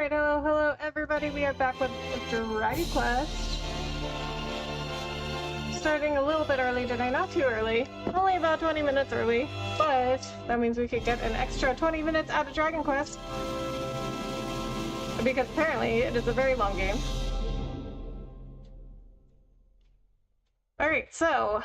Alright, hello everybody, we are back with Dragon Quest. Starting a little bit early today, not too early. Only about 20 minutes early, but that means we could get an extra 20 minutes out of Dragon Quest. Because apparently it is a very long game. Alright, so...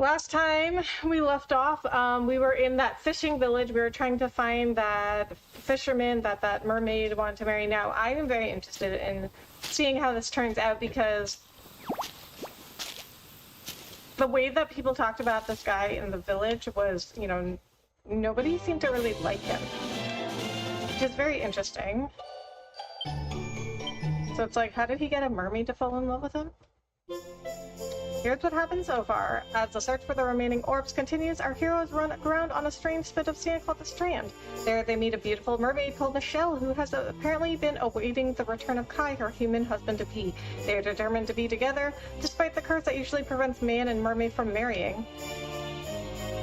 last time we left off, we were in that fishing village. We were trying to find that fisherman that mermaid wanted to marry. Now, I am very interested in seeing how this turns out because the way that people talked about this guy in the village was, you know, nobody seemed to really like him, which is very interesting. So it's like, how did he get a mermaid to fall in love with him? Here's what happened so far. As the search for the remaining orbs continues, our heroes run aground on a strange spit of sand called the Strand. There they meet a beautiful mermaid called Michelle, who has apparently been awaiting the return of Kai, her human husband-to-be. They are determined to be together, despite the curse that usually prevents man and mermaid from marrying.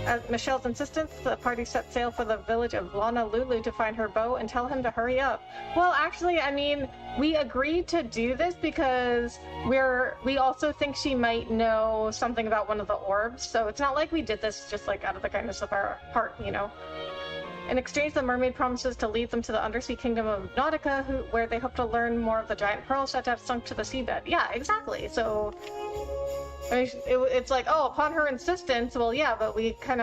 At Michelle's insistence, the party set sail for the village of Honolulu to find her beau and tell him to hurry up. Well, actually, I mean, we agreed to do this because we also think she might know something about one of the orbs, so it's not like we did this just like out of the kindness of our heart, you know. In exchange, the mermaid promises to lead them to the undersea kingdom of Nautica, where they hope to learn more of the giant pearls that have sunk to the seabed. Yeah, exactly. So I mean, it's like, oh, upon her insistence, well, yeah, but we had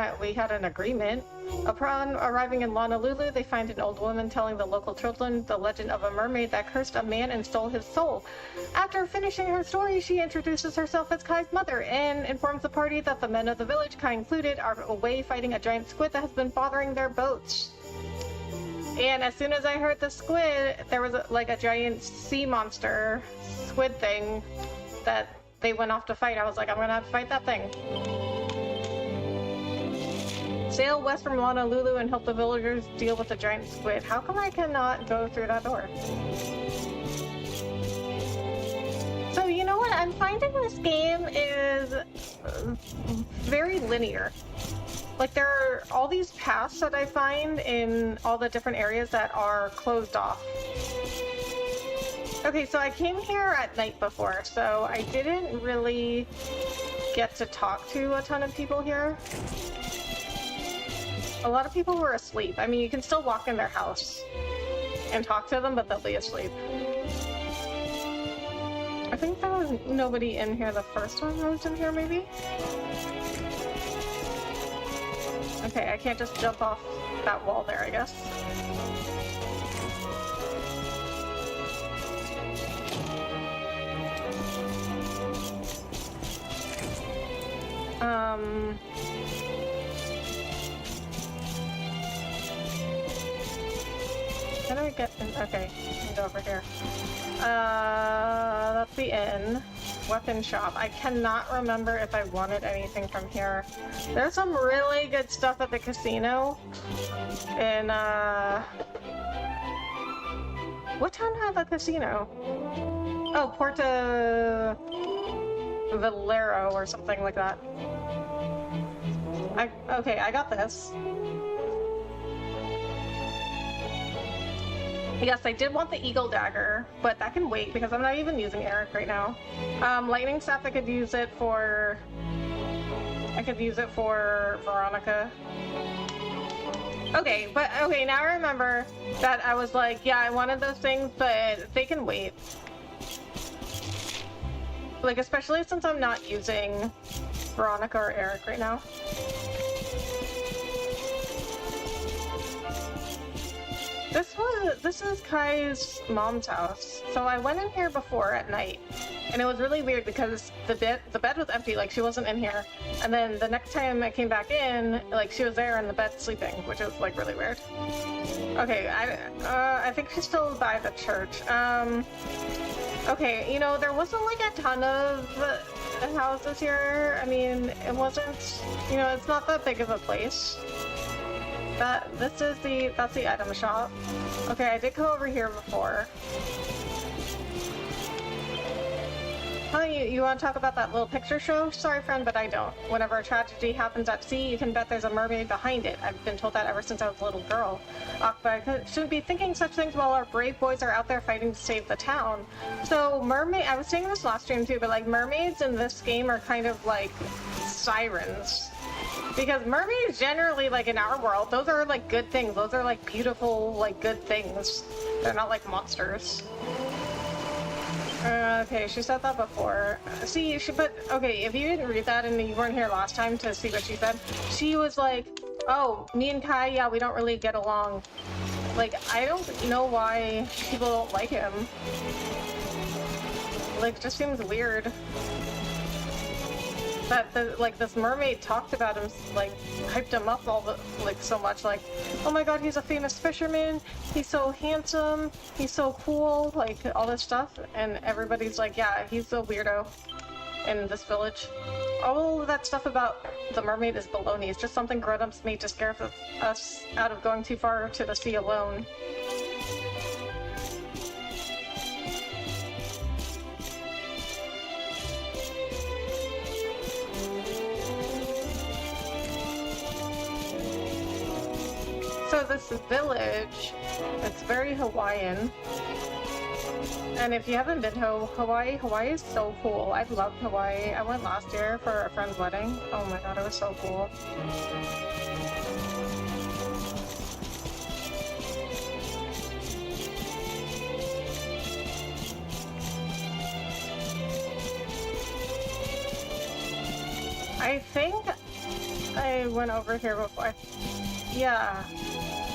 an agreement. Upon arriving in Honolulu, they find an old woman telling the local children the legend of a mermaid that cursed a man and stole his soul. After finishing her story, she introduces herself as Kai's mother and informs the party that the men of the village, Kai included, are away fighting a giant squid that has been bothering their boats. And as soon as I heard the squid, there was like a giant sea monster squid thing that they went off to fight. I was like, I'm gonna have to fight that thing. Sail west from Honolulu and help the villagers deal with the giant squid. How come I cannot go through that door? So you know what? I'm finding this game is very linear. Like there are all these paths that I find in all the different areas that are closed off. Okay, so I came here at night before, so I didn't really get to talk to a ton of people here. A lot of people were asleep. I mean, you can still walk in their house and talk to them, but they'll be asleep. I think there was nobody in here the first time I was in here, maybe? Okay, I can't just jump off that wall there, I guess. How do I get in? Okay, I can go over here. That's the inn. Weapon shop. I cannot remember if I wanted anything from here. There's some really good stuff at the casino. In, what town has a casino? Oh, Porto Valero or something like that. Okay, I got this. Yes, I did want the eagle dagger, but that can wait because I'm not even using Eric right now. Lightning staff, I could use it for Veronica. Okay, but okay, now I remember that I was like, yeah, I wanted those things, but they can wait. Like, especially since I'm not using Veronica or Eric right now. This is Kai's mom's house. So I went in here before at night, and it was really weird because the bed was empty, like she wasn't in here. And then the next time I came back in, like she was there in the bed sleeping, which was like really weird. Okay, I think she's still by the church. Okay, you know, there wasn't like a ton of houses here. I mean, it wasn't, you know, it's not that big of a place. That's the item shop. Okay, I did go over here before. Huh, you want to talk about that little picture show? Sorry, friend, but I don't. Whenever a tragedy happens at sea, you can bet there's a mermaid behind it. I've been told that ever since I was a little girl. But I shouldn't be thinking such things while our brave boys are out there fighting to save the town. So, I was saying this last stream too, but like mermaids in this game are kind of like sirens. Because mermaids generally, like in our world, those are like good things. Those are like beautiful, like good things. They're not like monsters. Okay, she said that before. See, okay, if you didn't read that and you weren't here last time to see what she said, she was like, oh, me and Kai, yeah, we don't really get along. Like, I don't know why people don't like him. Like, it just seems weird. That, this mermaid talked about him, like, hyped him up so much, like, oh my god, he's a famous fisherman, he's so handsome, he's so cool, like, all this stuff, and everybody's like, yeah, he's a weirdo in this village. All of that stuff about the mermaid is baloney. It's just something grown-ups made to scare us out of going too far to the sea alone. So this village, it's very Hawaiian. And if you haven't been to Hawaii, Hawaii is so cool. I love Hawaii. I went last year for a friend's wedding. Oh my god, it was so cool. I think I went over here before. Yeah.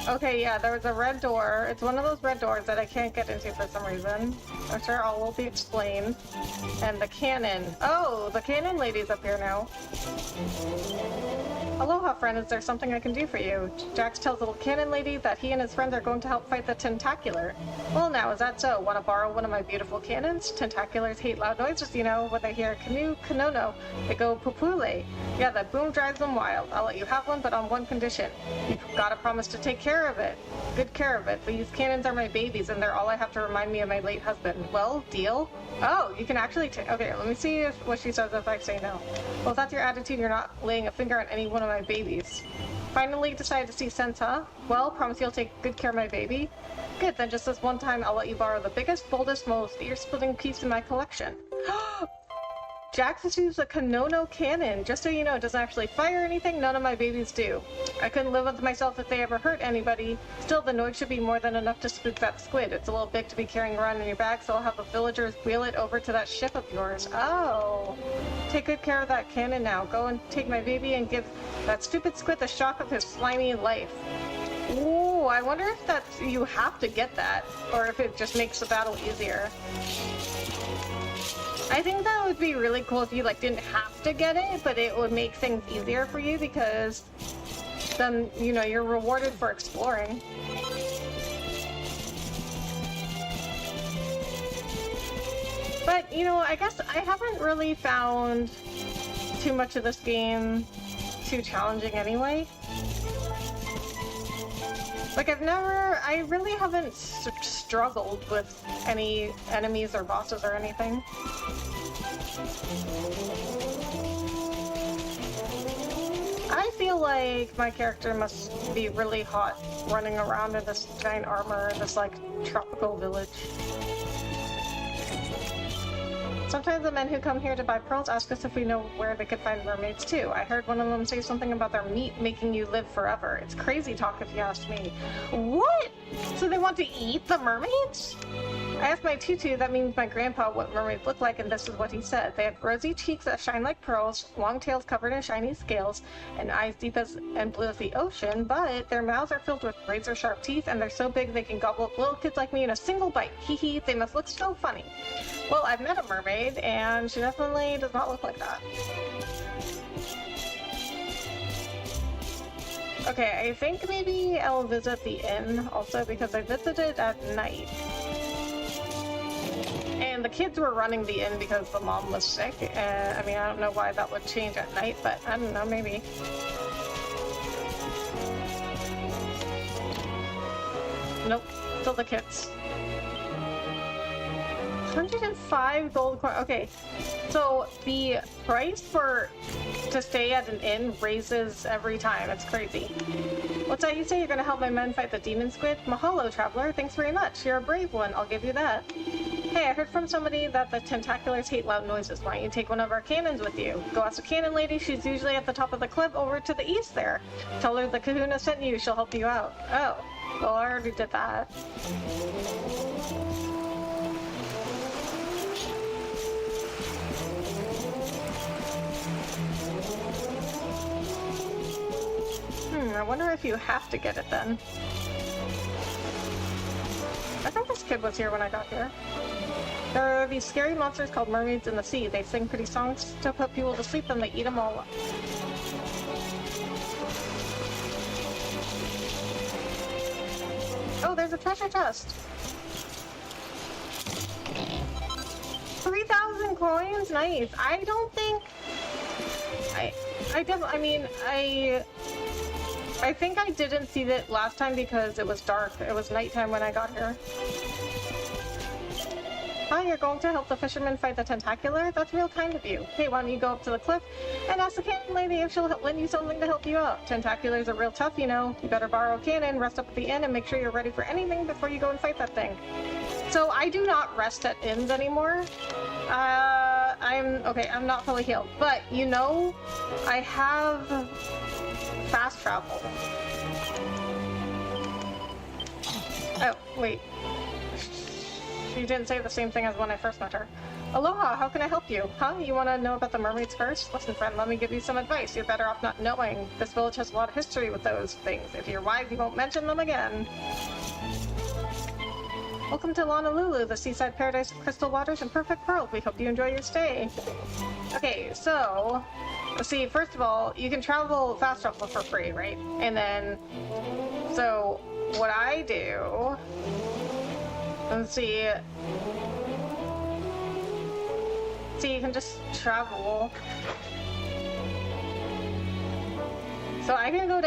Okay, yeah, there was a red door. It's one of those red doors that I can't get into for some reason. I'm sure all will be explained. And the cannon. Oh, the cannon lady's up here now. Aloha, friend. Is there something I can do for you? Jax tells little cannon lady that he and his friends are going to help fight the tentacular. Well, now, is that so? Want to borrow one of my beautiful cannons? Tentaculars hate loud noises, you know. When they hear canoe, kanono, they go pupule. Yeah, that boom drives them wild. I'll let you have one, but on one condition. You've got to promise to take care of it. Good care of it. These cannons are my babies, and they're all I have to remind me of my late husband. Well, deal? Oh, you can actually take... Okay, let me see what she says if I say no. Well, if that's your attitude, you're not laying a finger on any one of my babies. Finally decided to see sense, huh? Well, promise you'll take good care of my baby? Good, then just this one time I'll let you borrow the biggest, boldest, most ear-splitting piece in my collection. Jax has used a Kanono cannon. Just so you know, it doesn't actually fire anything. None of my babies do. I couldn't live with myself if they ever hurt anybody. Still, the noise should be more than enough to spook that squid. It's a little big to be carrying around in your bag, so I'll have the villagers wheel it over to that ship of yours. Oh. Take good care of that cannon now. Go and take my baby and give that stupid squid the shock of his slimy life. Ooh, I wonder if you have to get that, or if it just makes the battle easier. I think that would be really cool if you didn't have to get it, but it would make things easier for you because then, you know, you're rewarded for exploring. But, you know, I guess I haven't really found too much of this game too challenging anyway. Like, I really haven't struggled with any enemies or bosses or anything. I feel like my character must be really hot running around in this giant armor in this, tropical village. Sometimes the men who come here to buy pearls ask us if we know where they could find mermaids too. I heard one of them say something about their meat making you live forever. It's crazy talk if you ask me. What? So they want to eat the mermaids? I asked my tutu, that means my grandpa, what mermaids look like, and this is what he said. They have rosy cheeks that shine like pearls, long tails covered in shiny scales, and eyes deep and blue as the ocean, but their mouths are filled with razor-sharp teeth, and they're so big they can gobble up little kids like me in a single bite. Hee hee, they must look so funny. Well, I've met a mermaid, and she definitely does not look like that. Okay, I think maybe I'll visit the inn also because I visited at night. And the kids were running the inn because the mom was sick. I mean, I don't know why that would change at night, but I don't know, maybe. Nope, still the kids. 105 gold coin. Okay, so the price to stay at an inn raises every time. It's crazy. What's that you say? You're gonna help my men fight the demon squid? Mahalo, traveler. Thanks very much. You're a brave one. I'll give you that. Hey, I heard from somebody that the tentaculars hate loud noises. Why don't you take one of our cannons with you? Go ask the cannon lady. She's usually at the top of the cliff over to the east there. Tell her the kahuna sent you. She'll help you out. Oh, well, I already did that. I wonder if you have to get it then. I think this kid was here when I got here. There are these scary monsters called mermaids in the sea. They sing pretty songs to put people to sleep and they eat them all up. Oh, there's a treasure chest! 3,000 coins? Nice. I don't think... I think I didn't see it last time because it was dark. It was nighttime when I got here. Oh, you're going to help the fishermen fight the tentacular? That's real kind of you. Hey, why don't you go up to the cliff and ask the cannon lady if she'll lend you something to help you out? Tentaculars are real tough, you know. You better borrow a cannon, rest up at the inn, and make sure you're ready for anything before you go and fight that thing. So I do not rest at inns anymore. I'm not fully healed. But, you know, I have fast travel. Oh, wait. She didn't say the same thing as when I first met her. Aloha, how can I help you? Huh? You want to know about the mermaids first? Listen, friend, let me give you some advice. You're better off not knowing. This village has a lot of history with those things. If you're wise, you won't mention them again. Welcome to Honolulu, the seaside paradise of crystal waters and perfect pearls. We hope you enjoy your stay. Okay, so... let's see, first of all, you can fast travel for free, right? And then... so, what I do... let's see... so you can just travel. So I can go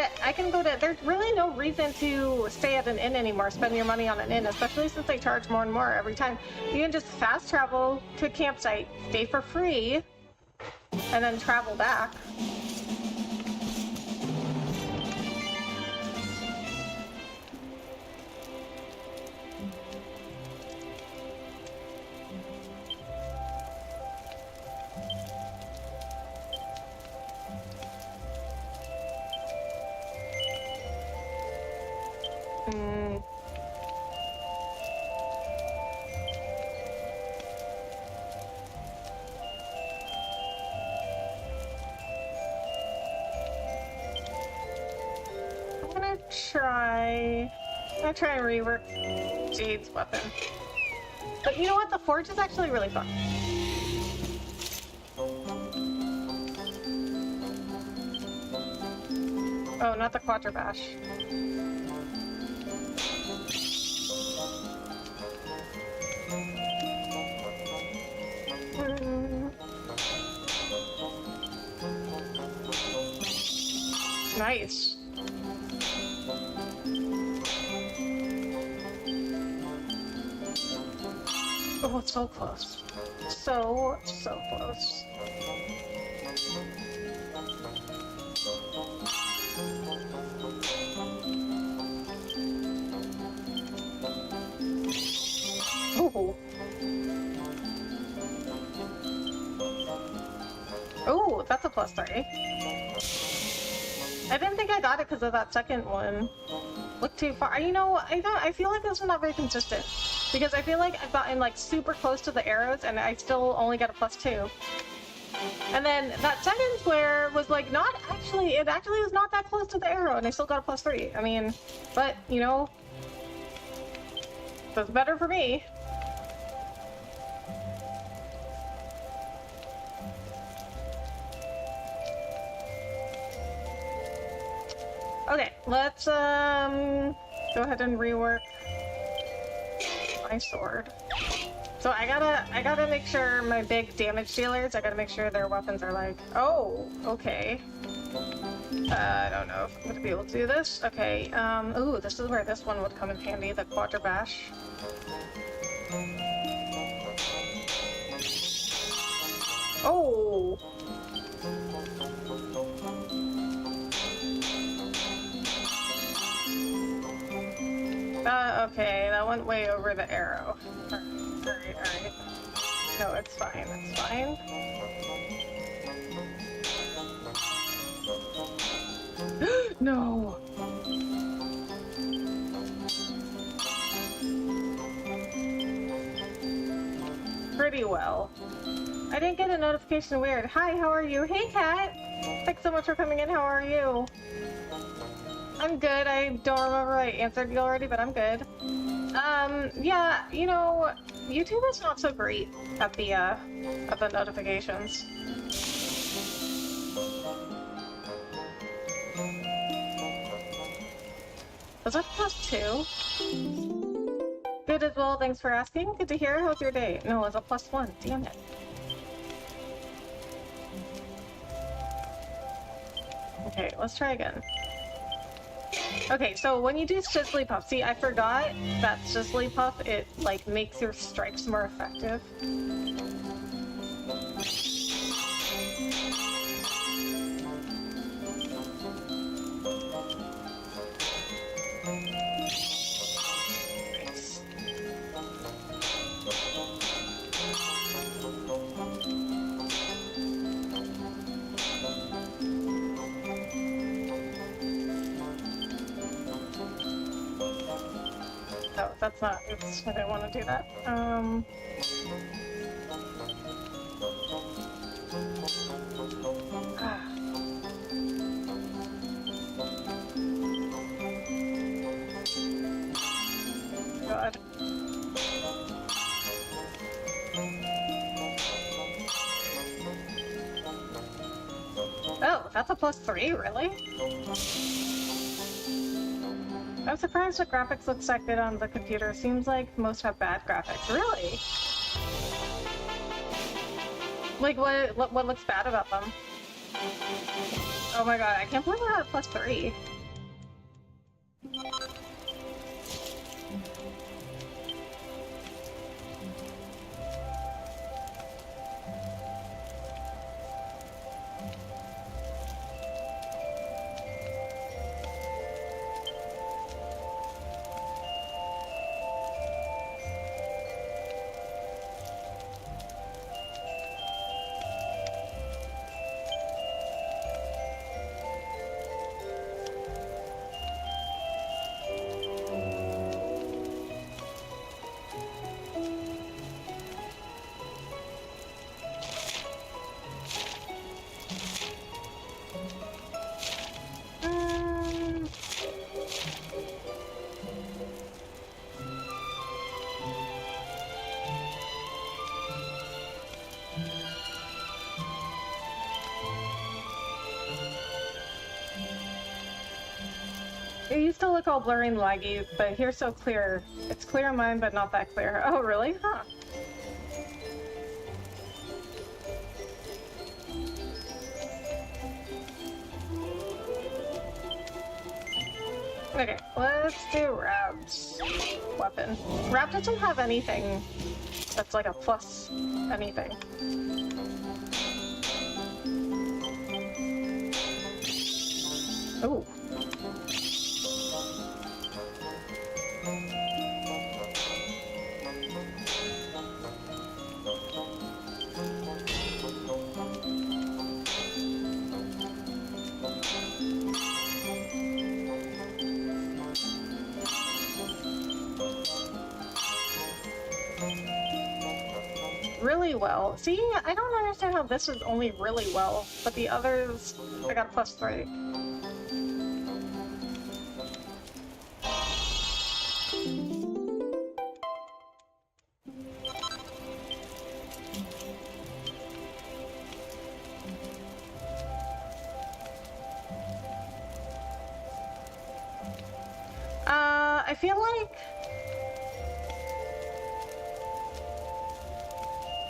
to, there's really no reason to stay at an inn anymore, spend your money on an inn, especially since they charge more and more every time. You can just fast travel to a campsite, stay for free, and then travel back. I'm gonna try and rework Jade's weapon. But you know what? The forge is actually really fun. Oh, not the quadribash. Nice. Oh, it's so close. So close. Oh. Oh, that's a +3. I didn't think I got it because of that second one. Look too far. You know, I feel like this is not very consistent. Because I feel like I've gotten like super close to the arrows and I still only got a +2. And then that second square was like it actually was not that close to the arrow and I still got a +3. I mean, but you know, that's better for me. Okay, let's go ahead and rework my sword. So I gotta make sure my big damage dealers, I gotta make sure their weapons are like, oh, okay. I don't know if I'm gonna be able to do this. Okay, ooh, this is where this one would come in handy, the quadribash. Oh! Okay, that went way over the arrow. Alright. No, it's fine, it's fine. No! Pretty well. I didn't get a notification, weird. Hi, how are you? Hey, Kat! Thanks so much for coming in, how are you? I'm good, I don't remember I answered you already, but I'm good. Yeah, you know, YouTube is not so great at the notifications. Was that +2? Good as well, thanks for asking. Good to hear. How's your day? No, it was a +1. Damn it. Okay, let's try again. Okay, so when you do Sizzly Puff, see, I forgot that Sizzly Puff, it, like, makes your strikes more effective. No, that's not, I didn't want to do that. God. Oh, that's a +3, really? I'm surprised the graphics look so good on the computer. Seems like most have bad graphics. Really? Like, what looks bad about them? Oh my god, I can't believe I had a +3. It used to look all blurry and laggy, but here's so clear. It's clear in mine, but not that clear. Oh, really? Huh. Okay, let's do Rab's weapon. Rab doesn't have anything that's like a plus anything. Ooh. Really well. See, I don't understand how this is only really well, but the others, I got a +3.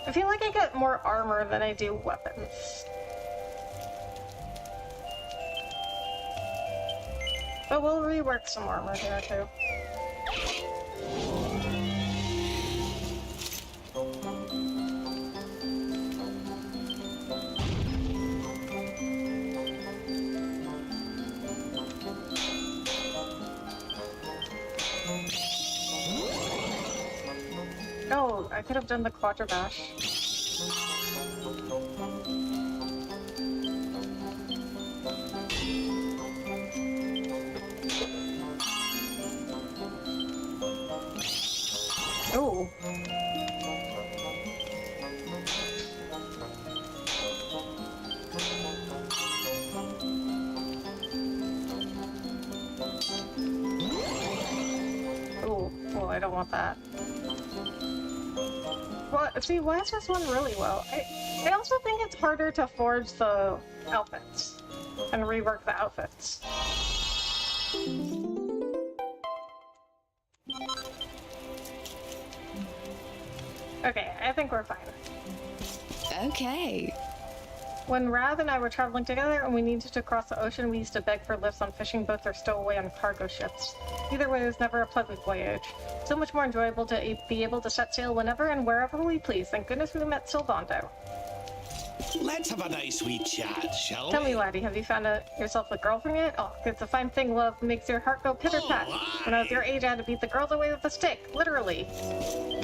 I feel like I get more armor than I do weapons. But we'll rework some armor here too. I could have done the quadribash. Oh. Oh, I don't want that. Well, see, why is this one really low? I also think it's harder to forge the outfits and rework the outfits. Okay, I think we're fine. Okay. When Rav and I were traveling together and we needed to cross the ocean, we used to beg for lifts on fishing boats or stow away on cargo ships. Either way, it was never a pleasant voyage. So much more enjoyable to be able to set sail whenever and wherever we please. Thank goodness we met Sylvando. Let's have a nice wee chat, shall we? Tell me, laddie, have you found yourself a girlfriend yet? Oh, it's a fine thing. Love makes your heart go pitter-pat. When I was your age, I had to beat the girls away with a stick, literally.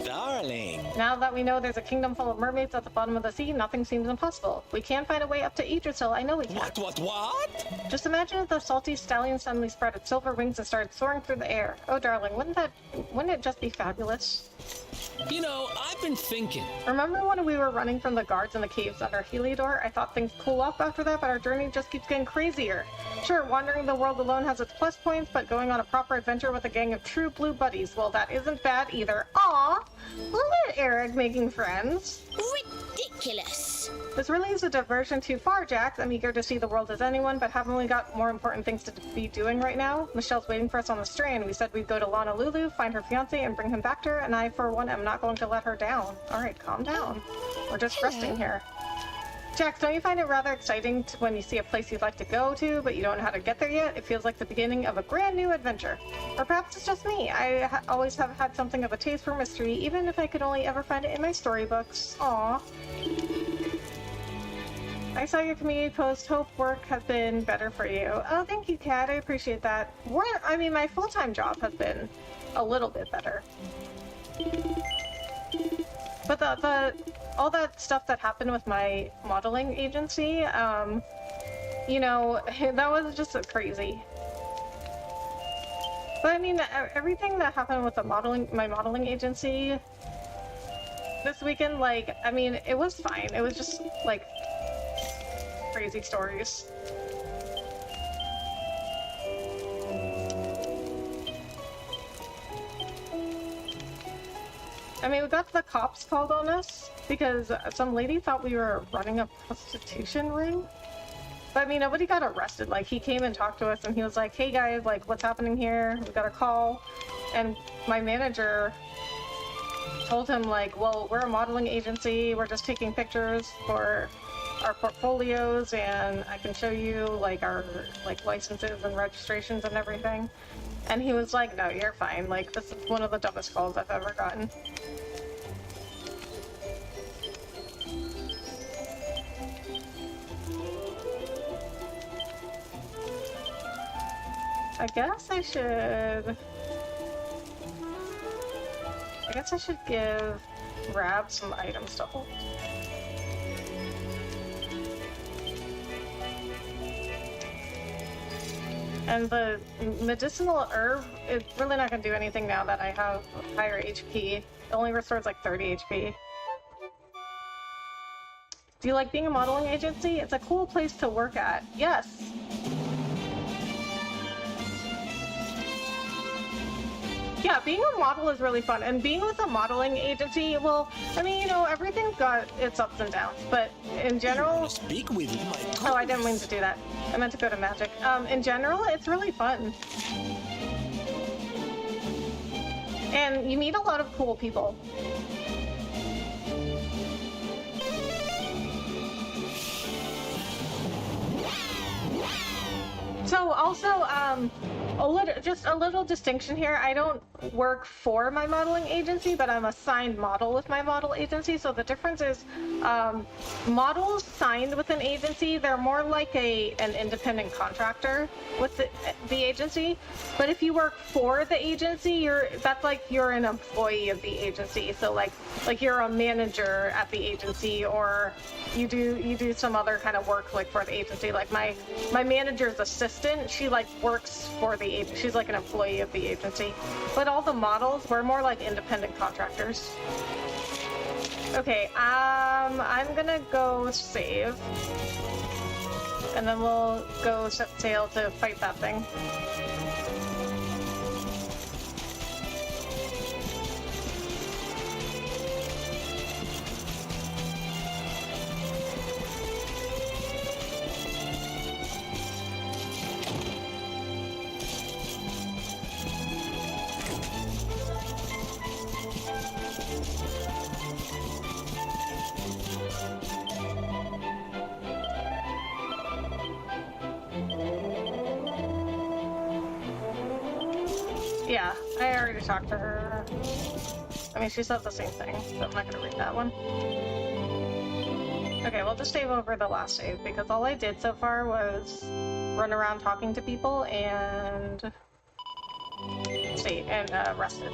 Darling. Now that we know there's a kingdom full of mermaids at the bottom of the sea, nothing seems impossible. We can find a way up to Idrisil, I know we can. What? Just imagine if the salty stallion suddenly spread its silver wings and started soaring through the air. Oh, darling, wouldn't it just be fabulous? You know, I've been thinking. Remember when we were running from the guards in the caves under Heliodor? I thought things cool up after that, but our journey just keeps getting crazier. Sure, wandering the world alone has its plus points, but going on a proper adventure with a gang of true blue buddies, well, that isn't bad either. Aww! Look at Eric making friends. Ridiculous. This really is a diversion too far, Jax. I'm eager to see the world as anyone, but haven't we got more important things to be doing right now? Michelle's waiting for us on the strand. We said we'd go to Honolulu, find her fiancé, and bring him back to her, and I, for one, am not going to let her down. Alright, calm down. We're just resting here. Jax, don't you find it rather exciting when you see a place you'd like to go to, but you don't know how to get there yet? It feels like the beginning of a brand new adventure. Or perhaps it's just me. I always have had something of a taste for mystery, even if I could only ever find it in my storybooks. Aww. I saw your community post. Hope work has been better for you. Oh, thank you, Kat. I appreciate that. My full-time job has been a little bit better. But all that stuff that happened with my modeling agency, you know, that was just crazy. But I mean, everything that happened with my modeling agency this weekend, like, I mean, it was fine. It was just, like, crazy stories. I mean, we got the cops called on us because some lady thought we were running a prostitution ring. But I mean, nobody got arrested. Like, he came and talked to us and he was like, hey guys, like, what's happening here? We got a call. And my manager told him, like, well, we're a modeling agency. We're just taking pictures for our portfolios and I can show you, like, our, like, licenses and registrations and everything. And he was like, no, you're fine. Like, this is one of the dumbest calls I've ever gotten. I guess I should give Rab some items to hold. And the medicinal herb is really not going to do anything now that I have higher HP. It only restores like 30 HP. Do you like being a modeling agency? It's a cool place to work at. Yes! Yeah, being a model is really fun, and being with a modeling agency, well, I mean, you know, everything's got its ups and downs, but in general... Speak with my Oh, I didn't mean to do that. I meant to go to magic. In general, it's really fun. And you meet a lot of cool people. So also, just a little distinction here. I don't work for my modeling agency, but I'm assigned model with my model agency. So the difference is models signed with an agency, they're more like an independent contractor with the agency. But if you work for the agency, that's like you're an employee of the agency. So like you're a manager at the agency, or you do some other kind of work like for the agency. Like my manager's assistant, she like works for the agency. She's like an employee of the agency. But all the models were more like independent contractors. Okay, I'm gonna go save, and then we'll go set sail to fight that thing. Yeah, I already talked to her. I mean, she said the same thing, so I'm not gonna read that one. Okay, we'll just save over the last save, because all I did so far was run around talking to people and rested.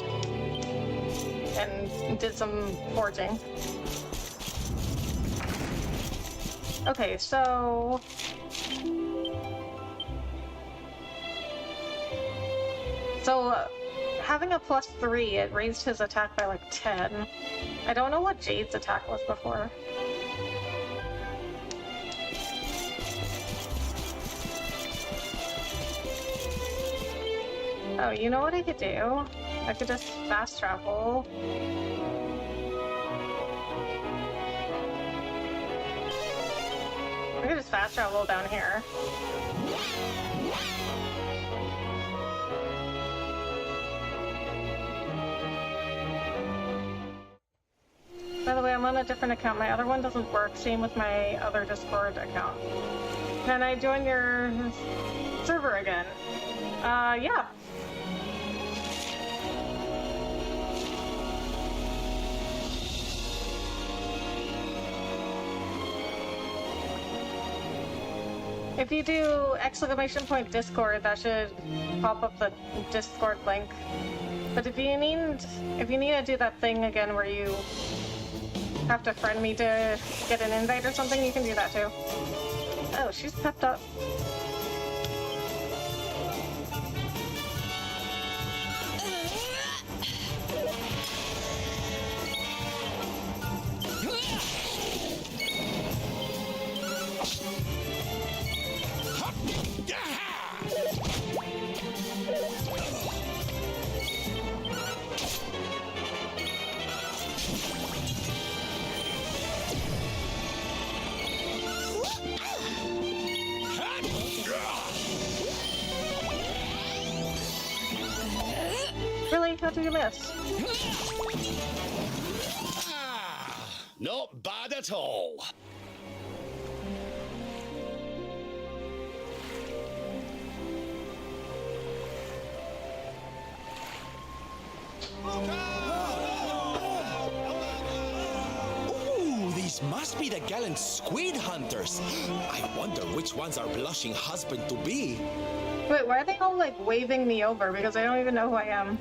And did some forging. Okay, so... having a +3, it raised his attack by like 10. I don't know what Jade's attack was before. Oh, you know what I could do? I could just fast travel. I could just fast travel down here. By the way, I'm on a different account. My other one doesn't work. Same with my other Discord account. Can I join your server again? Yeah. If you do !Discord, that should pop up the Discord link. But if you need to do that thing again where you have to friend me to get an invite or something, you can do that too. Oh, she's pepped up. Really? How did you miss? Not bad at all. Ooh, these must be the gallant squid hunters. I wonder which one's our blushing husband to be. Wait, why are they all like waving me over? Because I don't even know who I am.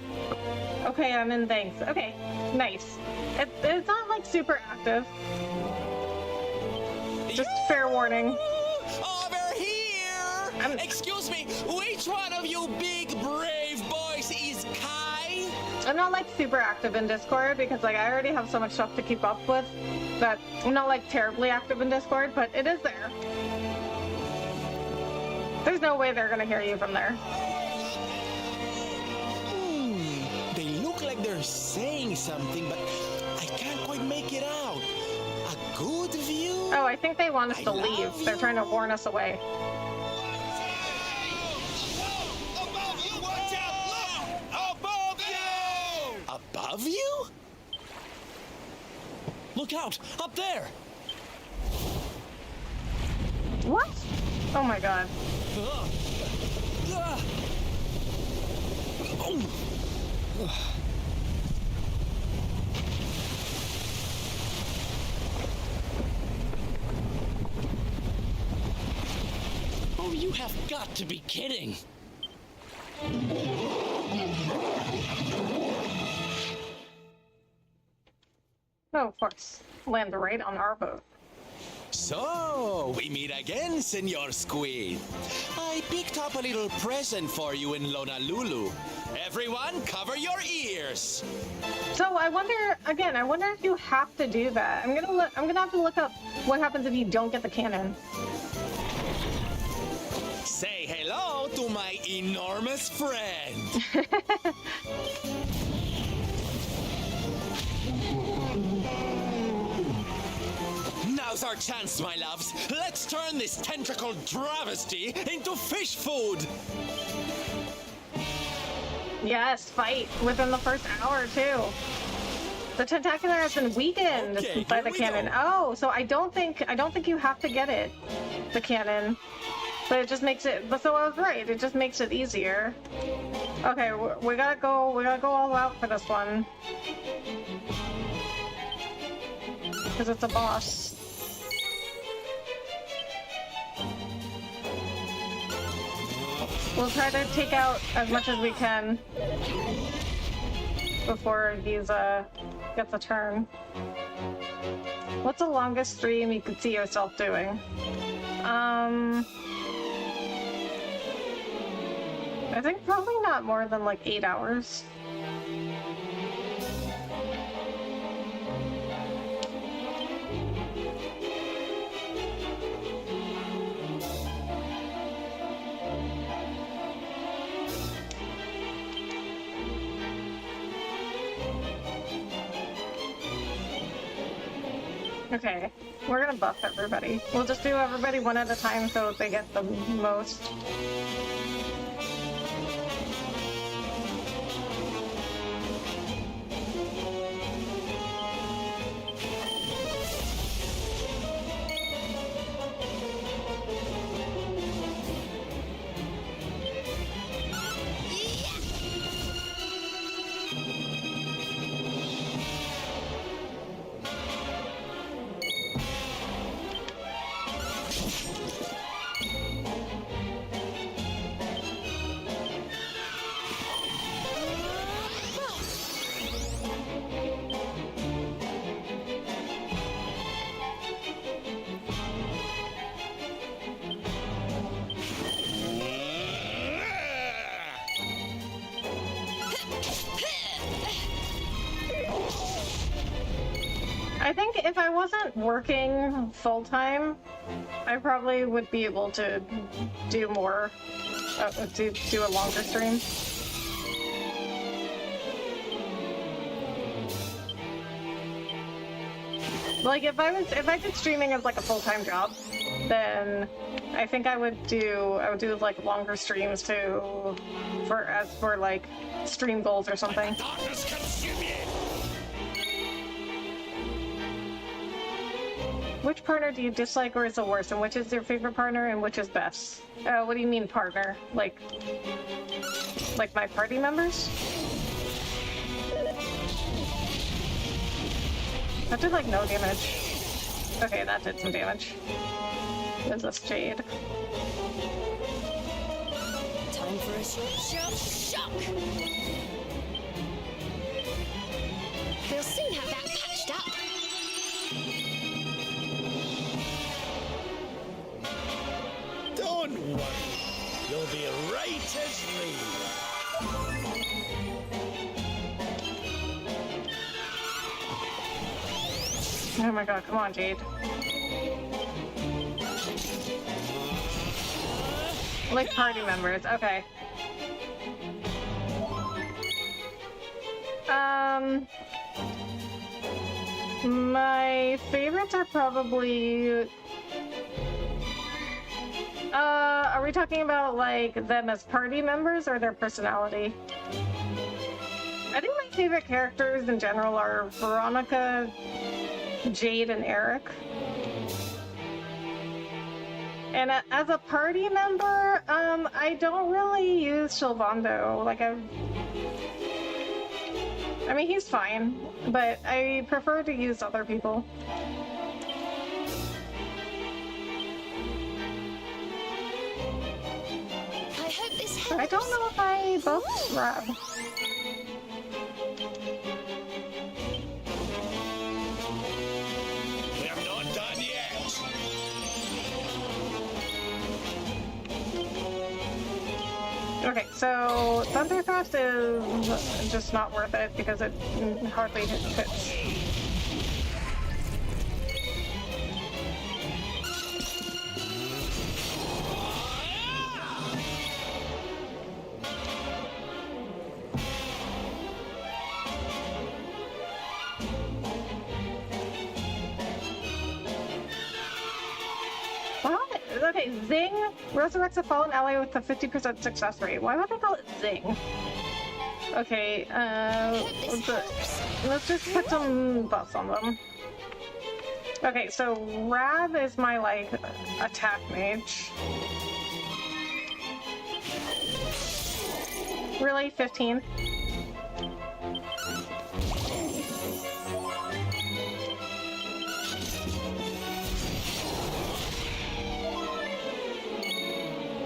Okay, I'm in, thanks. Okay, nice. It's not like super active. Just fair warning. Over here! Excuse me, which one of you big brave boys is Kai? I'm not like super active in Discord because like I already have so much stuff to keep up with that I'm not like terribly active in Discord, but it is there. There's no way they're gonna hear you from there. They look like they're saying something, but I can't quite make it out. A good view? Oh, I think they want us to leave. They're trying to warn us away. Above you! Watch out! Look! Above you! Above you? Look out! Up there! What? Oh my god. Oh, you have got to be kidding. Oh, of course. Land right on our boat. So, we meet again, Senor Squid. I picked up a little present for you in Honolulu. Everyone, cover your ears. So I wonder if you have to do that. I'm gonna have to look up what happens if you don't get the cannon. Say hello to my enormous friend. Now's our chance, my loves. Let's turn this tentacle travesty into fish food. Yes, fight within the first hour too. The tentacular has been weakened Okay, by here the we cannon. go. Oh, so I don't think you have to get it, the cannon, but it just makes it. But so I was right. It just makes it easier. Okay, we gotta go. We gotta go all out for this one because it's a boss. We'll try to take out as much as we can before he's gets a turn. What's the longest stream you could see yourself doing? I think probably not more than like 8 hours. Okay, we're gonna buff everybody. We'll just do everybody one at a time so they get the most. I think if I wasn't working full-time, I probably would be able to do more, do a longer stream. Like if I did streaming as like a full-time job, then I think I would do like longer streams too, for like stream goals or something. Darkness consume you. Which partner do you dislike or is the worst, and which is your favorite partner and which is best? What do you mean partner? Like my party members? That did like no damage. Okay, that did some damage. Is this Jade? Time for a short shock. We'll soon have that patched up. Don't worry. You'll be right as rain. Oh my god, come on, Jade. Like party members, okay. My favorites are probably... are we talking about, like, them as party members or their personality? I think my favorite characters in general are Veronica, Jade, and Eric. And as a party member, I don't really use Sylvando. Like, I mean, he's fine, but I prefer to use other people. I hope this helps. I don't know if I buffed Rab. We're not done yet. Okay, so Thundercraft is just not worth it because it hardly hits. What? Okay, Zing resurrects a fallen ally with a 50% success rate. Why would they call it Zing? Okay, let's just put some buffs on them. Okay, so Rab is my, like, attack mage. Really? 15?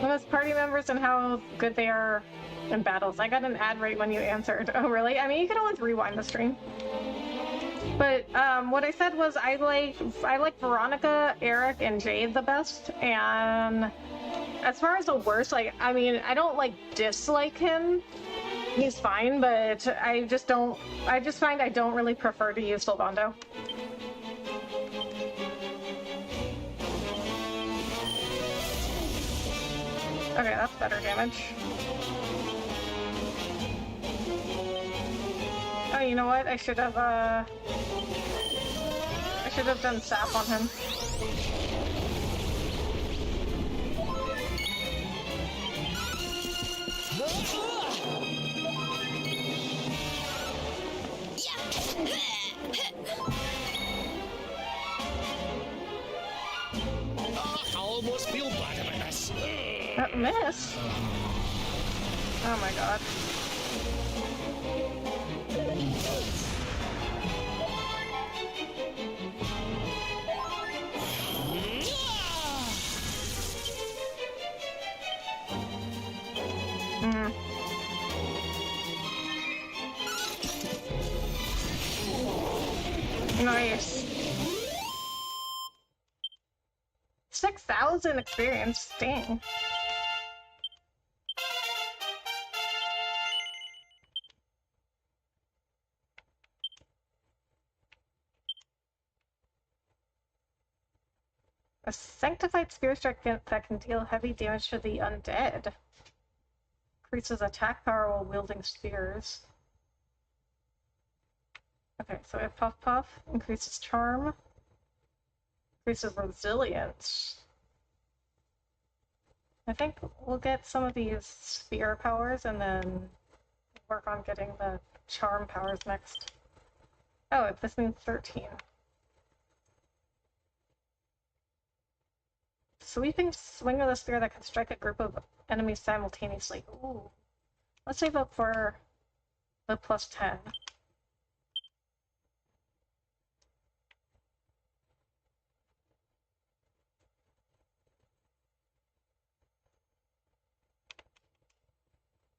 As party members and how good they are in battles. I got an ad right when you answered. Oh, really? I mean, you can always rewind the stream. But what I said was I like Veronica, Eric, and Jade the best. And as far as the worst, like, I mean, I don't like dislike him. He's fine, but I just find I don't really prefer to use Sylvando. Okay, that's better damage. Oh, you know what? I should have done sap on him. I almost feel bad about this. That miss? Oh my god. Nice. 6,000 experience. Dang. A sanctified spear strike that can deal heavy damage to the undead. Increases attack power while wielding spears. Okay, so we have Puff Puff, increases charm, increases resilience. I think we'll get some of these spear powers and then work on getting the charm powers next. Oh, this means 13. Sweeping swing of the spear that can strike a group of enemies simultaneously. Ooh. Let's save up for the plus 10.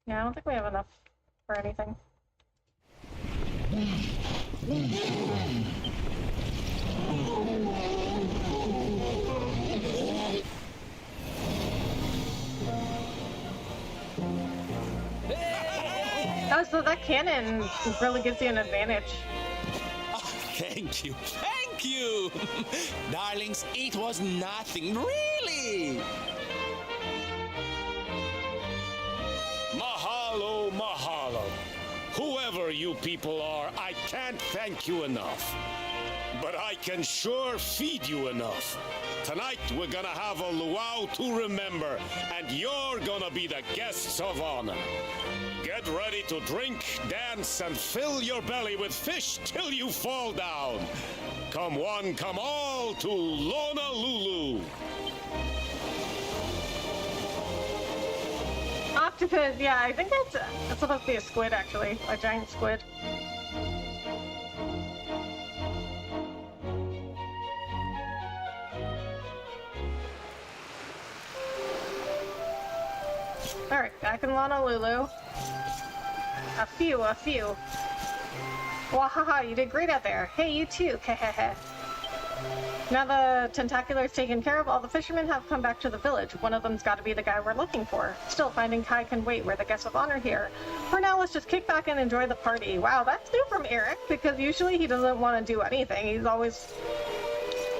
Yeah, I don't think we have enough for anything. Oh, so that cannon really gives you an advantage. Oh, thank you. Thank you. Darlings, it was nothing, really. Mahalo, mahalo. Whoever you people are, I can't thank you enough. But I can sure feed you enough. Tonight, we're gonna have a luau to remember, and you're gonna be the guests of honor. Get ready to drink, dance, and fill your belly with fish till you fall down. Come one, come all to Lona Lulu. Octopus, yeah, I think that's supposed to be a squid, actually. A giant squid. Alright, back in Honolulu. A few. Wahaha, you did great out there. Hey, you too, kehehe. Now the tentacular's taken care of, all the fishermen have come back to the village. One of them's got to be the guy we're looking for. Still, finding Kai can wait. We're the guests of honor here. For now, let's just kick back and enjoy the party. Wow, that's new from Eric, because usually he doesn't want to do anything. He's always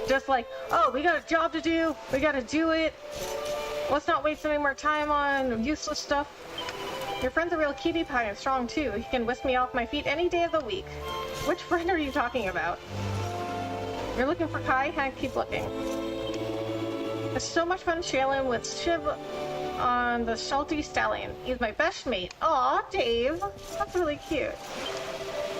just like, oh, we got a job to do. We got to do it. Let's not waste any more time on useless stuff. Your friend's a real cutie pie and strong too. He can whisk me off my feet any day of the week. Which friend are you talking about? You're looking for Kai? Keep looking. It's so much fun sailing with Shiv on the salty stallion. He's my best mate. Aw, Dave. That's really cute.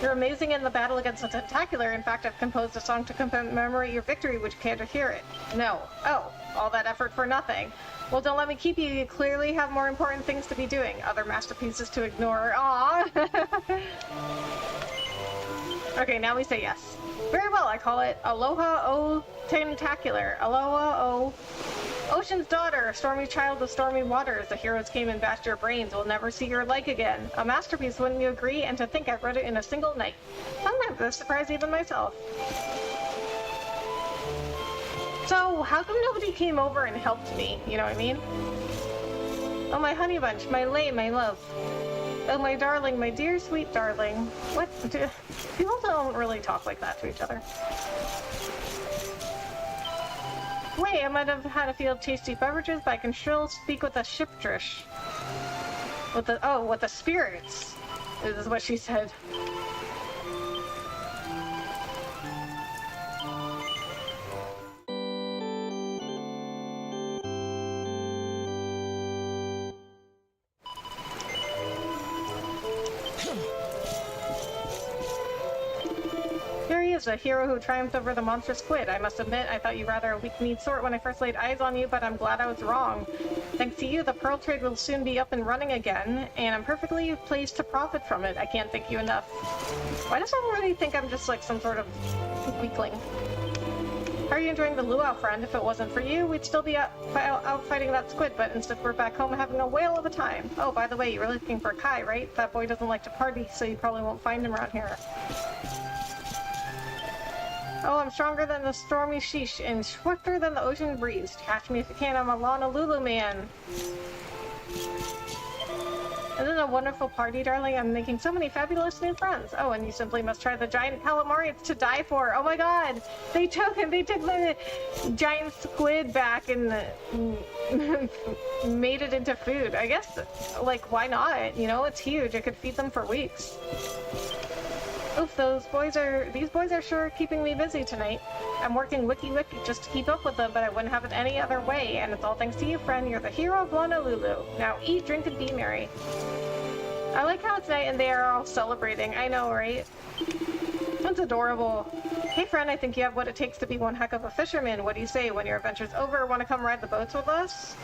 You're amazing in the battle against the tentacular. In fact, I've composed a song to commemorate your victory. Would you care to hear it? No. Oh, all that effort for nothing. Well, don't let me keep you. You clearly have more important things to be doing. Other masterpieces to ignore. Aww. Okay, now we say yes. Very well, I call it Aloha O Tentacular. Aloha O Ocean's daughter, stormy child of stormy waters. The heroes came and bashed your brains. We'll never see your like again. A masterpiece, wouldn't you agree? And to think I've read it in a single night. Sometimes I surprise even myself. So, how come nobody came over and helped me? You know what I mean? Oh, my honey bunch, my lay, my love. Oh, my darling, my dear sweet darling. What? People don't really talk like that to each other. Wait, I might have had a few tasty beverages, but I can still speak with the shipdrish. With the spirits, is what she said. A hero who triumphed over the monster squid. I must admit, I thought you rather a weak-kneed sort when I first laid eyes on you, but I'm glad I was wrong. Thanks to you, the pearl trade will soon be up and running again, and I'm perfectly placed to profit from it. I can't thank you enough. Why does everybody think I'm just like some sort of weakling? How are you enjoying the luau, friend? If it wasn't for you, we'd still be out fighting that squid, but instead we're back home having a whale of a time. Oh, by the way, you were looking for Kai, right? That boy doesn't like to party, so you probably won't find him around here. Oh, I'm stronger than the stormy sheesh and swifter than the ocean breeze. Catch me if you can, I'm a Honolulu man. Isn't it a wonderful party, darling? I'm making so many fabulous new friends. Oh, and you simply must try the giant calamari. It's to die for. Oh my god! They took the giant squid back and made it into food. I guess, like, why not? You know, it's huge. I could feed them for weeks. Oof, these boys are sure keeping me busy tonight. I'm working wiki just to keep up with them, but I wouldn't have it any other way, and it's all thanks to you, friend. You're the hero of Honolulu. Now eat, drink, and be merry. I like how it's night and they are all celebrating. I know, right? That's adorable. Hey friend, I think you have what it takes to be one heck of a fisherman. What do you say? When your adventure's over, want to come ride the boats with us?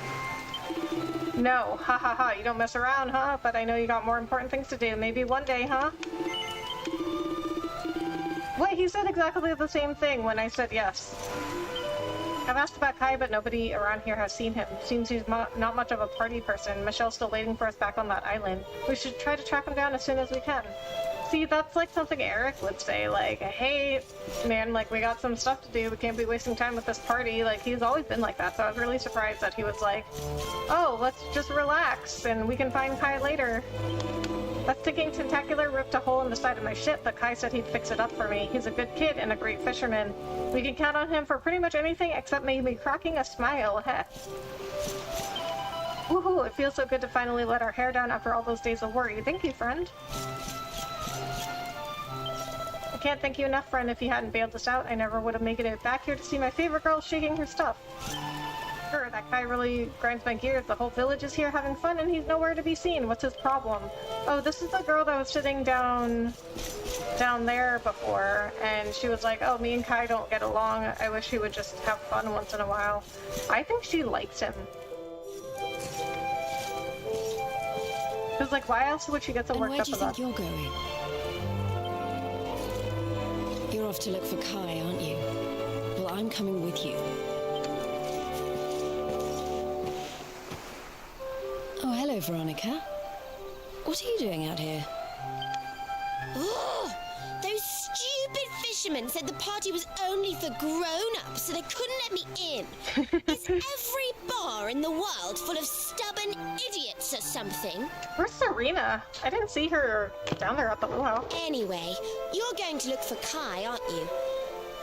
No, ha ha ha, you don't mess around, huh? But I know you got more important things to do. Maybe one day, huh? Wait, he said exactly the same thing when I said yes. I've asked about Kai, but nobody around here has seen him. Seems he's not much of a party person. Michelle's still waiting for us back on that island. We should try to track him down as soon as we can. See, that's like something Eric would say, like, hey, man, like, we got some stuff to do. We can't be wasting time with this party. Like, he's always been like that, so I was really surprised that he was like, oh, let's just relax, and we can find Kai later. That sticking tentacular ripped a hole in the side of my ship, but Kai said he'd fix it up for me. He's a good kid and a great fisherman. We can count on him for pretty much anything except maybe cracking a smile. Heh. Woohoo, it feels so good to finally let our hair down after all those days of worry. Thank you, friend. I can't thank you enough, friend. If you hadn't bailed us out, I never would have made it back here to see my favorite girl shaking her stuff. Sure, that guy really grinds my gears. The whole village is here having fun and he's nowhere to be seen. What's his problem? Oh, this is the girl that was sitting down there before, and she was like, oh, me and Kai don't get along. I wish he would just have fun once in a while. I think she likes him. Because, like, why else would she get so worked up about? And where do you think you're going? You're off to look for Kai, aren't you? Well, I'm coming with you. Oh, hello, Hello, Veronica. What are you doing out here? Oh, those stupid fishermen said the party was only for grown-ups, so they couldn't let me in. Is every bar in the world full of stubborn idiots or something? Where's Serena? I didn't see her down there at the luau. Anyway, you're going to look for Kai, aren't you?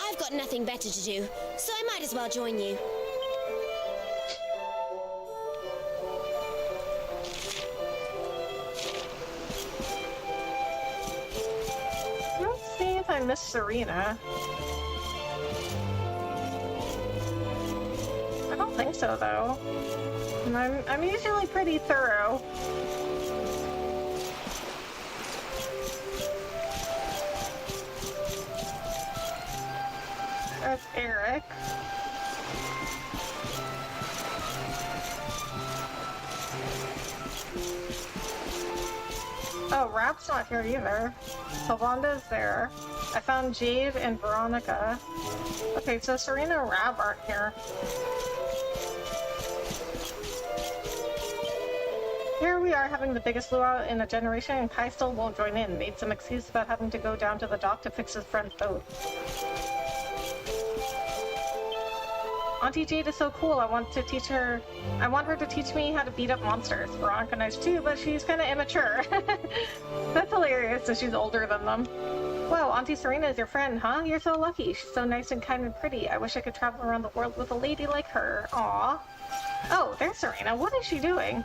I've got nothing better to do, so I might as well join you. Let's see if I miss Serena. I don't think so, though. And I'm usually pretty thorough. That's Eric. Oh, Rap's not here either. Savanda's there. I found Jade and Veronica. Okay, so Serena and Rap aren't here. Here we are having the biggest luau in a generation, and Kai still won't join in. Made some excuse about having to go down to the dock to fix his friend's boat. Auntie Jade is so cool. I want her to teach me how to beat up monsters. Veronica nice too, but she's kind of immature. That's hilarious, so she's older than them. Whoa, Auntie Serena is your friend, huh? You're so lucky. She's so nice and kind and pretty. I wish I could travel around the world with a lady like her. Aw. Oh, there's Serena. What is she doing?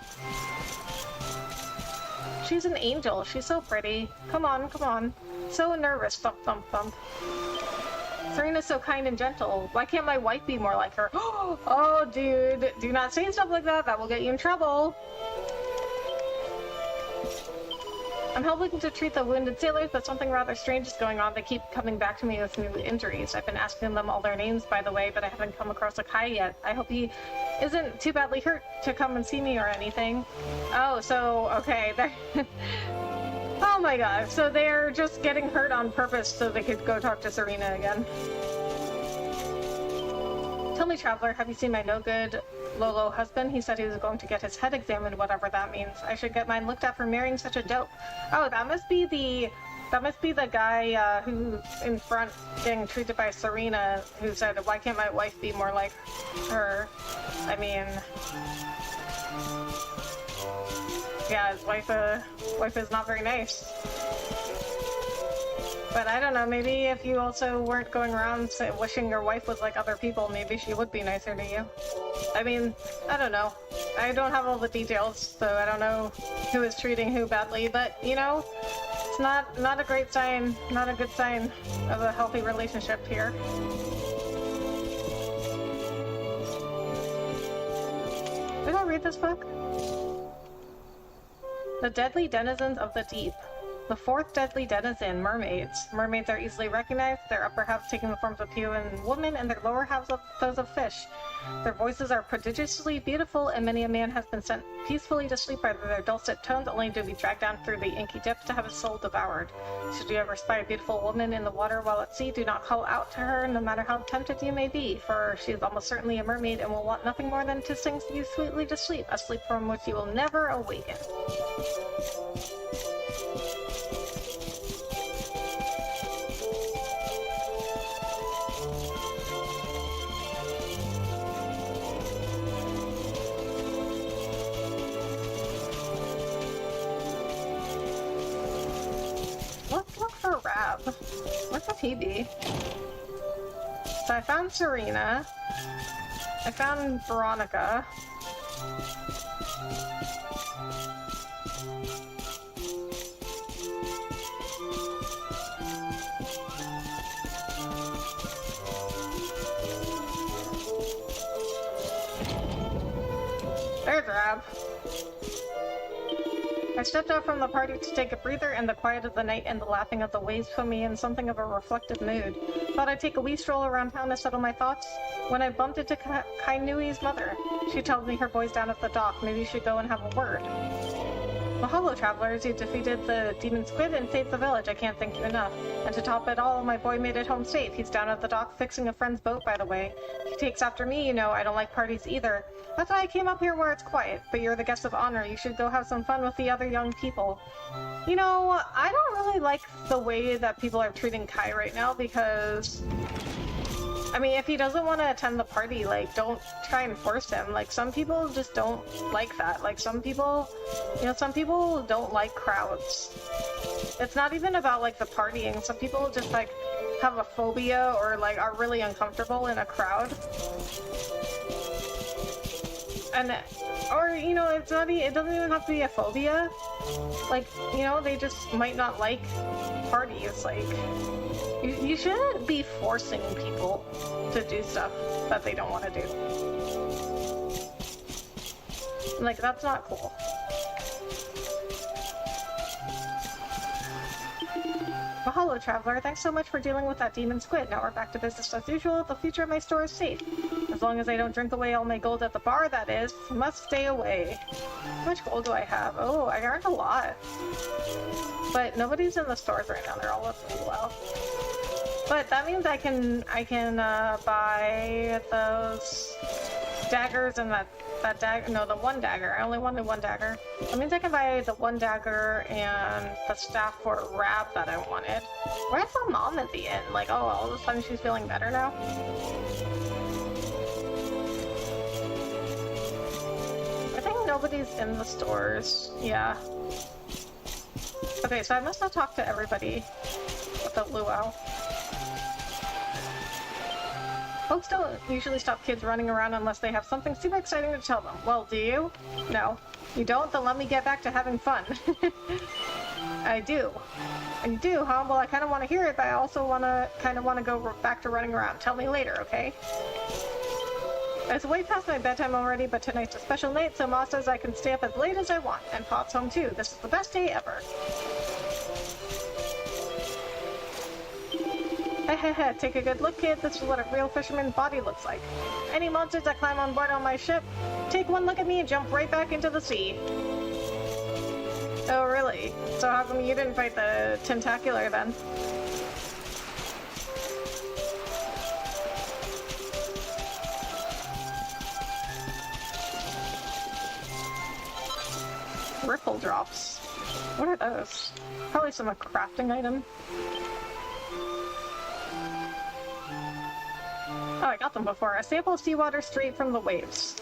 She's an angel. She's so pretty. Come on, come on. So nervous. Thump, thump, thump. Serena's so kind and gentle. Why can't my wife be more like her? Oh, dude. Do not say stuff like that. That will get you in trouble. I'm helping to treat the wounded sailors, but something rather strange is going on. They keep coming back to me with new injuries. I've been asking them all their names, by the way, but I haven't come across a Kai yet. I hope he isn't too badly hurt to come and see me or anything. Oh, so, okay. Oh my god, so they're just getting hurt on purpose so they could go talk to Serena again. Tell me, Traveler, have you seen my no-good Lolo husband? He said he was going to get his head examined, whatever that means. I should get mine looked at for marrying such a dope. Oh, that must be the guy who in front getting treated by Serena, who said, why can't my wife be more like her? I mean... yeah, his wife is not very nice. But I don't know, maybe if you also weren't going around wishing your wife was like other people, maybe she would be nicer to you. I mean, I don't know. I don't have all the details, so I don't know who is treating who badly, but, you know, it's not a great sign, not a good sign of a healthy relationship here. Did I read this book? The Deadly Denizens of the Deep. The fourth deadly denizen, mermaids. Mermaids are easily recognized, their upper halves taking the forms of human women, and their lower halves those of fish. Their voices are prodigiously beautiful, and many a man has been sent peacefully to sleep by their dulcet tones, only to be dragged down through the inky depths to have his soul devoured. Should you ever spy a beautiful woman in the water while at sea, do not call out to her, no matter how tempted you may be, for she is almost certainly a mermaid and will want nothing more than to sing you sweetly to sleep, a sleep from which you will never awaken. Let's look for Rab. Where could he be? So I found Serena. I found Veronica. There's Rab. I stepped out from the party to take a breather, and the quiet of the night and the lapping of the waves put me in something of a reflective mood. Thought I'd take a wee stroll around town to settle my thoughts, when I bumped into Kainui's mother. She tells me her boy's down at the dock. Maybe you should go and have a word. Mahalo, travelers. You defeated the demon squid and saved the village. I can't thank you enough. And to top it all, my boy made it home safe. He's down at the dock fixing a friend's boat, by the way. He takes after me, you know. I don't like parties either. That's why I came up here where it's quiet. But you're the guest of honor. You should go have some fun with the other young people. You know, I don't really like the way that people are treating Kai right now because... I mean, if he doesn't want to attend the party, like, don't try and force him. Like, some people just don't like that. Like, some people, you know, some people don't like crowds. It's not even about, like, the partying. Some people just, like, have a phobia or, like, are really uncomfortable in a crowd. And, or, you know, it's not, it doesn't even have to be a phobia. Like, you know, they just might not like parties. Like, you shouldn't be forcing people to do stuff that they don't want to do. Like, that's not cool. Mahalo, traveler. Thanks so much for dealing with that demon squid. Now we're back to business as usual. The future of my store is safe. As long as I don't drink away all my gold at the bar, that is. Must stay away. How much gold do I have? Oh, I earned a lot. But nobody's in the stores right now. They're all up really well. But that means I can buy those daggers and that dagger. No, the one dagger. I only wanted one dagger. That means I can buy the one dagger and the staff for a wrap that I wanted. Where's the mom at the end? Like, oh, all of a sudden she's feeling better now? I think nobody's in the stores. Yeah. Okay, so I must have talked to everybody with the luau. Folks don't usually stop kids running around unless they have something super exciting to tell them. Well, do you? No. You don't? Then let me get back to having fun. I do. And you do, huh? Well, I kind of want to hear it, but I also kind of want to go back to running around. Tell me later, okay? It's way past my bedtime already, but tonight's a special night, so Ma says I can stay up as late as I want. And Pop's home too. This is the best day ever. Hehehe, take a good look, kid. This is what a real fisherman's body looks like. Any monsters that climb on board on my ship, take one look at me and jump right back into the sea. Oh, really? So how come you didn't fight the tentacular then? Ripple drops. What are those? Probably some crafting item. Oh, I got them before. A sample of seawater straight from the waves.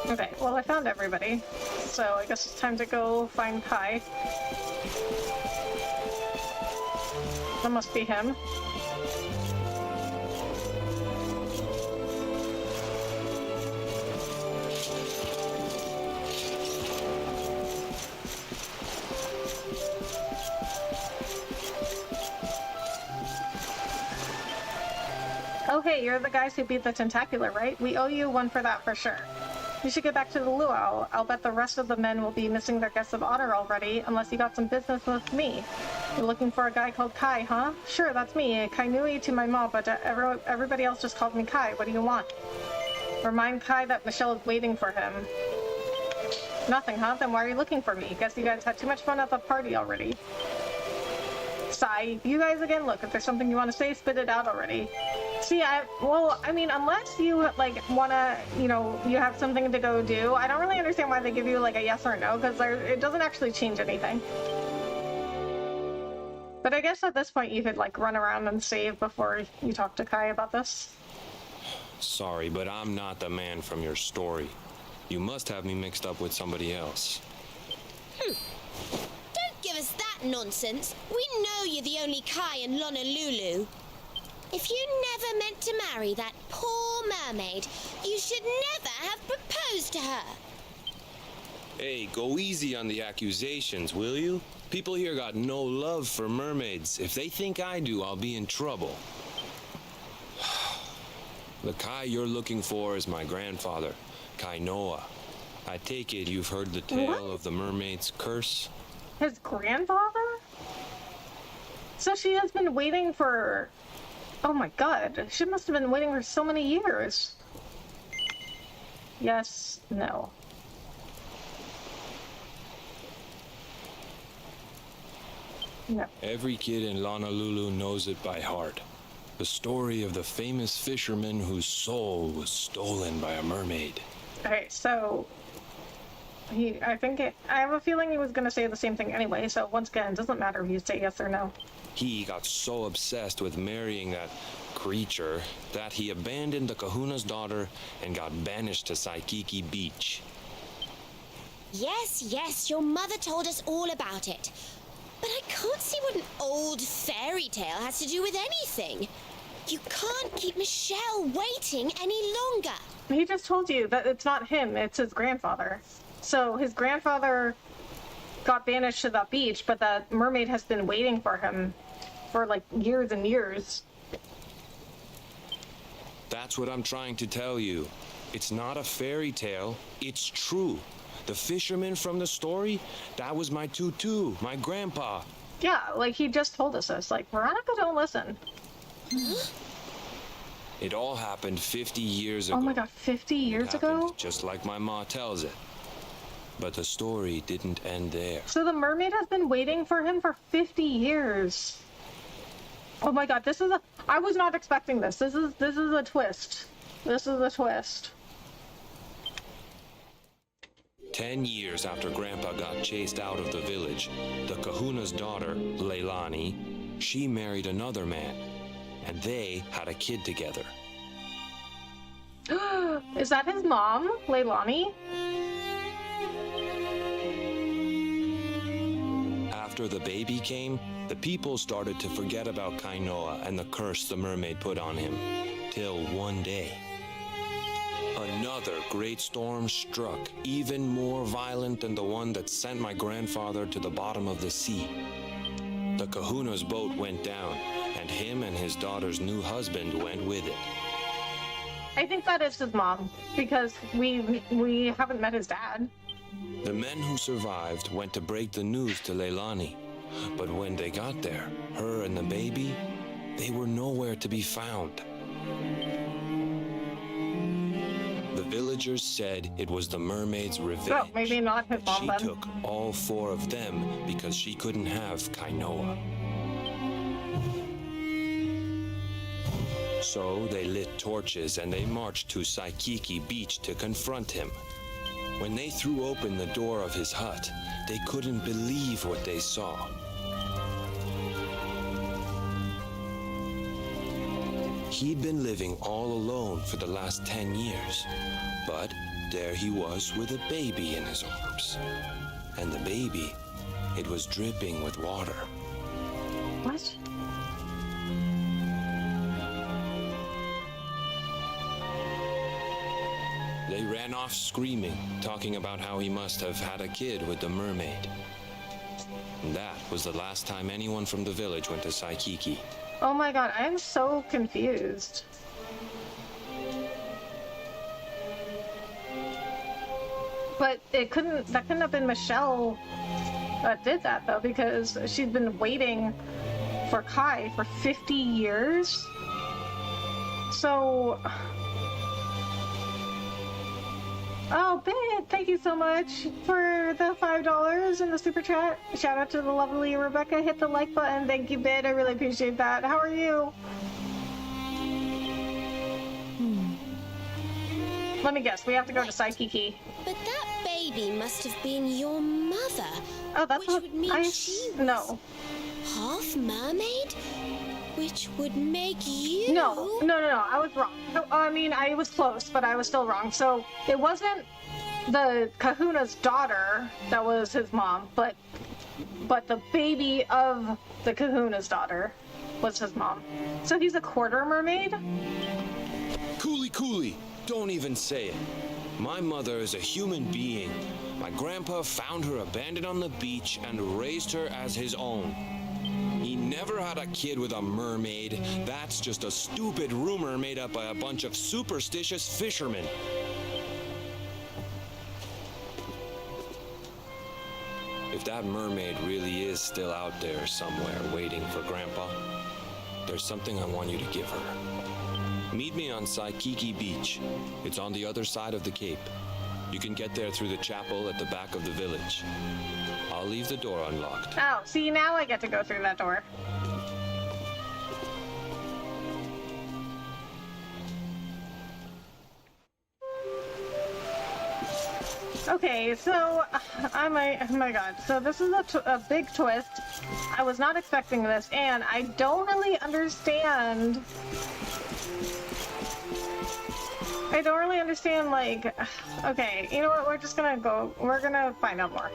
Okay, well I found everybody, so I guess it's time to go find Kai. That must be him. Oh hey, you're the guys who beat the tentacular, right? We owe you one for that for sure. You should get back to the luau. I'll bet the rest of the men will be missing their guests of honor already, unless you got some business with me. You're looking for a guy called Kai, huh? Sure, that's me. Kainui to my mom, but everybody else just called me Kai. What do you want? Remind Kai that Michelle is waiting for him. Nothing, huh? Then why are you looking for me? Guess you guys had too much fun at the party already. Sigh. You guys again? Look, if there's something you want to say, spit it out already. See, I mean, unless you, like, wanna, you know, you have something to go do, I don't really understand why they give you, like, a yes or no, because it doesn't actually change anything. But I guess at this point you could, like, run around and save before you talk to Kai about this. Sorry, but I'm not the man from your story. You must have me mixed up with somebody else. Don't give us that nonsense. We know you're the only Kai in Honolulu. If you never meant to marry that poor mermaid, you should never have proposed to her. Hey, go easy on the accusations, will you? People here got no love for mermaids. If they think I do, I'll be in trouble. The Kai you're looking for is my grandfather, Kainoa. I take it you've heard the tale of the mermaid's curse? His grandfather? So she has been waiting for Oh my god, she must have been waiting for so many years. Yes, no. No. Every kid in Honolulu knows it by heart. The story of the famous fisherman whose soul was stolen by a mermaid. Okay, so I have a feeling he was gonna say the same thing anyway, so once again, it doesn't matter if you say yes or no. He got so obsessed with marrying that creature that he abandoned the kahuna's daughter and got banished to Saikiki Beach. Yes, yes, your mother told us all about it. But I can't see what an old fairy tale has to do with anything. You can't keep Michelle waiting any longer. He just told you that it's not him, it's his grandfather. So his grandfather got banished to that beach, but that mermaid has been waiting for him for like years and years. That's what I'm trying to tell you. It's not a fairy tale, it's true. The fisherman from the story, that was my tutu, my grandpa. Yeah, like he just told us this. Like, Veronica, don't listen. It all happened 50 years ago. Oh my god, 50 years ago? Just like my ma tells it. But the story didn't end there. So the mermaid has been waiting for him for 50 years. Oh my god, I was not expecting this. This is a twist. This is a twist. 10 years after Grandpa got chased out of the village, the kahuna's daughter, Leilani, she married another man, and they had a kid together. Is that his mom, Leilani? After the baby came, the people started to forget about Kainoa and the curse the mermaid put on him, till one day, another great storm struck, even more violent than the one that sent my grandfather to the bottom of the sea. The kahuna's boat went down, and him and his daughter's new husband went with it. I think that is his mom, because we haven't met his dad. The men who survived went to break the news to Leilani, but when they got there, her and the baby, they were nowhere to be found. The villagers said it was the mermaid's revenge. Oh, maybe not his mom She then. took all 4 of them because she couldn't have Kainoa. So they lit torches and they marched to Saikiki Beach to confront him. When they threw open the door of his hut, they couldn't believe what they saw. He'd been living all alone for the last 10 years, but there he was with a baby in his arms. And the baby, it was dripping with water. What? They ran off screaming, talking about how he must have had a kid with the mermaid. And that was the last time anyone from the village went to Saikiki. Oh my god, I'm so confused. But that couldn't have been Michelle that did that though, because she'd been waiting for Kai for 50 years. So, oh, Ben, thank you so much for the $5 in the super chat. Shout out to the lovely Rebecca. Hit the like button. Thank you, Ben. I really appreciate that. How are you? Let me guess. We have to go to Saikiki. But that baby must have been your mother. Oh, that's which what would mean she was no. half mermaid? Which would make you... No. I was wrong. I mean, I was close, but I was still wrong. So it wasn't the kahuna's daughter that was his mom, but the baby of the kahuna's daughter was his mom. So he's a quarter mermaid? Cooley, don't even say it. My mother is a human being. My grandpa found her abandoned on the beach and raised her as his own. He never had a kid with a mermaid. That's just a stupid rumor made up by a bunch of superstitious fishermen. If that mermaid really is still out there somewhere waiting for Grandpa, there's something I want you to give her. Meet me on Saikiki Beach. It's on the other side of the cape. You can get there through the chapel at the back of the village. I'll leave the door unlocked. Oh, see, now I get to go through that door. Okay, so, oh my god, so this is a big twist. I was not expecting this, and I don't really understand... like... Okay, you know what, we're gonna find out more.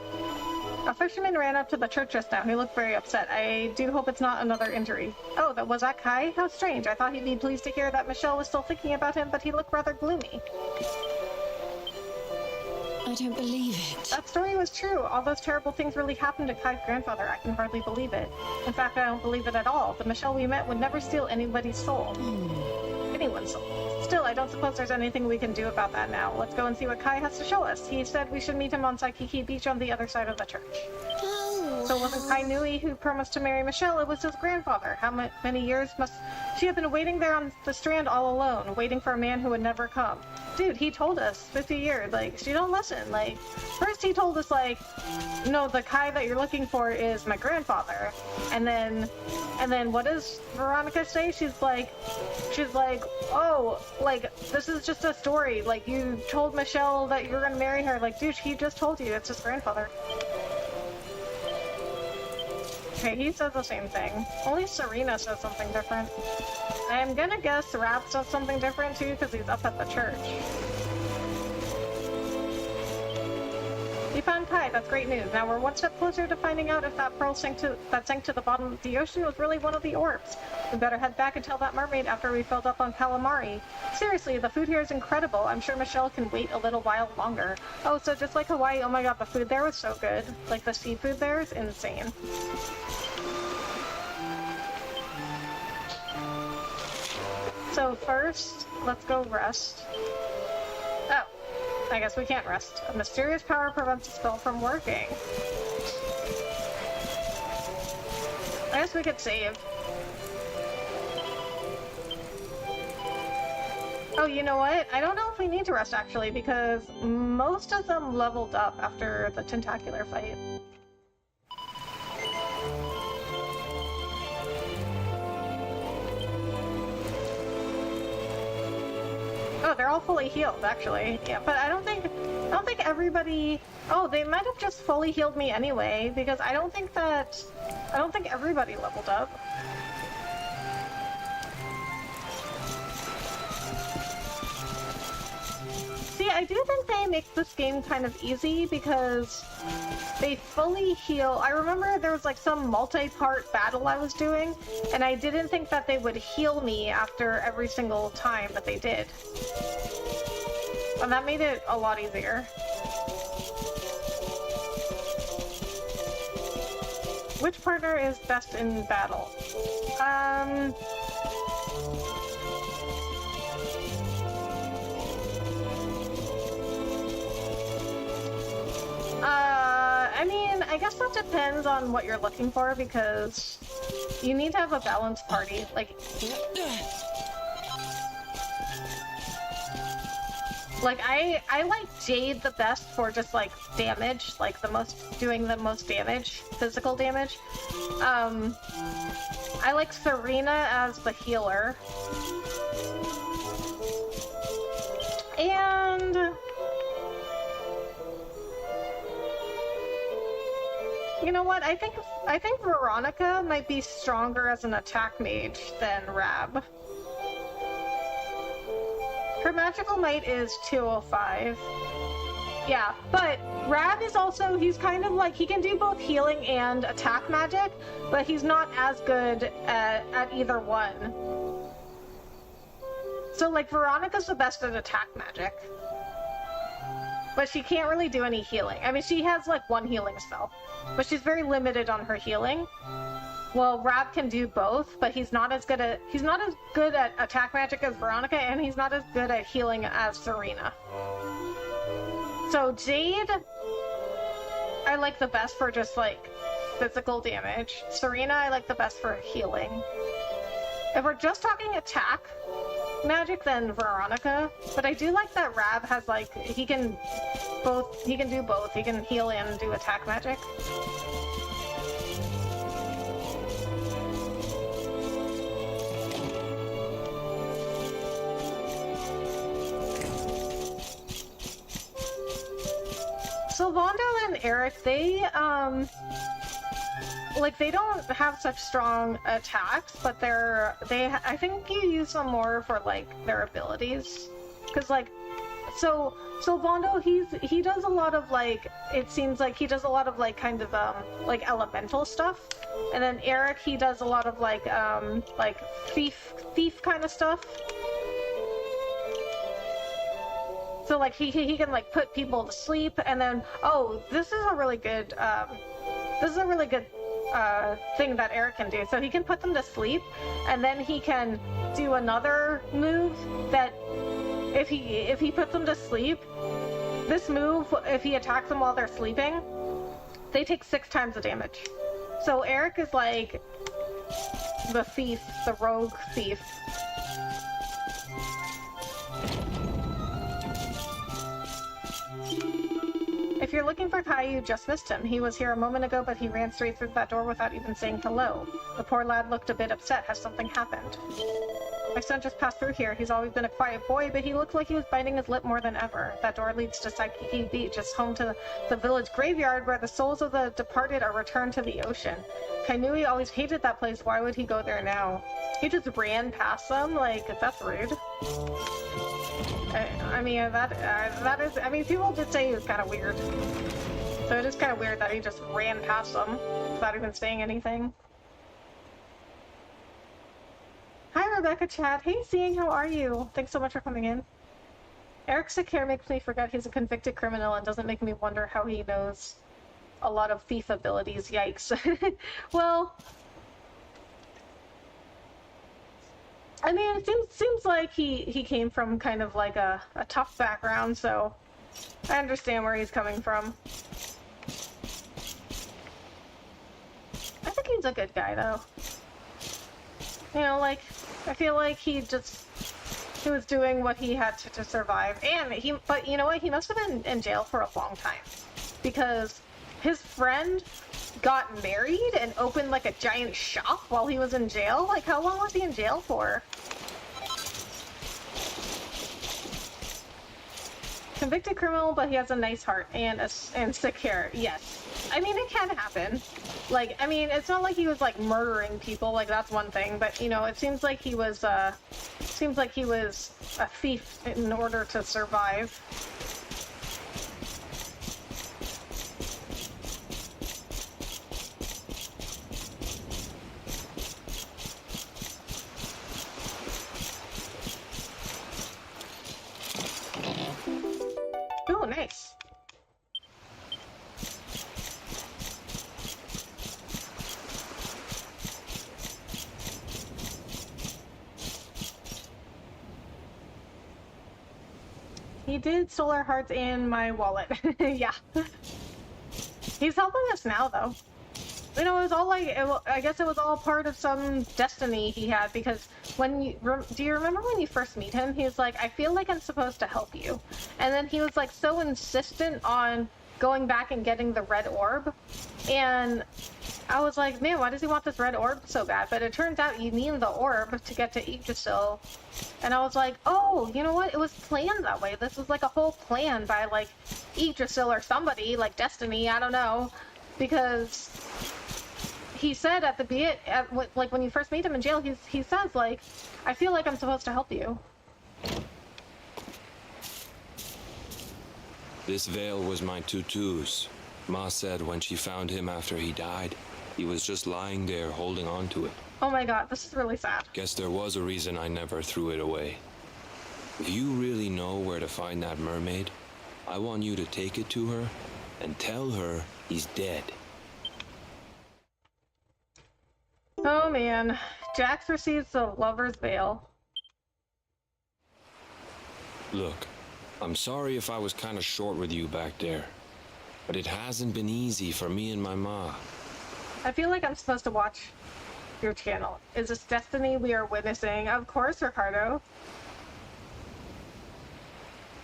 A fisherman ran up to the church just now. He looked very upset. I do hope it's not another injury. Oh, was that Kai? How strange. I thought he'd be pleased to hear that Michelle was still thinking about him, but he looked rather gloomy. I don't believe it. That story was true. All those terrible things really happened to Kai's grandfather. I can hardly believe it. In fact, I don't believe it at all. The Michelle we met would never steal anybody's soul. Anyone's soul. Still, I don't suppose there's anything we can do about that now. Let's go and see what Kai has to show us. He said we should meet him on Saikiki Beach on the other side of the church. Oh, So it wasn't Kai Nui who promised to marry Michelle, it was his grandfather. How many years must she have been waiting there on the strand all alone, waiting for a man who would never come? Dude, he told us 50 years. Like, she don't listen. Like, first he told us, like, no, the Kai that you're looking for is my grandfather. And then what does Veronica say? She's like, oh, like, this is just a story. Like, you told Michelle that you were gonna marry her. Like, dude, he just told you it's his grandfather. Okay, he says the same thing. Only Serena says something different. I'm gonna guess Rap says something different too, because he's up at the church. We found Kai, that's great news. Now we're one step closer to finding out if that pearl sank to the bottom of the ocean was really one of the orbs. We better head back and tell that mermaid after we filled up on calamari. Seriously, the food here is incredible. I'm sure Michelle can wait a little while longer. Oh, so just like Hawaii, oh my god, the food there was so good. Like, the seafood there is insane. So first, let's go rest. Oh, I guess we can't rest. A mysterious power prevents the spell from working. I guess we could save. Oh, you know what? I don't know if we need to rest actually, because most of them leveled up after the tentacular fight. Oh, they're all fully healed, actually. Yeah, but I don't think everybody... Oh, they might have just fully healed me anyway, because I don't think everybody leveled up. See, I do think they make this game kind of easy, because they fully heal. I remember there was like some multi-part battle I was doing, and I didn't think that they would heal me after every single time that they did. And that made it a lot easier. Which partner is best in battle? I mean, I guess that depends on what you're looking for, because you need to have a balanced party. Like I like Jade the best for just like damage, like doing the most damage, physical damage. I like Serena as the healer. And you know what? I think Veronica might be stronger as an attack mage than Rab. Her magical might is 205. Yeah, but Rab is also, he's kind of like, he can do both healing and attack magic, but he's not as good at either one. So like, Veronica's the best at attack magic. But she can't really do any healing. I mean, she has like one healing spell, but she's very limited on her healing. Well, Rab can do both, but he's not as good at attack magic as Veronica, and he's not as good at healing as Serena. So Jade, I like the best for just like physical damage. Serena, I like the best for healing. If we're just talking attack magic, then Veronica. But I do like that Rab has like he can do both. He can heal and do attack magic. So Vondo and Eric, they don't have such strong attacks, but I think you use them more for like their abilities, because like so Vondo he does a lot of like, it seems like he does a lot of like kind of like elemental stuff, and then Eric, he does a lot of like thief kind of stuff. So like he can like put people to sleep, and then this is a really good thing that Eric can do. So he can put them to sleep, and then he can do another move that if he puts them to sleep, this move, if he attacks them while they're sleeping, they take 6 times the damage. So Eric is like the thief, the rogue thief. If you're looking for Kai, you just missed him. He was here a moment ago, but he ran straight through that door without even saying hello. The poor lad looked a bit upset. Has something happened? My son just passed through here. He's always been a quiet boy, but he looked like he was biting his lip more than ever. That door leads to Saikiki Beach. It's home to the village graveyard where the souls of the departed are returned to the ocean. Kainui always hated that place. Why would he go there now? He just ran past them? Like, that's rude. I mean, that is... I mean, people did say he was kind of weird. So it is kind of weird that he just ran past them without even saying anything. Hi, Rebecca Chad. Hey, Seeing, how are you? Thanks so much for coming in. Eric's sick hair makes me forget he's a convicted criminal and doesn't make me wonder how he knows a lot of thief abilities. Yikes. Well... I mean, it seems like he came from kind of like a tough background, so I understand where he's coming from. I think he's a good guy, though. You know, like, I feel like he was doing what he had to survive, but you know what? He must have been in jail for a long time, because his friend got married and opened like a giant shop while he was in jail. Like, how long was he in jail for? Convicted criminal, but he has a nice heart and sick hair. Yes. I mean, it can happen. Like, I mean, it's not like he was like murdering people. Like, that's one thing. But you know, it seems like he was a thief in order to survive. Oh, nice. He did stole our hearts and my wallet. Yeah. He's helping us now, though. You know, it was all like, I guess it was all part of some destiny he had, because do you remember when you first meet him? He was like, I feel like I'm supposed to help you. And then he was like so insistent on going back and getting the red orb. And I was like, man, why does he want this red orb so bad? But it turns out you need the orb to get to Yggdrasil. And I was like, oh, you know what? It was planned that way. This was like a whole plan by like Yggdrasil or somebody, like Destiny, I don't know. Because he said at the beginning, like when you first meet him in jail, he says like, I feel like I'm supposed to help you. This veil was my tutu's. Ma said when she found him after he died, he was just lying there holding on to it. Oh my god, this is really sad. Guess there was a reason I never threw it away. If you really know where to find that mermaid, I want you to take it to her and tell her he's dead. Oh man, Jax receives the lover's veil. Look, I'm sorry if I was kind of short with you back there, but it hasn't been easy for me and my ma. I feel like I'm supposed to watch your channel. Is this destiny we are witnessing? Of course, Ricardo.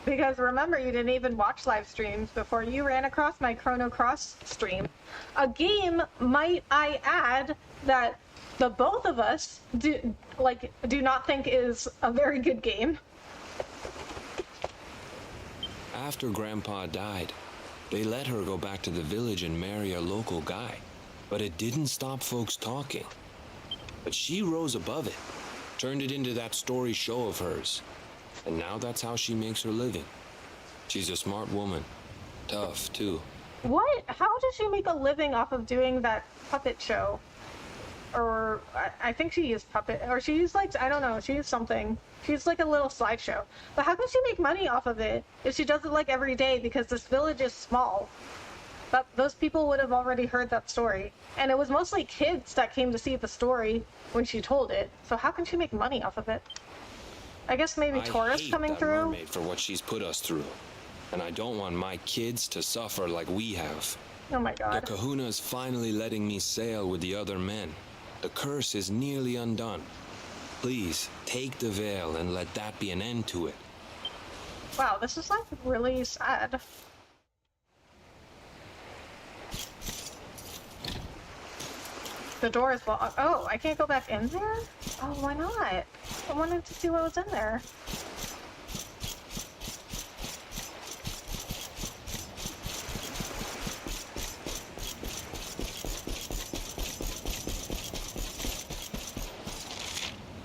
Because remember, you didn't even watch live streams before you ran across my Chrono Cross stream. A game, might I add, that the both of us do not think is a very good game. After Grandpa died, they let her go back to the village and marry a local guy. But it didn't stop folks talking. But she rose above it, turned it into that story show of hers. And now that's how she makes her living. She's a smart woman. Tough, too. What? How does she make a living off of doing that puppet show? Or, I think she used puppet, or she used, like, I don't know, she used something. She's like a little slideshow. But how can she make money off of it if she does it, like, every day? Because this village is small. But those people would have already heard that story. And it was mostly kids that came to see the story when she told it. So how can she make money off of it? I guess maybe tourists coming through? Mermaid for what she's put us through. And I don't want my kids to suffer like we have. Oh my god. The kahuna's finally letting me sail with the other men. The curse is nearly undone. Please, take the veil and let that be an end to it. Wow, this is like really sad. The door is locked. Oh, I can't go back in there? Oh, why not? I wanted to see what was in there.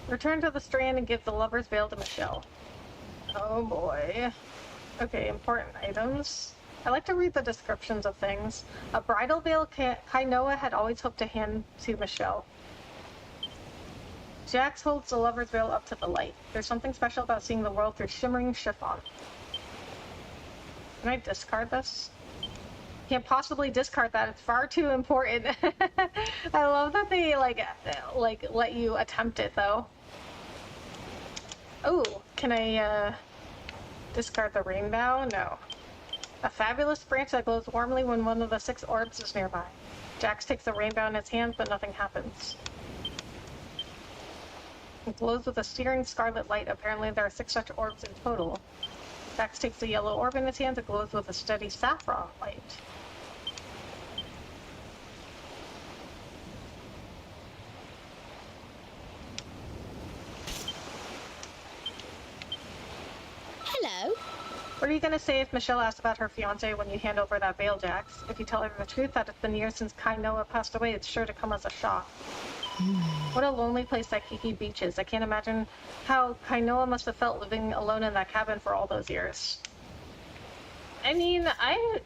Return to the strand and give the lover's veil to Michelle. Oh boy. Okay, important items. I like to read the descriptions of things. A bridal veil Kainoa had always hoped to hand to Michelle. Jax holds the lover's veil up to the light. There's something special about seeing the world through shimmering chiffon. Can I discard this? Can't possibly discard that. It's far too important. I love that they like let you attempt it though. Oh, can I discard the rainbow? No. A fabulous branch that glows warmly when one of the 6 orbs is nearby. Jax takes the rainbow in his hands, but nothing happens. It glows with a searing scarlet light. Apparently there are 6 such orbs in total. Jax takes the yellow orb in his hands. It glows with a steady saffron light. Hello. What are you going to say if Michelle asks about her fiancé when you hand over that veil, Jax? If you tell her the truth that it's been years since Kainoa passed away, it's sure to come as a shock. What a lonely place that Kiki Beach is. I can't imagine how Kainoa must have felt living alone in that cabin for all those years. I mean, I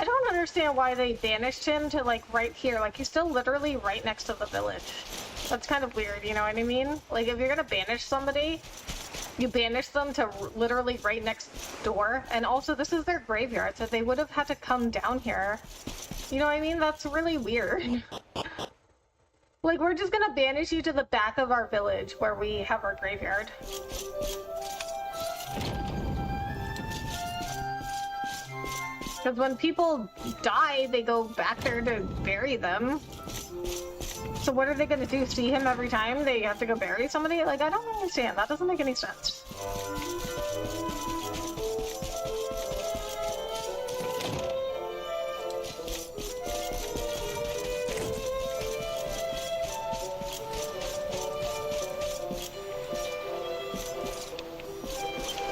don't understand why they banished him to, like, right here. Like, he's still literally right next to the village. That's kind of weird, you know what I mean? Like, if you're gonna banish somebody, you banish them to literally right next door. And also, this is their graveyard, so they would have had to come down here. You know what I mean? That's really weird. Like, we're just gonna banish you to the back of our village where we have our graveyard. Because when people die, they go back there to bury them. So what are they gonna do? See him every time they have to go bury somebody? Like, I don't understand. That doesn't make any sense.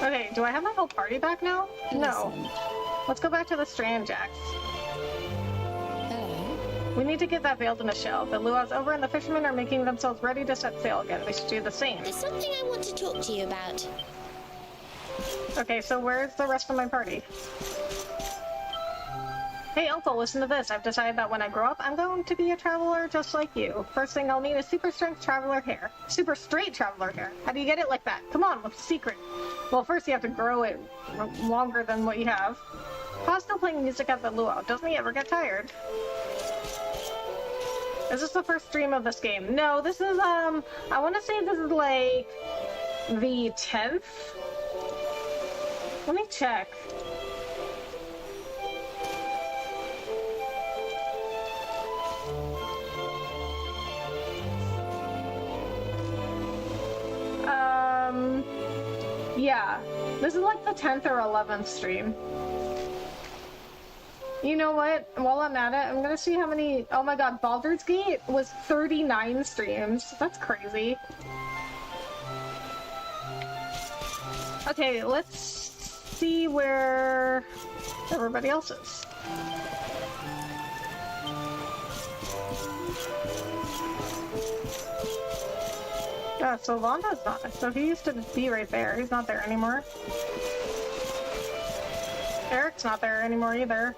Okay, do I have my whole party back now? No. Let's go back to the strand, Jax. We need to get that veil to Michelle. The luau's over and the fishermen are making themselves ready to set sail again. We should do the same. There's something I want to talk to you about. Okay, so where's the rest of my party? Hey, Uncle, listen to this. I've decided that when I grow up, I'm going to be a traveler just like you. First thing I'll need is super strength traveler hair. Super straight traveler hair. How do you get it like that? Come on, what's the secret? Well, first you have to grow it longer than what you have. Pa's still playing music at the luau. Doesn't he ever get tired? Is this the first stream of this game? No, this is, I want to say this is, like, the 10th? Let me check. Yeah, this is like the 10th or 11th stream. You know what? While I'm at it, I'm gonna see how many... Oh my god, Baldur's Gate was 39 streams. That's crazy. Okay, let's see where everybody else is. Yeah, so Vonda's not. So he used to be right there. He's not there anymore. Eric's not there anymore either.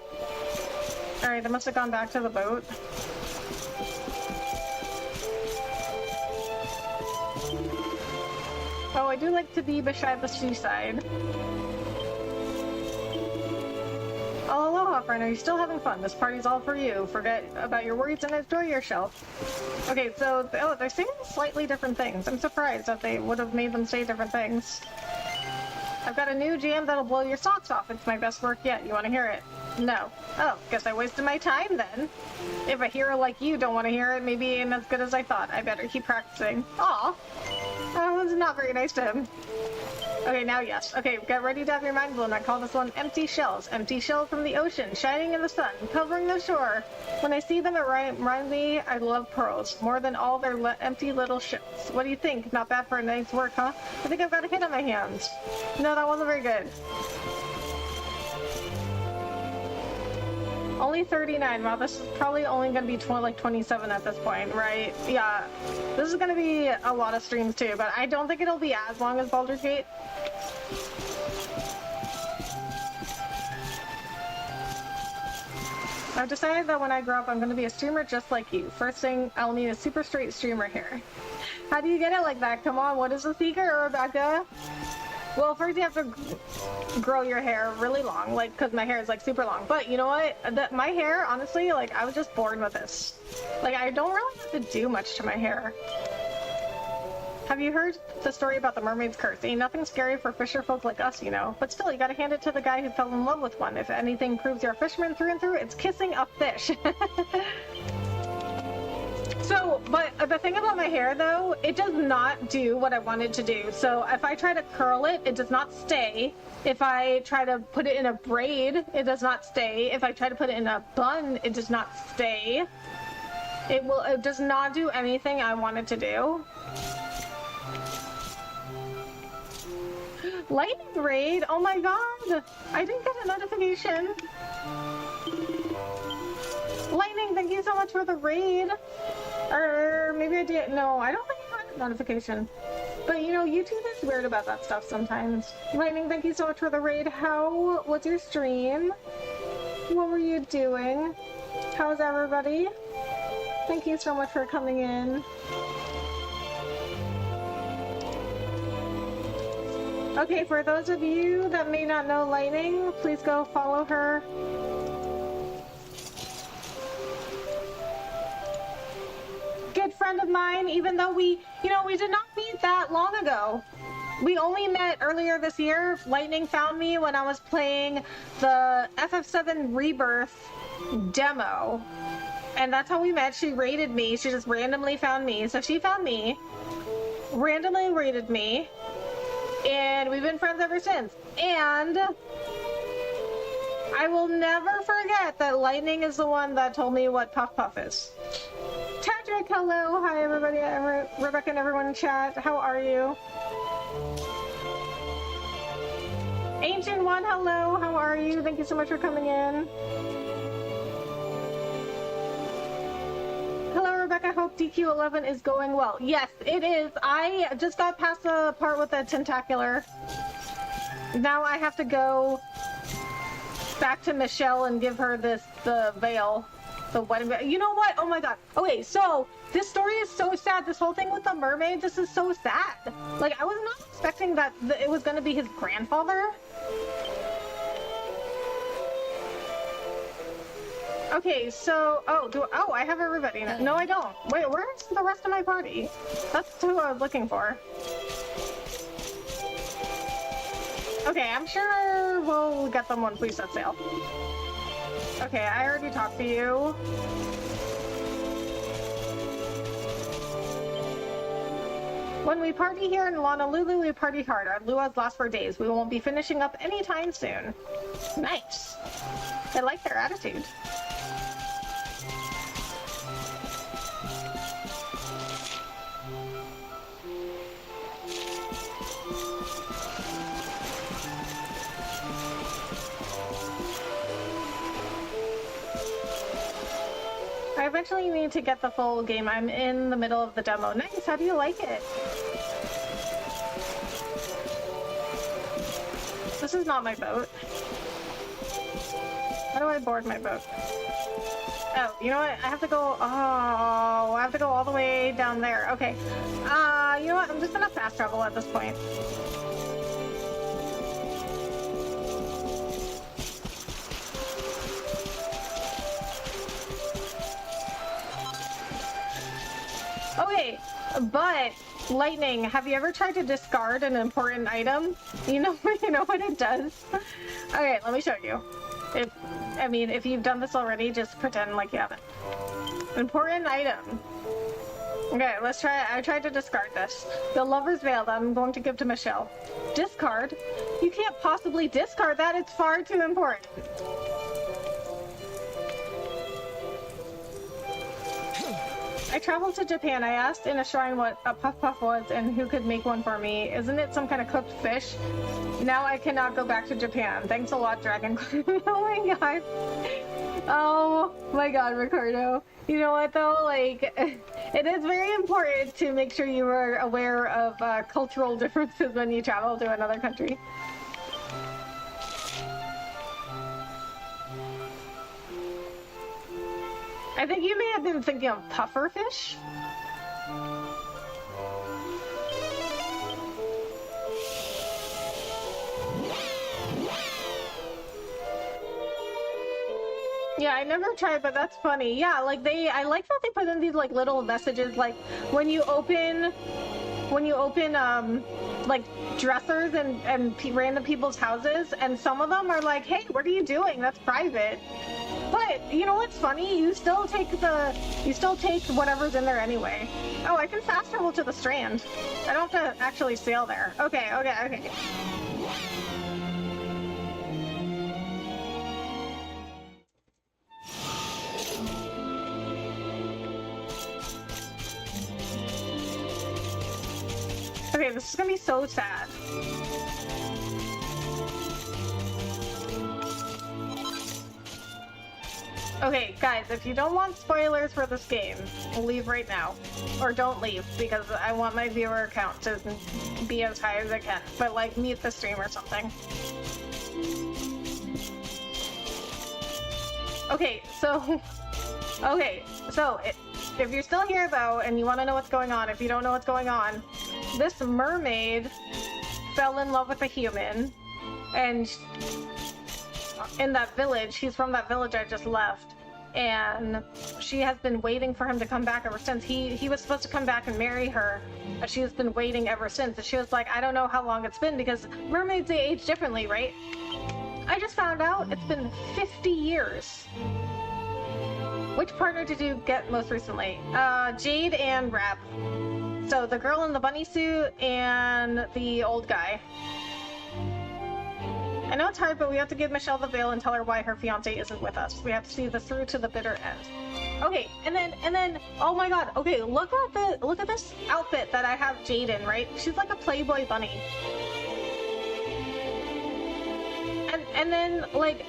Alright, they must have gone back to the boat. Oh, I do like to be beside the seaside. Oh, aloha, friend. Are you still having fun? This party's all for you. Forget about your worries and enjoy yourself. Okay, so they're saying slightly different things. I'm surprised that they would have made them say different things. I've got a new jam that'll blow your socks off. It's my best work yet. You want to hear it? No. Oh, guess I wasted my time then. If a hero like you don't want to hear it, maybe it ain't as good as I thought. I better keep practicing. Aw. That was not very nice to him. Okay, now yes. Okay, get ready to have your mind blown. I call this one empty shells. Empty shells from the ocean, shining in the sun, covering the shore. When I see them, it reminds me I love pearls, more than all their empty little ships. What do you think? Not bad for a night's work, huh? I think I've got a hit on my hands. No, that wasn't very good. Only 39. Wow, this is probably only going to be 27 at this point, right? Yeah, this is going to be a lot of streams too, but I don't think it'll be as long as Baldur's Gate. I've decided that when I grow up, I'm going to be a streamer just like you. First thing, I'll need a super straight streamer hair. How do you get it like that? Come on, what is the secret, Rebecca? Well, first you have to grow your hair really long, like, because my hair is, like, super long. But you know what? My hair, honestly, like, I was just born with this. Like, I don't really have to do much to my hair. Have you heard the story about the mermaid's curse? Ain't nothing scary for fisher folk like us, you know. But still, you gotta hand it to the guy who fell in love with one. If anything proves you're a fisherman through and through, it's kissing a fish. So, but the thing about my hair, though, it does not do what I want it to do. So if I try to curl it, it does not stay. If I try to put it in a braid, it does not stay. If I try to put it in a bun, it does not stay. It does not do anything I want it to do. Lightning raid? Oh my god! I didn't get a notification. Lightning, thank you so much for the raid. Or maybe I did. No, I don't think I got a notification. But you know, YouTube is weird about that stuff sometimes. Lightning, thank you so much for the raid. How was your stream? What were you doing? How's everybody? Thank you so much for coming in. Okay, for those of you that may not know Lightning, please go follow her. Good friend of mine, even though we did not meet that long ago. We only met earlier this year. Lightning found me when I was playing the FF7 Rebirth demo. And that's how we met. She raided me. She just randomly found me. So she found me, randomly raided me, and we've been friends ever since. And I will never forget that Lightning is the one that told me what Puff Puff is. Tadrick, hello. Hi, everybody. Rebecca and everyone in chat. How are you? Ancient One, hello. How are you? Thank you so much for coming in. Hello, Rebecca. Hope DQ11 is going well. Yes, it is. I just got past the part with the tentacular. Now I have to go back to Michelle and give her the veil. The wedding veil. You know what? Oh my god. Okay, so this story is so sad. This whole thing with the mermaid, this is so sad. Like, I was not expecting that it was going to be his grandfather. Okay, so, oh, I have everybody now. No, I don't. Wait, where's the rest of my party? That's who I was looking for. Okay, I'm sure we'll get them once we set sail. Okay, I already talked to you. When we party here in Honolulu, we party hard. Our luau's last for days. We won't be finishing up anytime soon. Nice. I like their attitude. I eventually need to get the full game. I'm in the middle of the demo. Nice, how do you like it? This is not my boat. How do I board my boat? Oh, you know what? I have to go, I have to go all the way down there. Okay. You know what? I'm just gonna fast travel at this point. Okay, but Lightning, have you ever tried to discard an important item? You know what it does? Okay, let me show you. If you've done this already, just pretend like you haven't. Important item. Okay, let's try it. I tried to discard this. The Lover's Veil that I'm going to give to Michelle. Discard? You can't possibly discard that. It's far too important. I traveled to Japan. I asked in a shrine what a puff puff was and who could make one for me. Isn't it some kind of cooked fish? Now I cannot go back to Japan. Thanks a lot, Dragon. Oh my god. Oh my god, Ricardo. You know what though? Like, it is very important to make sure you are aware of cultural differences when you travel to another country. I think you may have been thinking of pufferfish. Yeah, I never tried, but that's funny. Yeah, like I like that they put in these like little messages, like when you open like dressers and random people's houses, and some of them are like, hey, what are you doing? That's private. But you know what's funny? You still take whatever's in there anyway. Oh, I can fast travel to the Strand. I don't have to actually sail there. Okay. Okay, this is gonna be so sad. Okay, guys, if you don't want spoilers for this game, leave right now. Or don't leave, because I want my viewer count to be as high as I can. But, like, mute the stream or something. Okay, so if you're still here, though, and you want to know what's going on, if you don't know what's going on, this mermaid fell in love with a human, and in that village, he's from that village I just left, and she has been waiting for him to come back ever since. He was supposed to come back and marry her, but she has been waiting ever since. And she was like, I don't know how long it's been, because mermaids, they age differently, right? I just found out it's been 50 years. Which partner did you get most recently? Jade and Rap. So the girl in the bunny suit and the old guy. I know it's hard, but we have to give Michelle the veil and tell her why her fiance isn't with us. We have to see this through to the bitter end. Okay, and then, oh my god, okay, look at this outfit that I have Jade in, right? She's like a Playboy bunny. And then, like,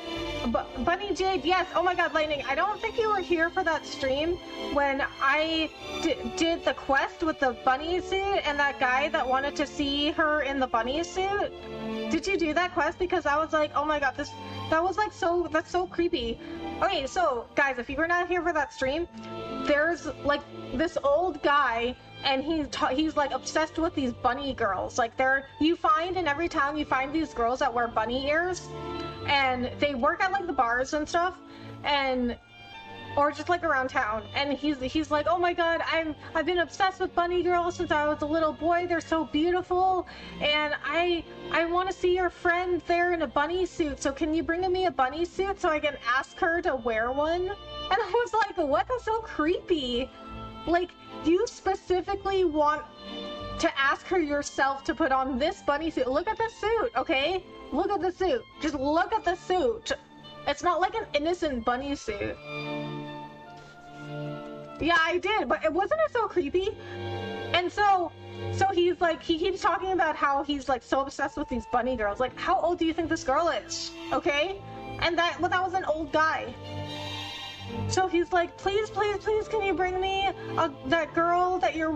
Bunny Jade, yes, oh my god, Lightning, I don't think you were here for that stream when I did the quest with the bunny suit and that guy that wanted to see her in the bunny suit. Did you do that quest? Because I was like, oh my god, that's so creepy. Okay, so guys, if you were not here for that stream, there's like this old guy, and he's like obsessed with these bunny girls. Like you find in every town, you find these girls that wear bunny ears, and they work at like the bars and stuff, or just like around town, and he's like, oh my god, I've been obsessed with bunny girls since I was a little boy. They're so beautiful, and I want to see your friend there in a bunny suit, so can you bring me a bunny suit so I can ask her to wear one? And I was like, what? That's so creepy. Like, you specifically want to ask her yourself to put on this bunny suit. Look at the suit, okay? Look at the suit. Just look at the suit. It's not like an innocent bunny suit. Yeah, I did, but wasn't it so creepy? And so he's like, he keeps talking about how he's like so obsessed with these bunny girls. Like, how old do you think this girl is? Okay? And that was an old guy. So he's like, please, please, please, can you bring me that girl that you're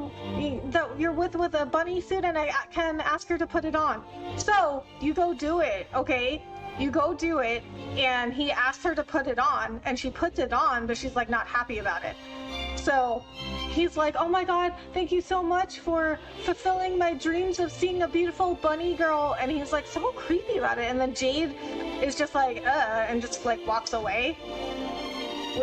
with a bunny suit, and I can ask her to put it on. So you go do it, okay? You go do it, and he asked her to put it on, and she puts it on, but she's like not happy about it. So he's like, oh my god, thank you so much for fulfilling my dreams of seeing a beautiful bunny girl. And he's like so creepy about it. And then Jade is just like, and just like walks away.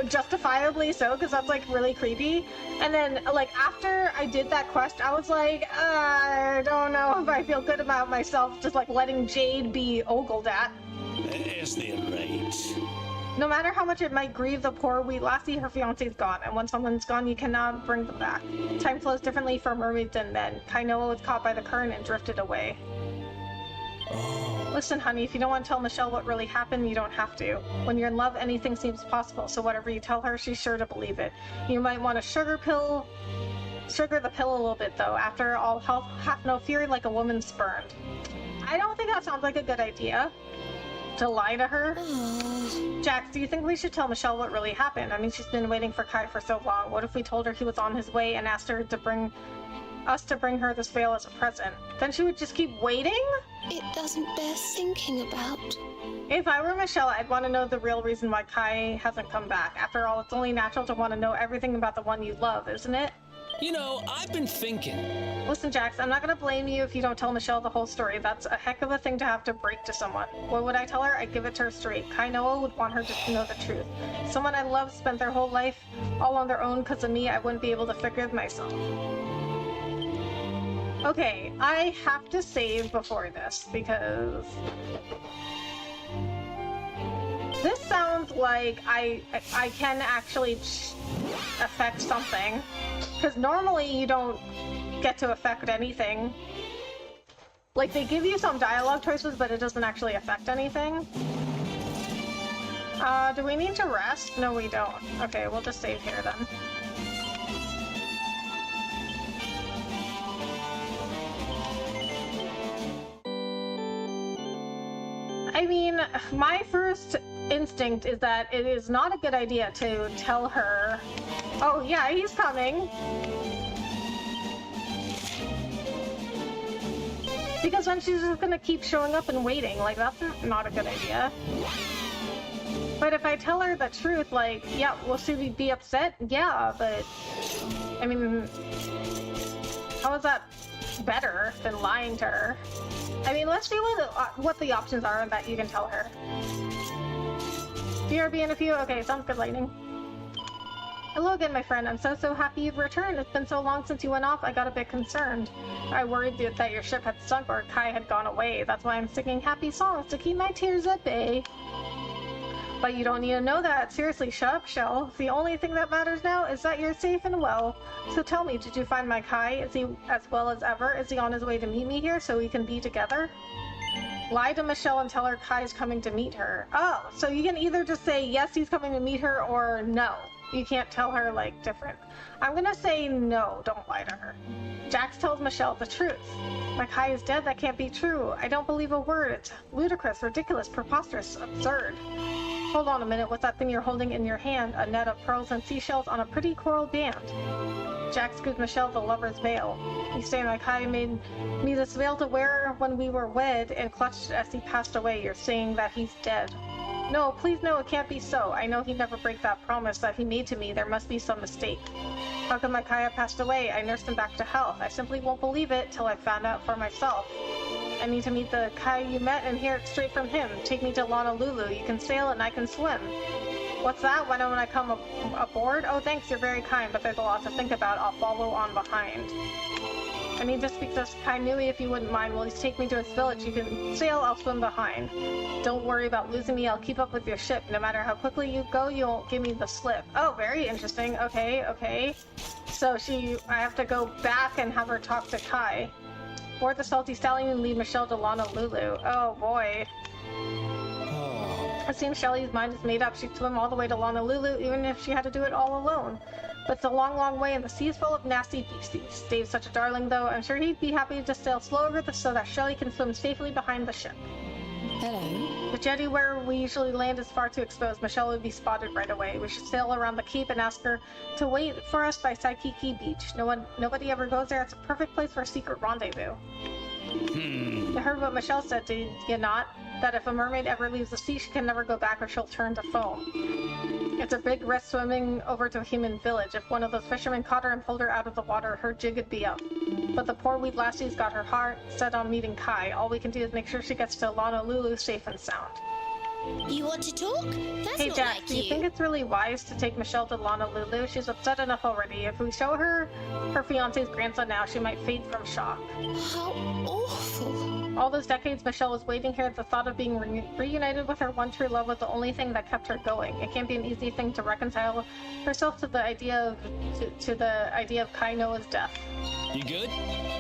Justifiably so, because that's like really creepy. And then like after I did that quest, I was like, I don't know if I feel good about myself just like letting Jade be ogled at. Is the rate. No matter how much it might grieve the poor wee lassie, her fiancé's gone, and when someone's gone, you cannot bring them back. Time flows differently for mermaids and men. Kainoa was caught by the current and drifted away. Listen, honey, if you don't want to tell Michelle what really happened, you don't have to. When you're in love, anything seems possible, so whatever you tell her, she's sure to believe it. You might want to sugar the pill a little bit, though. After all, have no fear like a woman spurned. I don't think that sounds like a good idea. To lie to her? Jax, do you think we should tell Michelle what really happened? I mean, she's been waiting for Kai for so long. What if we told her he was on his way and asked her to bring her this veil as a present? Then she would just keep waiting? It doesn't bear thinking about. If I were Michelle, I'd want to know the real reason why Kai hasn't come back. After all, it's only natural to want to know everything about the one you love, isn't it? You know, I've been thinking. Listen, Jax, I'm not going to blame you if you don't tell Michelle the whole story. That's a heck of a thing to have to break to someone. What would I tell her? I'd give it to her straight. Kainoa would want her to know the truth. Someone I love spent their whole life all on their own because of me. I wouldn't be able to forgive myself. Okay, I have to save before this because this sounds like I can actually affect something, because normally you don't get to affect anything. Like, they give you some dialogue choices, but it doesn't actually affect anything. Do we need to rest? No, we don't. Okay, we'll just save here then. I mean, my first instinct is that it is not a good idea to tell her, oh yeah, he's coming. Because then she's just gonna keep showing up and waiting. Like, that's not a good idea. But if I tell her the truth, like, yeah, will she be upset? Yeah, but I mean, how is that better than lying to her? I mean, let's see what the options are that you can tell her. BRB in a few? Okay, sounds good, Lightning. Hello again, my friend. I'm so happy you've returned. It's been so long since you went off, I got a bit concerned. I worried that your ship had sunk or Kai had gone away. That's why I'm singing happy songs to keep my tears at bay. But you don't need to know that. Seriously, shut up, Shell. The only thing that matters now is that you're safe and well. So tell me, did you find my Kai? Is he as well as ever? Is he on his way to meet me here so we can be together? Lie to Michelle and tell her Kai's coming to meet her. Oh, so you can either just say yes, he's coming to meet her, or no. You can't tell her, like, different. I'm gonna say no, don't lie to her. Jax tells Michelle the truth. My Kai is dead, that can't be true. I don't believe a word. It's ludicrous, ridiculous, preposterous, absurd. Hold on a minute, what's that thing you're holding in your hand? A net of pearls and seashells on a pretty coral band. Jax gives Michelle the lover's veil. You say my Kai made me this veil to wear when we were wed and clutched as he passed away. You're saying that he's dead. No, please no, it can't be so. I know he'd never break that promise that he made to me. There must be some mistake. How could my Kai have passed away? I nursed him back to health. I simply won't believe it till I found out for myself. I need to meet the Kai you met and hear it straight from him. Take me to Honolulu. You can sail and I can swim. What's that? Why don't I come aboard? Oh, thanks, you're very kind, but there's a lot to think about. I'll follow on behind. I need to speak to Kai Nui if you wouldn't mind. Will you take me to his village? You can sail, I'll swim behind. Don't worry about losing me, I'll keep up with your ship. No matter how quickly you go, you won't give me the slip. Oh, very interesting. Okay, okay. So I have to go back and have her talk to Kai. Board the Salty Stallion and leave Michelle to Honolulu. Oh boy. It seems Shelly's mind is made up. She'd swim all the way to Honolulu even if she had to do it all alone. But it's a long, long way, and the sea's full of nasty beasties. Dave's such a darling, though. I'm sure he'd be happy to sail slow over so that Shelly can swim safely behind the ship. Hello. The jetty where we usually land is far too exposed. Michelle would be spotted right away. We should sail around the keep and ask her to wait for us by Saikiki Beach. Nobody ever goes there. It's a perfect place for a secret rendezvous. You heard what Michelle said, did you not? That if a mermaid ever leaves the sea, she can never go back or she'll turn to foam. It's a big risk swimming over to a human village. If one of those fishermen caught her and pulled her out of the water, her jig would be up. But the poor wee lassie's got her heart set on meeting Kai. All we can do is make sure she gets to Honolulu safe and sound. You want to talk? That's Hey not Jack, like do you think it's really wise to take Michelle to Honolulu? She's upset enough already. If we show her her fiance's grandson now, she might fade from shock. How awful. All those decades Michelle was waiting here, the thought of being reunited with her one true love was the only thing that kept her going. It can't be an easy thing to reconcile herself to the idea of Kai Noah's death. You good?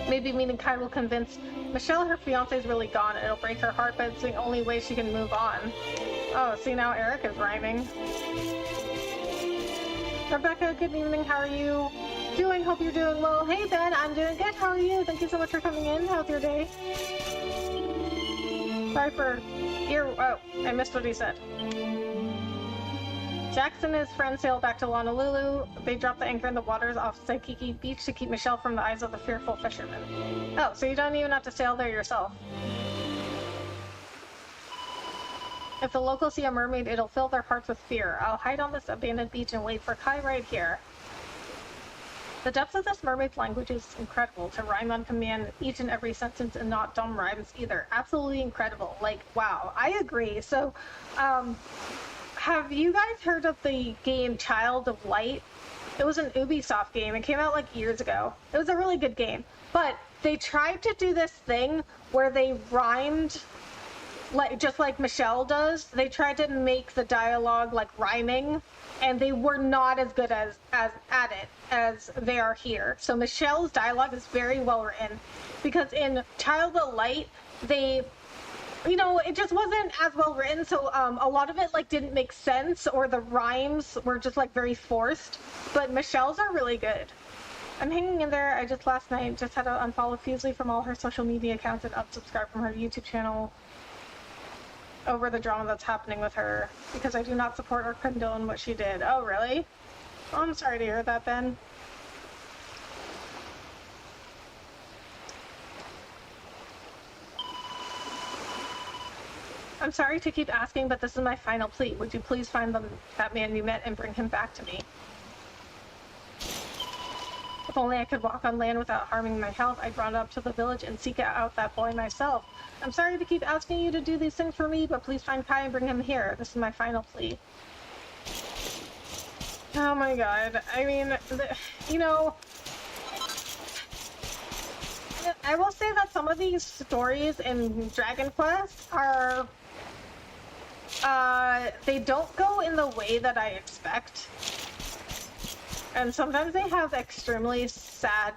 Maybe meeting Kai will convince Michelle her fiance is really gone. It'll break her heart, but it's the only way she can move on. Oh, see now Eric is rhyming. Rebecca, good evening. How are you doing? Hope you're doing well. Hey Ben, I'm doing good. How are you? Thank you so much for coming in. How's your day? Sorry for oh, I missed what he said. Jackson and his friends sailed back to Honolulu. They dropped the anchor in the waters off Saikiki Beach to keep Michelle from the eyes of the fearful fishermen. Oh, so you don't even have to sail there yourself. If the locals see a mermaid, it'll fill their hearts with fear. I'll hide on this abandoned beach and wait for Kai right here. The depth of this mermaid's language is incredible. To rhyme on command each and every sentence and not dumb rhymes either. Absolutely incredible. Like, wow. I agree. So, have you guys heard of the game Child of Light? It was an Ubisoft game. It came out like years ago. It was a really good game. But they tried to do this thing where they rhymed, like just like Michelle does. They tried to make the dialogue like rhyming, and they were not as good as at it as they are here. So Michelle's dialogue is very well written, because in Child of Light, they, you know, it just wasn't as well written, so a lot of it like didn't make sense, or the rhymes were just like very forced. But Michelle's are really good. I'm hanging in there. I just last night just had to unfollow Fusely from all her social media accounts and unsubscribe from her YouTube channel over the drama that's happening with her, because I do not support or condone what she did. Oh, really? Oh, I'm sorry to hear that, Ben. I'm sorry to keep asking, but this is my final plea. Would you please find that man you met and bring him back to me? If only I could walk on land without harming my health, I'd run up to the village and seek out that boy myself. I'm sorry to keep asking you to do these things for me, but please find Kai and bring him here. This is my final plea. Oh my god. I mean, you know, I will say that some of these stories in Dragon Quest are, they don't go in the way that I expect. And sometimes they have extremely sad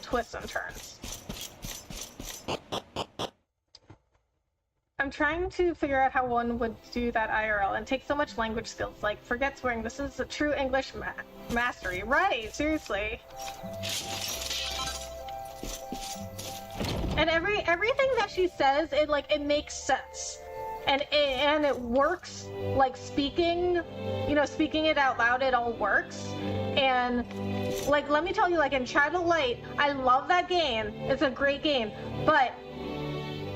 twists and turns. I'm trying to figure out how one would do that IRL and take so much language skills, like forget swearing. This is a true English mastery. Right, seriously. And everything that she says, it makes sense. And it works, like speaking it out loud, it all works. And like, let me tell you, like in Child of Light, I love that game. It's a great game, but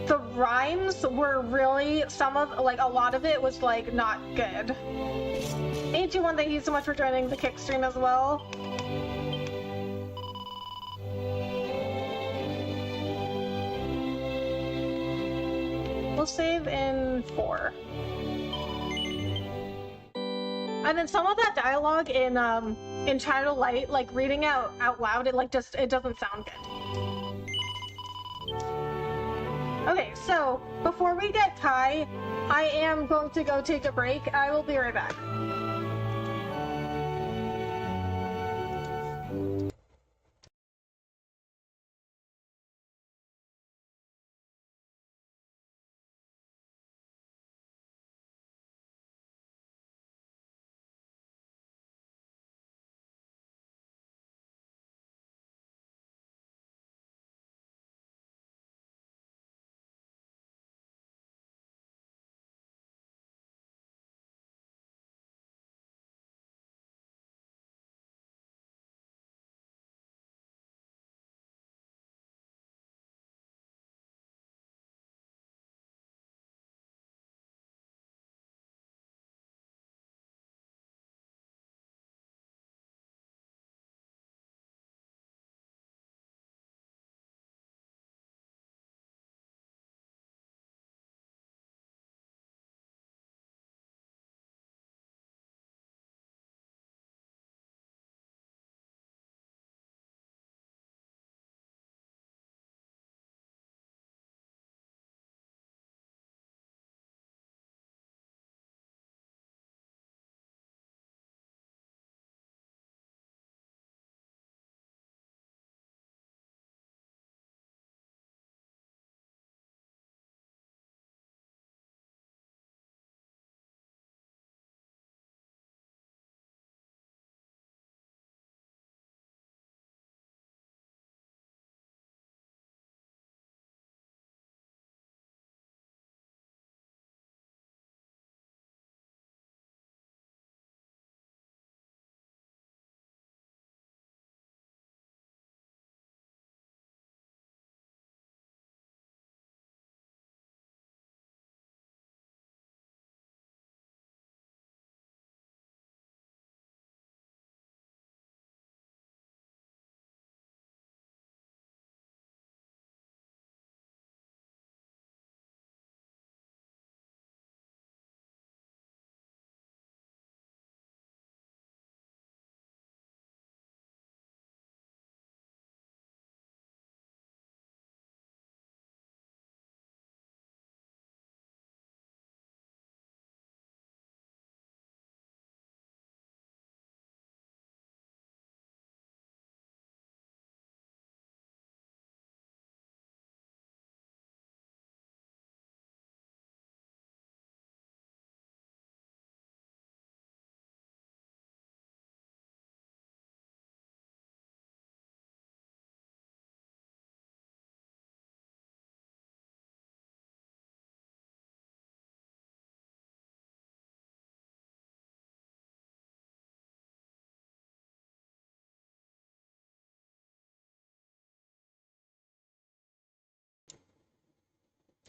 the rhymes were really, a lot of it was like not good. AG1, thank you so much for joining the Kick stream as well. We'll save in 4. And then some of that dialogue in Child of Light, like reading out loud, it doesn't sound good. Okay, so before we get Kai, I am going to go take a break. I will be right back.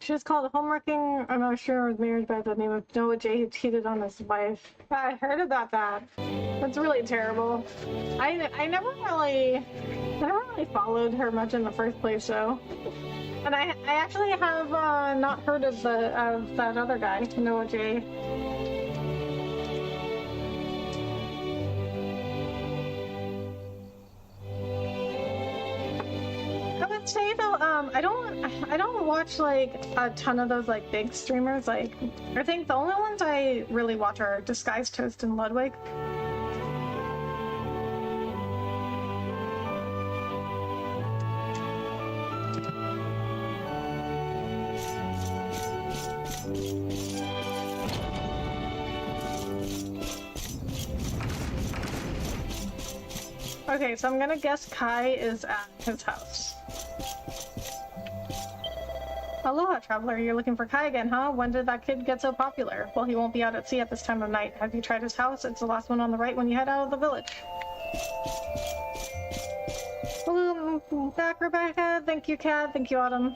She was called Homewrecking. I'm not sure was married by the name of Noah J. who cheated on his wife. I heard about that. That's really terrible. I never really followed her much in the first place, though. And I actually have not heard of that other guy, Noah J. I would say though, I don't watch like a ton of those like big streamers. Like, I think the only ones I really watch are Disguised Toast and Ludwig. Okay, so I'm gonna guess Kai is at his house. Aloha, traveler. You're looking for Kai again, huh? When did that kid get so popular? Well, he won't be out at sea at this time of night. Have you tried his house? It's the last one on the right when you head out of the village. Welcome back, Rebecca. Thank you, Kat. Thank you, Autumn.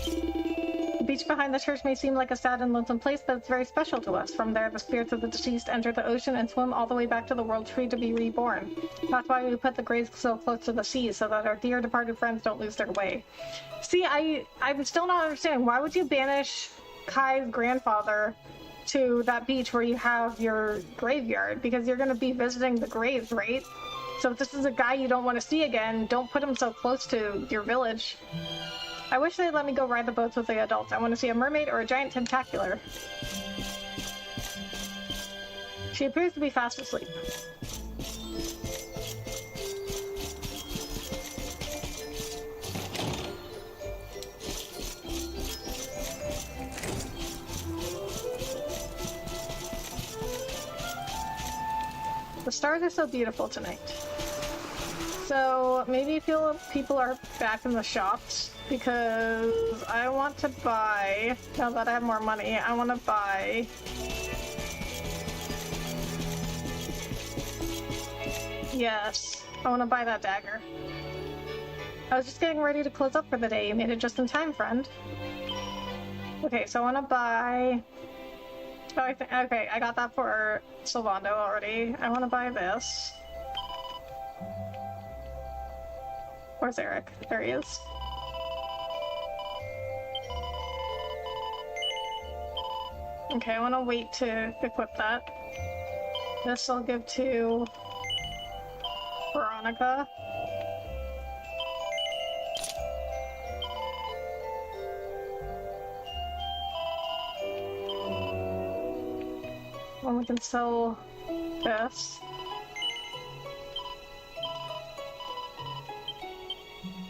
The beach behind the church may seem like a sad and lonesome place, but it's very special to us. From there, the spirits of the deceased enter the ocean and swim all the way back to the world tree to be reborn. That's why we put the graves so close to the sea, so that our dear departed friends don't lose their way. See, I'm still not understanding. Why would you banish Kai's grandfather to that beach where you have your graveyard? Because you're going to be visiting the graves, right? So if this is a guy you don't want to see again, don't put him so close to your village. I wish they'd let me go ride the boats with the adults. I want to see a mermaid or a giant tentacular. She appears to be fast asleep. The stars are so beautiful tonight. So maybe people are back in the shops because I want to buy, now that I have more money, I want to buy yes, I want to buy that dagger. I was just getting ready to close up for the day. You made it just in time, friend. Okay, so I want to buy... Oh, okay, I got that for Sylvando already. I want to buy this. Where's Eric? There he is. Okay, I want to wait to equip that. This I'll give to Veronica. Well, we can sell this.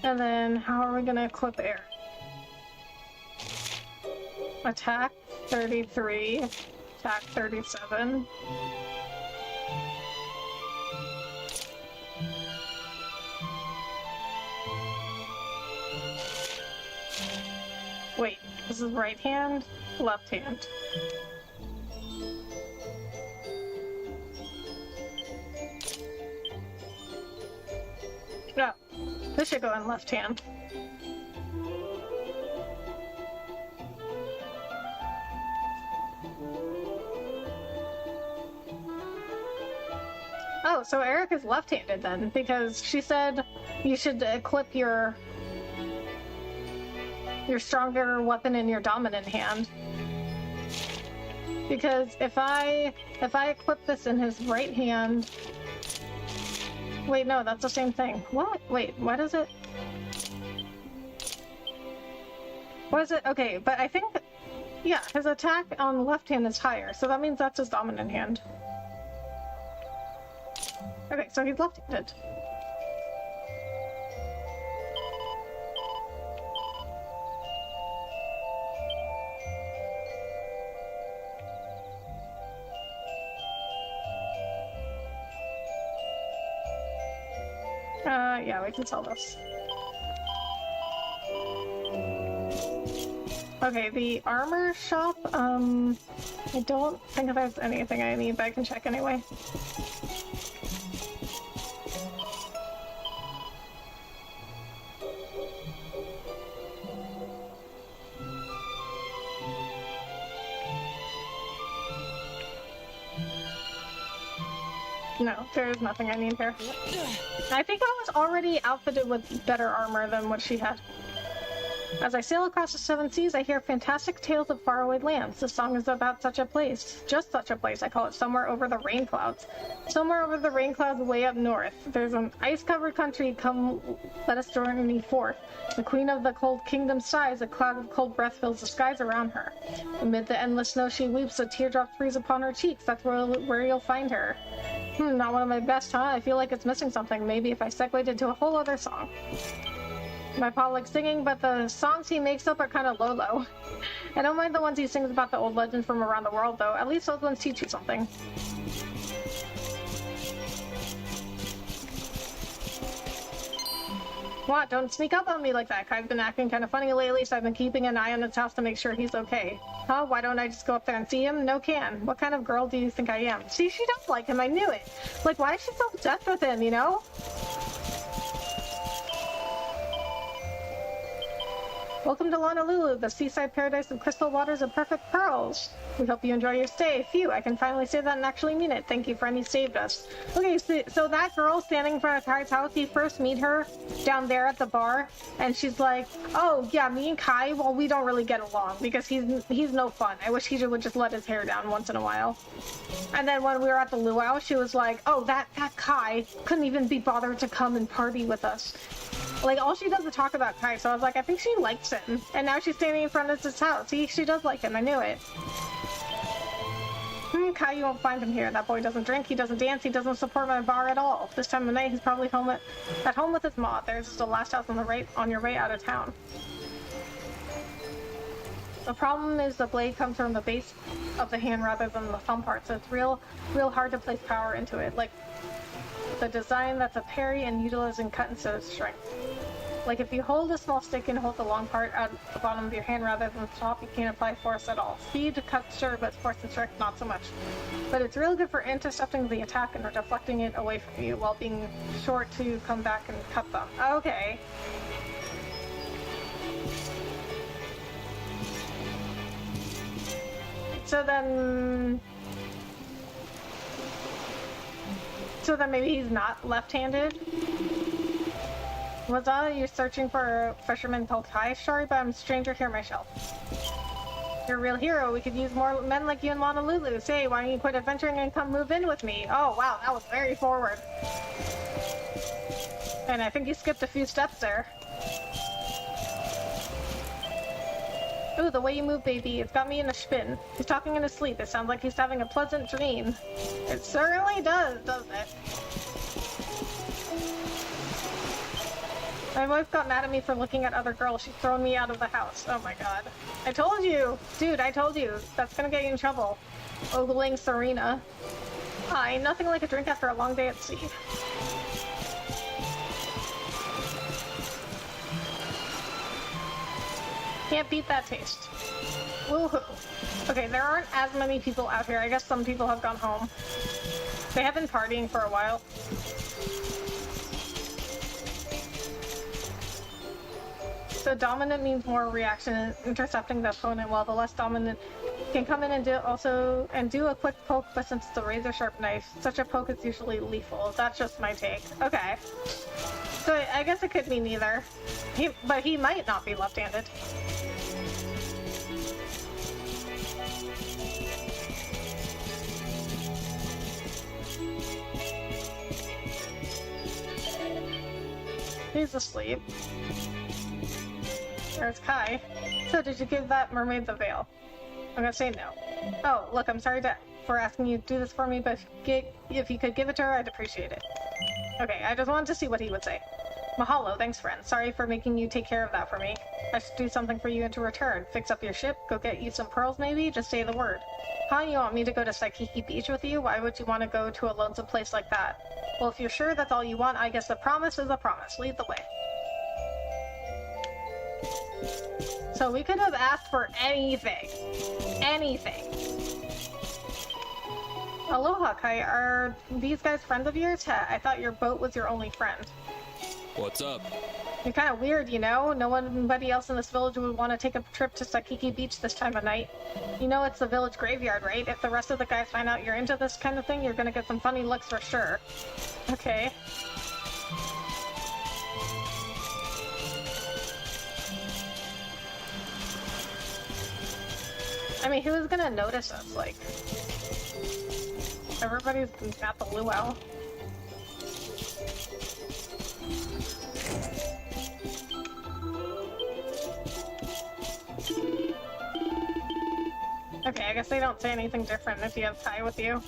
And then how are we gonna equip Eric? Attack 33, attack 37. Wait, this is right hand, left hand. No, this should go in left hand. Oh, so Eric is left-handed then, because she said you should equip your stronger weapon in your dominant hand. Because if I equip this in his right hand... Wait, no, that's the same thing. What? Wait, what is it? What is it? Okay, but I think... Yeah, his attack on the left hand is higher, so that means that's his dominant hand. Okay, so he's left-handed. Yeah, we can sell this. Okay, the armor shop, I don't think there's anything I need, but I can check anyway. No, there is nothing I need here. I think I was already outfitted with better armor than what she had. As I sail across the seven seas, I hear fantastic tales of faraway lands. The song is about such a place. Just such a place. I call it Somewhere Over the Rain Clouds. Somewhere over the rain clouds way up north. There's an ice-covered country. Come, let us journey forth. The queen of the cold kingdom sighs. A cloud of cold breath fills the skies around her. Amid the endless snow she weeps. A teardrop freeze upon her cheeks. That's where you'll find her. Not one of my best, huh? I feel like it's missing something. Maybe if I segued into a whole other song. My pa likes singing, but the songs he makes up are kind of low. I don't mind the ones he sings about the old legends from around the world, though. At least those ones teach you something. What? Don't sneak up on me like that. Kai's been acting kind of funny lately, so I've been keeping an eye on his house to make sure he's okay. Huh? Why don't I just go up there and see him? No can. What kind of girl do you think I am? See, she does like him. I knew it. Like, why is she so obsessed with him, you know? Welcome to Honolulu, the seaside paradise of crystal waters and perfect pearls. We hope you enjoy your stay. Phew, I can finally say that and actually mean it. Thank you, friend, you saved us. Okay, so that girl standing in front of Kai's house, you first meet her down there at the bar, and she's like, oh, yeah, me and Kai, well, we don't really get along because he's no fun. I wish he would just let his hair down once in a while. And then when we were at the luau, she was like, oh, that Kai couldn't even be bothered to come and party with us. Like, all she does is talk about Kai, so I was like, I think she likes him. And now she's standing in front of his house. See, she does like him, I knew it. Kai, you won't find him here. That boy doesn't drink, he doesn't dance, he doesn't support my bar at all. This time of night, he's probably at home with his ma. There's the last house on your way out of town. The problem is the blade comes from the base of the hand rather than the thumb part, so it's real hard to place power into it. Like the design that's a parry and utilizing cut instead of strength. Like if you hold a small stick and hold the long part at the bottom of your hand rather than the top, you can't apply force at all. Speed, cut, sure, but force and strength, not so much. But it's really good for intercepting the attack and deflecting it away from you while being short to come back and cut them. Okay. So then maybe he's not left-handed? You're searching for a fisherman called Kai? Sorry, but I'm a stranger here myself. You're a real hero. We could use more men like you in Honolulu. Say, why don't you quit adventuring and come move in with me? Oh, wow, that was very forward. And I think you skipped a few steps there. Ooh, the way you move, baby, it's got me in a spin. He's talking in his sleep. It sounds like he's having a pleasant dream. It certainly does, doesn't it? My wife got mad at me for looking at other girls. She's thrown me out of the house. Oh my god. I told you! Dude, I told you. That's gonna get you in trouble. Ogling Serena. Hi, nothing like a drink after a long day at sea. Can't beat that taste. Woohoo. Okay, there aren't as many people out here. I guess some people have gone home. They have been partying for a while. So dominant means more reaction, intercepting the opponent, while the less dominant can come in and do a quick poke, but since it's a razor sharp knife, such a poke is usually lethal. That's just my take. Okay. So I guess it could mean either. But he might not be left-handed. He's asleep. There's Kai. So did you give that mermaid the veil? I'm gonna say no. Oh, look, I'm sorry for asking you to do this for me, but if you could give it to her, I'd appreciate it. Okay, I just wanted to see what he would say. Mahalo, thanks friend. Sorry for making you take care of that for me. I should do something for you in return. Fix up your ship, go get you some pearls maybe? Just say the word. Huh, you want me to go to Saikiki Beach with you? Why would you want to go to a lonesome place like that? Well, if you're sure that's all you want, I guess a promise is a promise. Lead the way. So we could have asked for anything. Anything. Aloha, Kai. Are these guys friends of yours? I thought your boat was your only friend. What's up? You're kind of weird, you know? Nobody else in this village would want to take a trip to Saikiki Beach this time of night. You know it's the village graveyard, right? If the rest of the guys find out you're into this kind of thing, you're gonna get some funny looks for sure. Okay. I mean, who's gonna notice us? Like, everybody's at the luau. Okay, I guess they don't say anything different if you have Kai with you.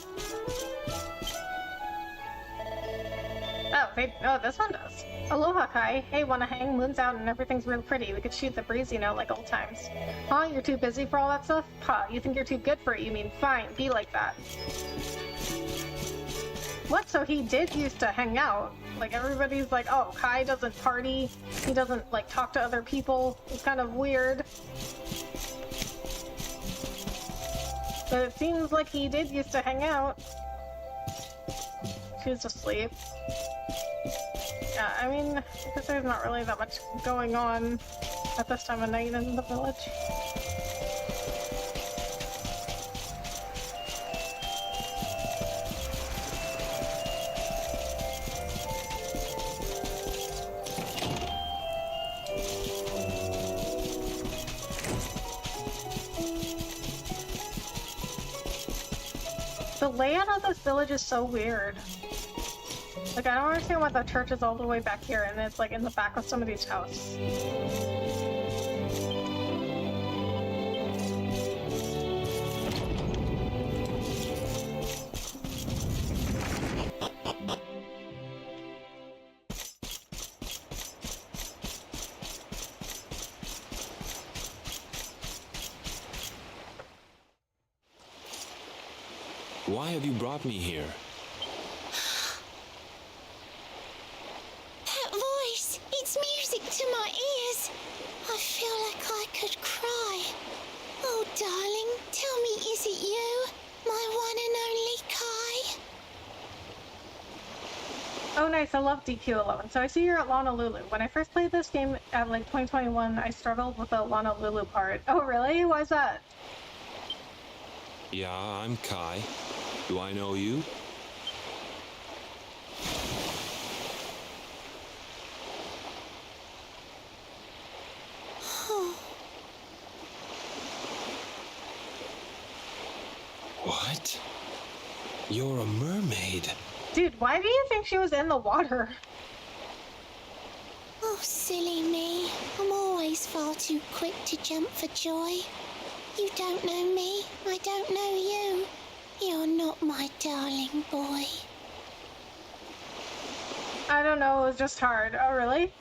Oh, this one does. Aloha, Kai. Hey, wanna hang? Moon's out and everything's real pretty. We could shoot the breeze, you know, like old times. Huh? You're too busy for all that stuff? Huh, you think you're too good for it, you mean? Fine, be like that. What? So he did used to hang out? Like, everybody's like, oh, Kai doesn't party. He doesn't, like, talk to other people. It's kind of weird. But it seems like he did used to hang out. She's asleep. Yeah, I mean, because there's not really that much going on at this time of night in the village. The layout of this village is so weird. Like, I don't understand why the church is all the way back here and it's like in the back of somebody's house. Why have you brought me here? That voice, it's music to my ears. I feel like I could cry. Oh, darling, tell me, is it you? My one and only Kai? Oh, nice. I love DQ11. So I see you're at Honolulu. When I first played this game at like 2021, I struggled with the Honolulu part. Oh, really? Why's that? Yeah, I'm Kai. Do I know you? What? You're a mermaid. Dude, why do you think she was in the water? Oh, silly me. I'm always far too quick to jump for joy. You don't know me. I don't know you. You're not my darling boy. I don't know, it was just hard. Oh, really?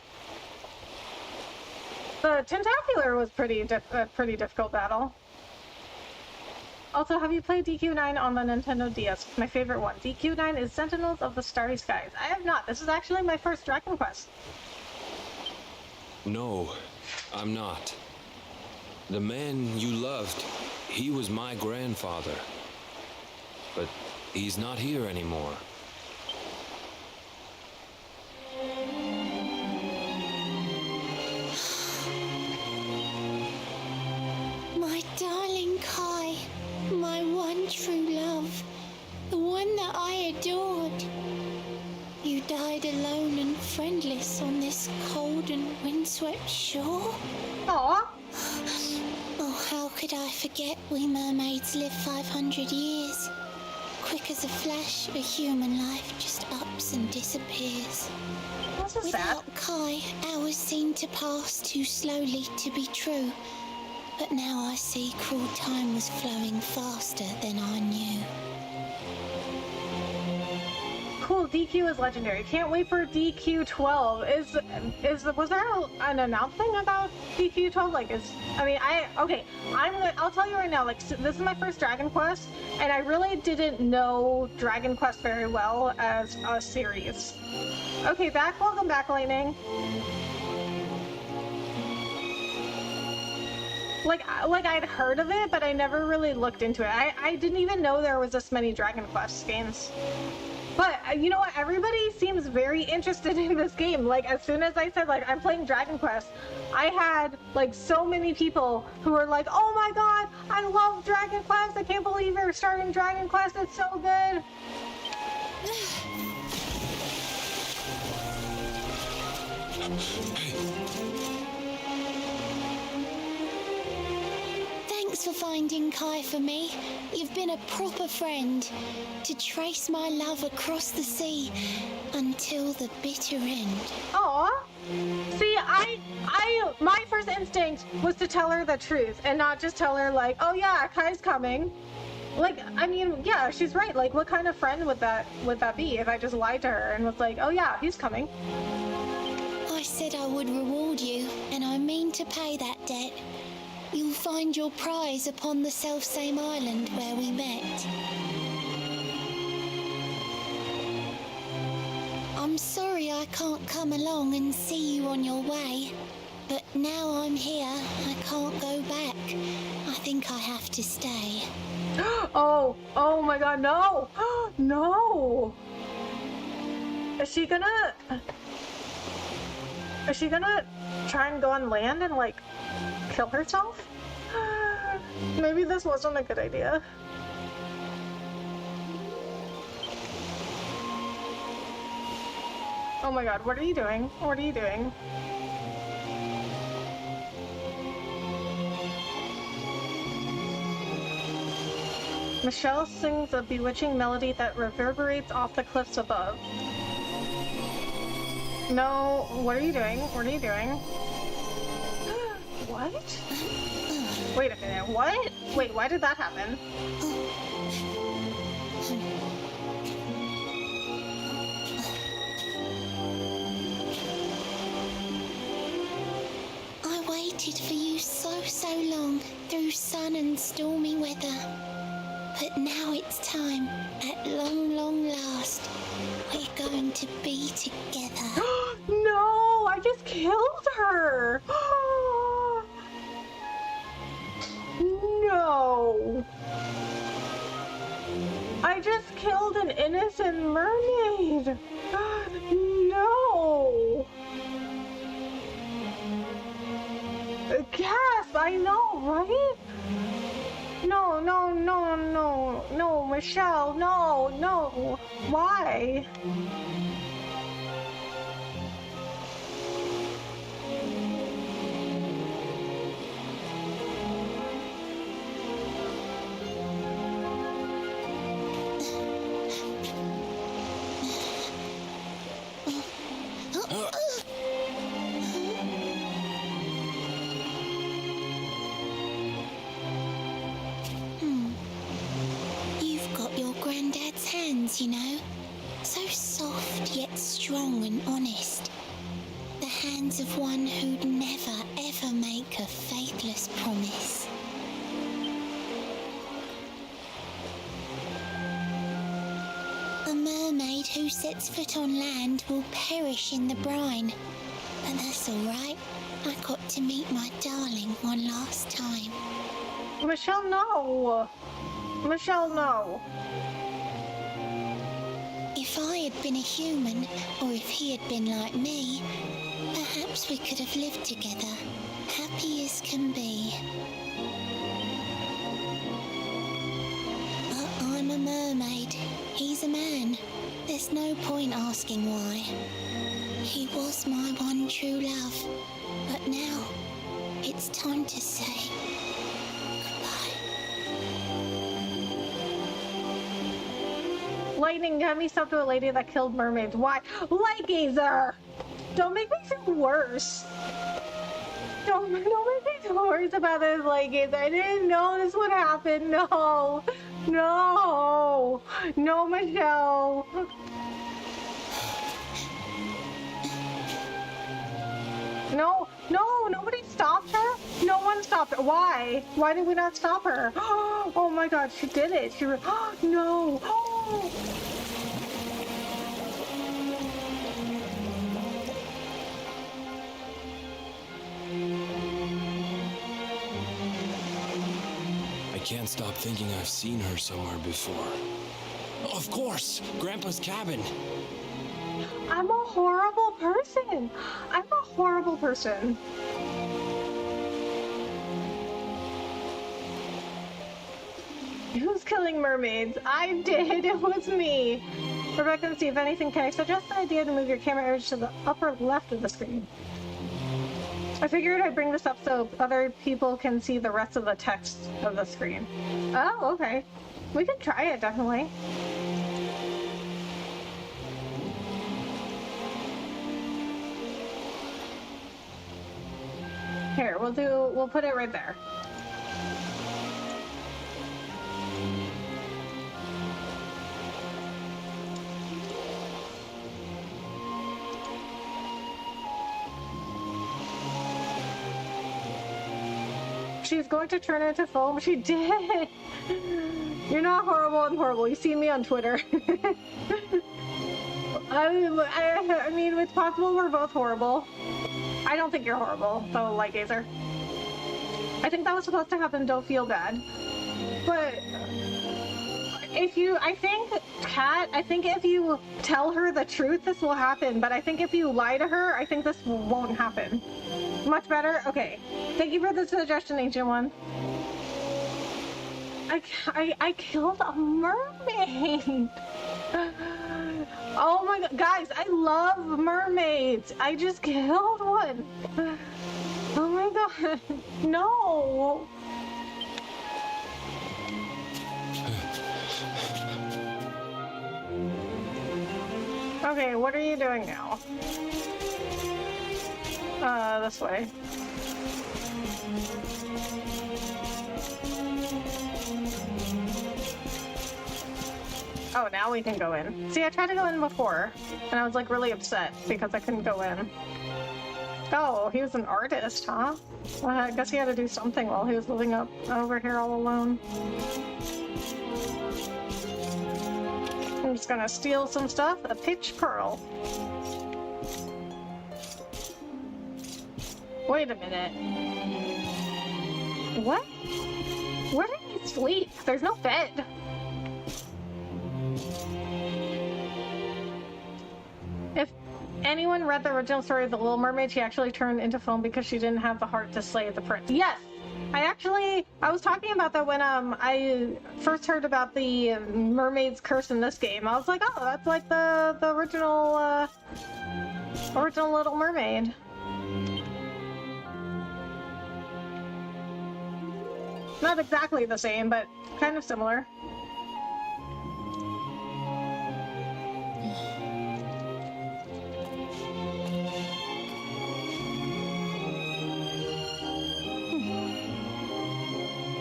The Tentacular was pretty difficult battle. Also, have you played DQ9 on the Nintendo DS? My favorite one. DQ9 is Sentinels of the Starry Skies. I have not. This is actually my first Dragon Quest. No, I'm not. The man you loved, he was my grandfather. But he's not here anymore. My darling Kai, my one true love, the one that I adored. You died alone and friendless on this cold and windswept shore. Aww. Oh, how could I forget we mermaids live 500 years? Quick as a flash, a human life just ups and disappears. That's so sad. Without Kai, hours seem to pass too slowly to be true. But now I see cruel time was flowing faster than I knew. Cool, DQ is legendary. Can't wait for DQ12. Was there an announcement about DQ12? Like, I'll tell you right now, like, this is my first Dragon Quest, and I really didn't know Dragon Quest very well as a series. Okay, welcome back, Lightning. Like I'd heard of it, but I never really looked into it. I didn't even know there was this many Dragon Quest games. But you know what? Everybody seems very interested in this game. Like, as soon as I said, like, I'm playing Dragon Quest, I had, like, so many people who were like, oh my god, I love Dragon Quest. I can't believe you're starting Dragon Quest. It's so good. Thanks for finding Kai for me. You've been a proper friend. To trace my love across the sea until the bitter end. Aw. See, my first instinct was to tell her the truth and not just tell her, like, oh yeah, Kai's coming. Like, I mean, yeah, she's right. Like, what kind of friend would that be if I just lied to her and was like, oh yeah, he's coming? I said I would reward you, and I mean to pay that debt. You'll find your prize upon the selfsame island where we met. I'm sorry I can't come along and see you on your way, but now I'm here, I can't go back. I think I have to stay. Oh my god, no! No! Is she gonna try and go on land and, like, kill herself? Maybe this wasn't a good idea. Oh my god, what are you doing? What are you doing? Michelle sings a bewitching melody that reverberates off the cliffs above. No, what are you doing? What are you doing? What? Wait a minute, what? Wait, why did that happen? I waited for you so long through sun and stormy weather. But now it's time, at long last, we're going to be together. No, I just killed her. No. I just killed an innocent mermaid. No. Gasp, I know, right? No, Michelle, no. Why? You've got your granddad's hands, you know. So soft yet strong and honest. The hands of one who'd never ever make a faithless promise. A mermaid who sets foot on land will perish in the brine. But that's all right. I got to meet my darling one last time. Michelle, no. Michelle, no. If I had been a human, or if he had been like me, perhaps we could have lived together, happy as can be. But I'm a mermaid, he's a man. There's no point asking why. He was my one true love, but now it's time to say goodbye. Lightning, get me stuff to a lady that killed mermaids. Why? Light gazer! Don't make me feel worse. Don't make me feel worse about this light gazer. I didn't know this would happen. No, Michelle. No, nobody stopped her. No one stopped her. Why? Why did we not stop her? Oh my God, she did it. She no. I can't stop thinking I've seen her somewhere before. Of course! Grandpa's cabin! I'm a horrible person. Who's killing mermaids? I did. It was me. Rebecca and Steve, anything, can I suggest the idea to move your camera image to the upper left of the screen? I figured I'd bring this up so other people can see the rest of the text of the screen. Oh, okay. We can try it, definitely. Here, we'll put it right there. She's going to turn into foam. She did. You're not horrible. I'm horrible. You see me on Twitter. I mean, it's possible we're both horrible. I don't think you're horrible, though, Light Gazer. I think that was supposed to happen. Don't feel bad. But I think if you tell her the truth, this will happen. But I think if you lie to her, I think this won't happen. Much better? Okay. Thank you for the suggestion, Ancient One. I killed a mermaid. Oh my God, guys, I love mermaids. I just killed one. Oh my God, no. Okay, what are you doing now? This way. Oh, now we can go in. See, I tried to go in before, and I was like really upset because I couldn't go in. Oh, he was an artist, huh? Well, I guess he had to do something while he was living up over here all alone. I'm just gonna steal some stuff. A pitch pearl. Wait a minute. What? Where did he sleep? There's no bed. If anyone read the original story of The Little Mermaid, she actually turned into foam because she didn't have the heart to slay the prince. Yes! I was talking about that when I first heard about the mermaid's curse in this game. I was like, oh, that's like the original Little Mermaid. Not exactly the same, but kind of similar.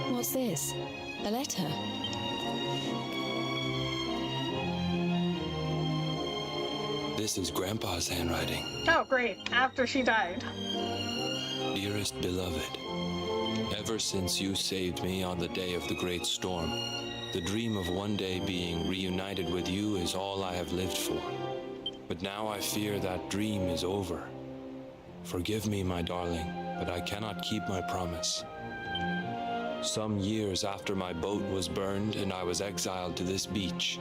What's this? A letter? This is Grandpa's handwriting. Oh, great. After she died. Dearest beloved, ever since you saved me on the day of the great storm, the dream of one day being reunited with you is all I have lived for. But now I fear that dream is over. Forgive me, my darling, but I cannot keep my promise. Some years after my boat was burned and I was exiled to this beach,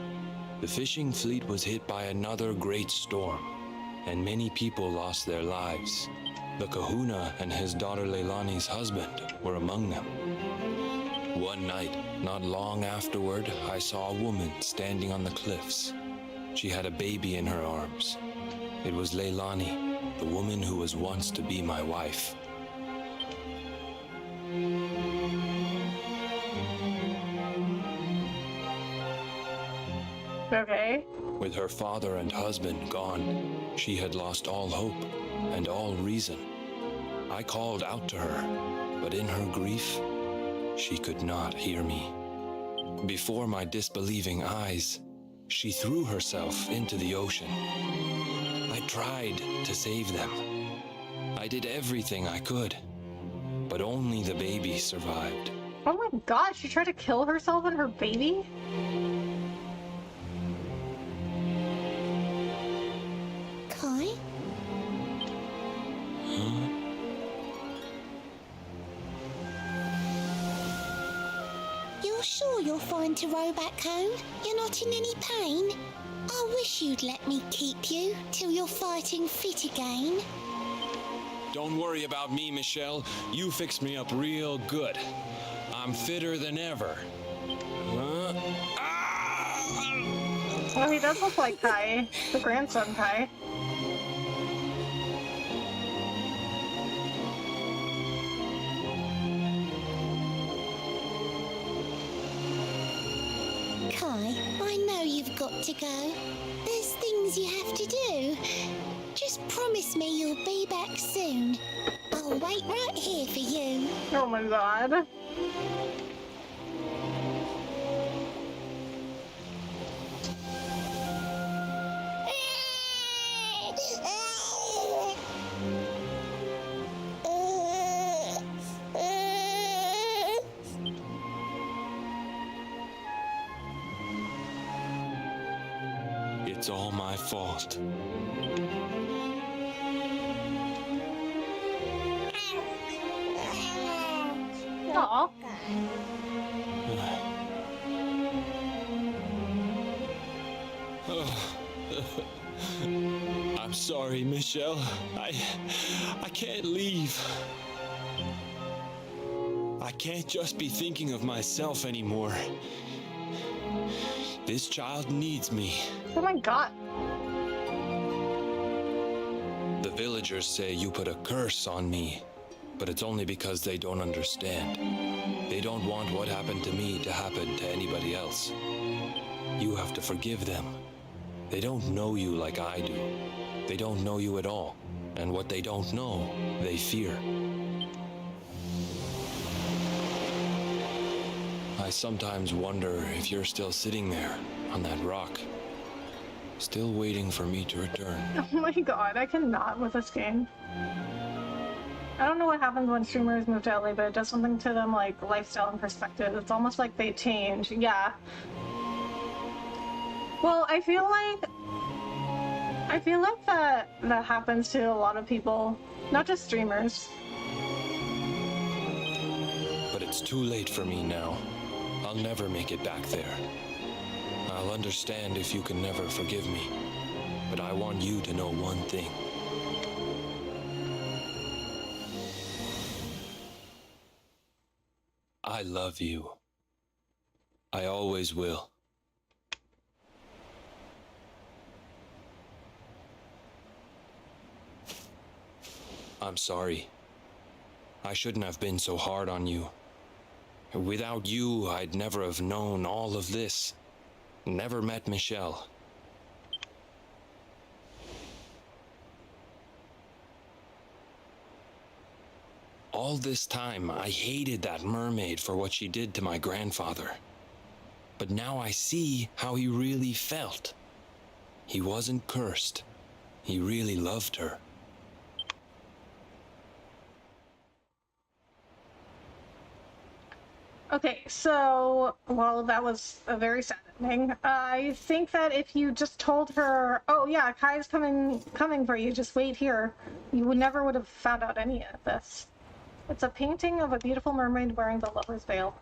the fishing fleet was hit by another great storm, and many people lost their lives. The kahuna and his daughter Leilani's husband were among them. One night, not long afterward, I saw a woman standing on the cliffs. She had a baby in her arms. It was Leilani, the woman who was once to be my wife. Okay. With her father and husband gone, she had lost all hope and all reason. I called out to her, but in her grief, she could not hear me. Before my disbelieving eyes, she threw herself into the ocean. I tried to save them. I did everything I could, but only the baby survived. Oh my god, she tried to kill herself and her baby? Kai? You're sure you're fine to row back home? You're not in any pain? I wish you'd let me keep you till you're fighting fit again. Don't worry about me, Michelle. You fixed me up real good. I'm fitter than ever. Oh, he does look like Kai, the grandson Kai. Kai, I know you've got to go. There's things you have to do. Just promise me you'll be back soon. I'll wait right here for you. Oh my god. It's all my fault. Aw. I'm sorry, Michelle. I can't leave. I can't just be thinking of myself anymore. This child needs me. Oh my god. The villagers say you put a curse on me, but it's only because they don't understand. They don't want what happened to me to happen to anybody else. You have to forgive them. They don't know you like I do. They don't know you at all. And what they don't know, they fear. I sometimes wonder if you're still sitting there on that rock, still waiting for me to return. Oh my god, I cannot with this game. I don't know what happens when streamers move to LA, but it does something to them, like lifestyle and perspective. It's almost like they change. Yeah. Well, I feel like that happens to a lot of people, not just streamers. But it's too late for me now. I'll never make it back there. I'll understand if you can never forgive me, but I want you to know one thing. I love you. I always will. I'm sorry. I shouldn't have been so hard on you. Without you, I'd never have known all of this. Never met Michelle. All this time, I hated that mermaid for what she did to my grandfather. But now I see how he really felt. He wasn't cursed. He really loved her. Okay, so, well, that was a very sad ending. I think that if you just told her, oh yeah, Kai's coming for you, just wait here, you would have found out any of this. It's a painting of a beautiful mermaid wearing the lover's veil.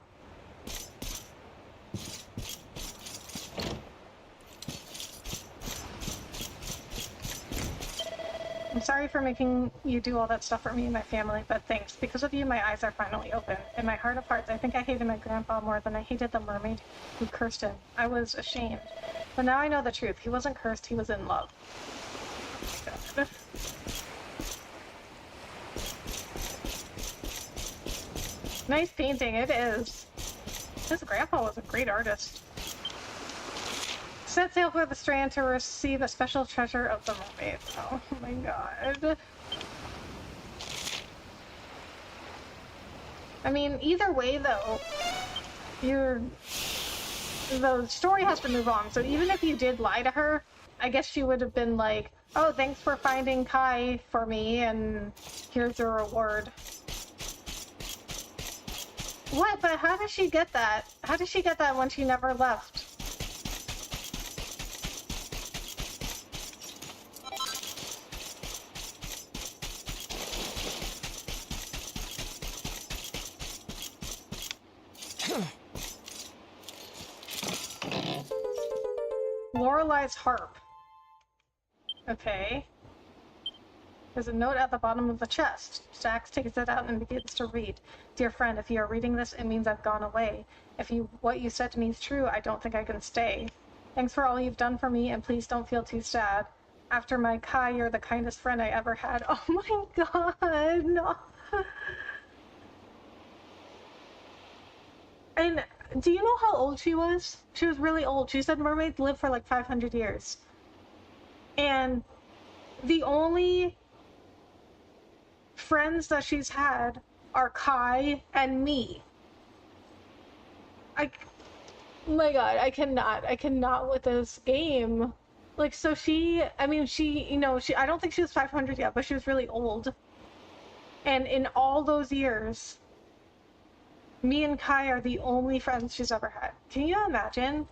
I'm sorry for making you do all that stuff for me and my family, but thanks. Because of you, my eyes are finally open. In my heart of hearts, I think I hated my grandpa more than I hated the mermaid who cursed him. I was ashamed. But now I know the truth. He wasn't cursed, he was in love. God. Nice painting, it is. His grandpa was a great artist. Set sail for the strand to receive a special treasure of the mermaid. Oh my god. I mean, either way though, the story has to move on. So even if you did lie to her, I guess she would have been like, oh, thanks for finding Kai for me, and here's your reward. What? But how did she get that? How did she get that when she never left? Lorelei's harp. Okay. There's a note at the bottom of the chest. Jax takes it out and begins to read. Dear friend, if you are reading this, it means I've gone away. If what you said to me is true, I don't think I can stay. Thanks for all you've done for me, and please don't feel too sad. After my Kai, you're the kindest friend I ever had. Oh my god, no. And do you know how old she was? She was really old. She said mermaids live for like 500 years. And the only friends that she's had are Kai and me. My god, I cannot with this game. Like, so I don't think she was 500 yet, but she was really old. And in all those years, me and Kai are the only friends she's ever had. Can you imagine?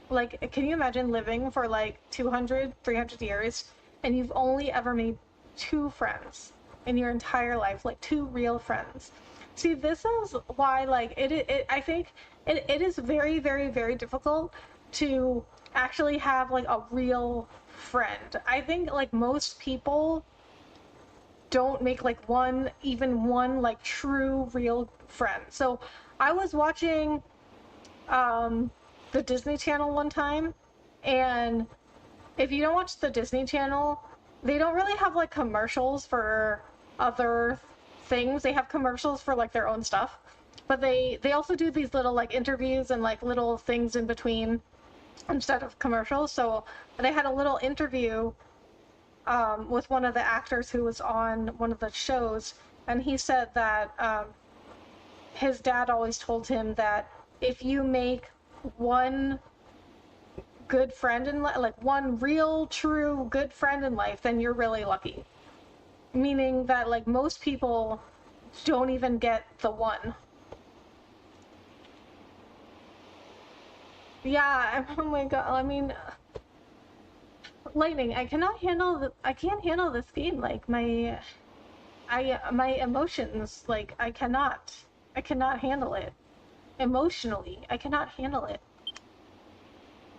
Like, can you imagine living for like 200, 300 years and you've only ever made 2 friends in your entire life, like 2 real friends? See, this is why, like, I think it is very, very, very difficult to actually have like a real friend. I think like most people don't make like even one like true real friend. So I was watching the Disney Channel one time, and if you don't watch the Disney Channel, they don't really have like commercials for other things. They have commercials for like their own stuff, but they also do these little like interviews and like little things in between instead of commercials. So they had a little interview with one of the actors who was on one of the shows, and he said that his dad always told him that if you make one good friend in life, like one real, true, good friend in life, then you're really lucky. Meaning that, like, most people don't even get the one. Yeah, oh my god, I mean, Lightning, I can't handle this game. Like, my emotions, like, I cannot handle it. Emotionally, I cannot handle it.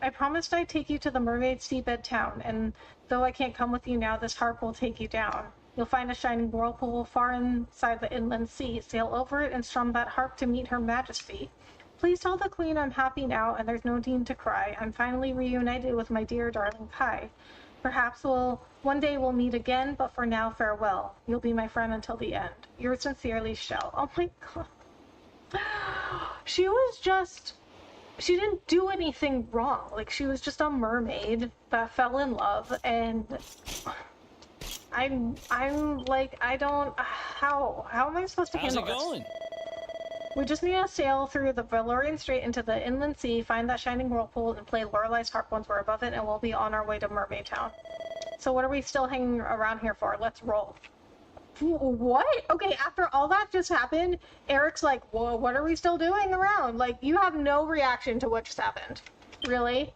I promised I'd take you to the mermaid seabed town, and though I can't come with you now, this harp will take you down. You'll find a shining whirlpool far inside the inland sea. Sail over it and strum that harp to meet her majesty. Please tell the queen I'm happy now, and there's no need to cry. I'm finally reunited with my dear darling Kai. Perhaps one day we'll meet again, but for now, farewell. You'll be my friend until the end. Yours sincerely, Shell. Oh my god. She didn't do anything wrong. Like, she was just a mermaid that fell in love, and I'm like, I don't, how am I supposed to handle this? How's it going? We just need to sail through the Valorian Strait into the inland sea, find that shining whirlpool, and play Lorelei's harp once we're above it, and we'll be on our way to Mermaid Town. So what are we still hanging around here for? Let's roll. What? Okay, after all that just happened, Eric's like, whoa, what are we still doing around? Like, you have no reaction to what just happened. Really?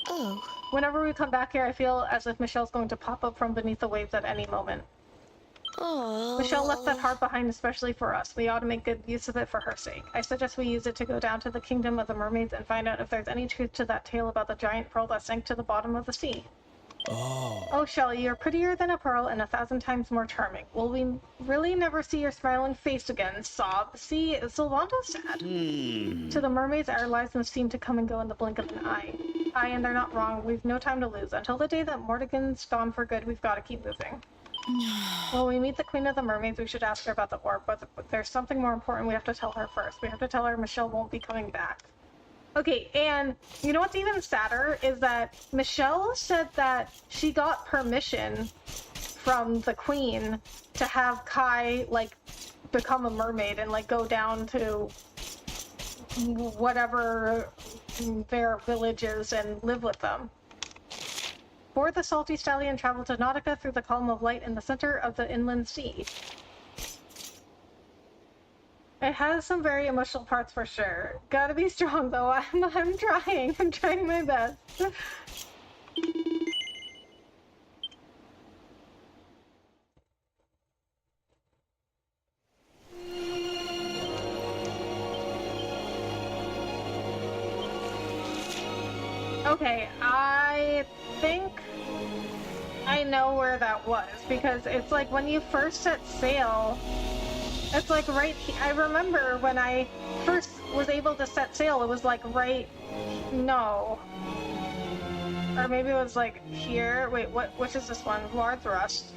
Oh. Whenever we come back here, I feel as if Michelle's going to pop up from beneath the waves at any moment. Oh. Michelle left that harp behind especially for us. We ought to make good use of it for her sake. I suggest we use it to go down to the kingdom of the mermaids and find out if there's any truth to that tale about the giant pearl that sank to the bottom of the sea. Oh, Shelley, you're prettier than a pearl and 1,000 times more charming. Will we really never see your smiling face again? Sob. See, Sylvando's sad. To the mermaids, our lives must seem to come and go in the blink of an eye. Aye, and they're not wrong. We've no time to lose. Until the day that Mortigan's gone for good, we've got to keep moving. When we meet the Queen of the Mermaids, we should ask her about the orb, but there's something more important we have to tell her first. We have to tell her Michelle won't be coming back. Okay, and you know what's even sadder is that Michelle said that she got permission from the Queen to have Kai, like, become a mermaid and, like, go down to whatever their village is and live with them. Board the Salty Stallion, travel to Nautica through the column of light in the center of the inland sea. It has some very emotional parts for sure. Gotta be strong though. I'm trying. I'm trying my best. Okay, I think I know where that was, because it's like when you first set sail, it's like right I remember when I first was able to set sail, it was like no. Or maybe it was like here. Wait, which is this one? Lord's Rust.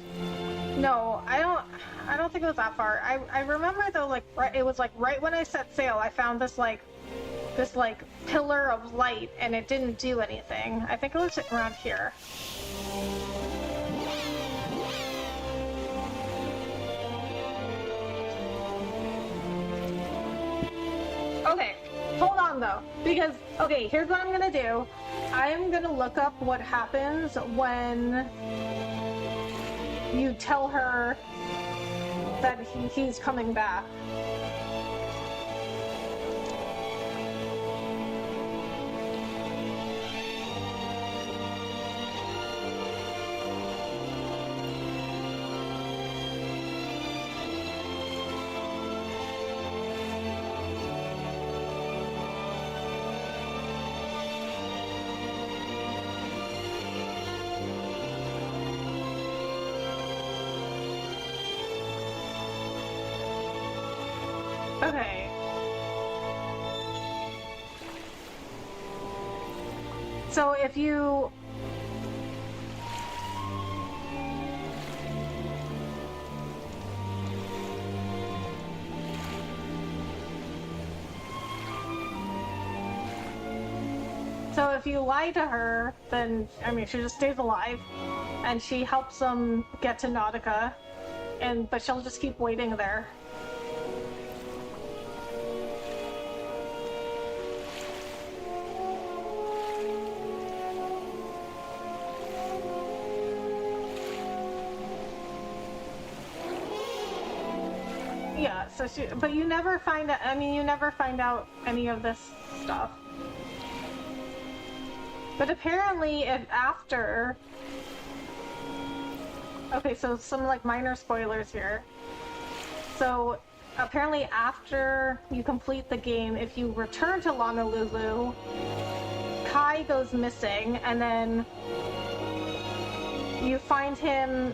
No, I don't think it was that far. I remember though, like it was like right when I set sail, I found this pillar of light, and it didn't do anything. I think it was around here. Okay, hold on though, because, okay, here's what I'm gonna do. I'm gonna look up what happens when you tell her that he's coming back. Okay. So if you... So if you lie to her, then, I mean, she just stays alive. and she helps them get to Nautica, but she'll just keep waiting there. Yeah, so but you never find out, you never find out any of this stuff. But apparently after... Okay, so some like minor spoilers here. So apparently after you complete the game, if you return to Honolulu, Kai goes missing, and then you find him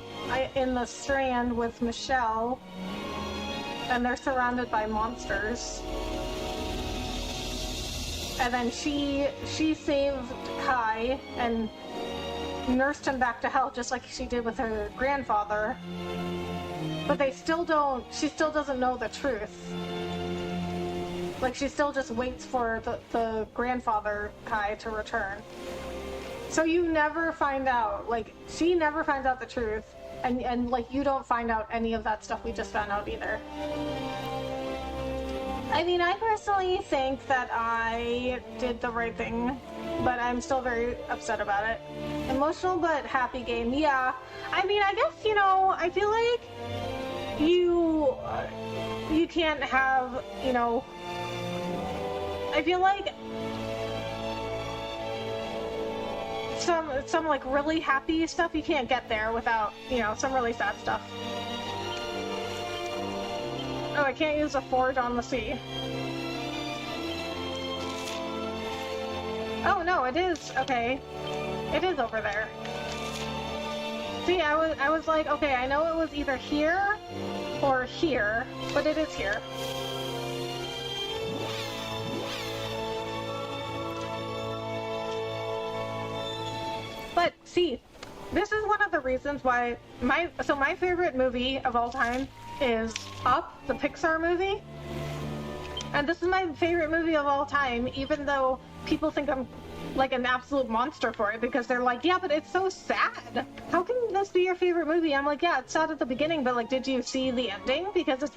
in the Strand with Michelle, and they're surrounded by monsters. And then she saved Kai and nursed him back to health, just like she did with her grandfather. But she still doesn't know the truth. Like, she still just waits for the grandfather, Kai, to return. So you never find out, like, she never finds out the truth, and like, you don't find out any of that stuff we just found out either. I mean, I personally think that I did the right thing, but I'm still very upset about it. Emotional but happy game, yeah. I mean, I guess, I feel like you can't have, I feel like some like really happy stuff you can't get there without, some really sad stuff. Oh, I can't use a forge on the sea. Oh no, it is. Okay. It is over there. See, I was like, okay, I know it was either here or here, but it is here. But see, this is one of the reasons why my favorite movie of all time is Up, the Pixar movie. And this is my favorite movie of all time, even though people think I'm like an absolute monster for it, because they're like, yeah, but it's so sad. How can this be your favorite movie? I'm like, yeah, it's sad at the beginning, but like, did you see the ending? Because it's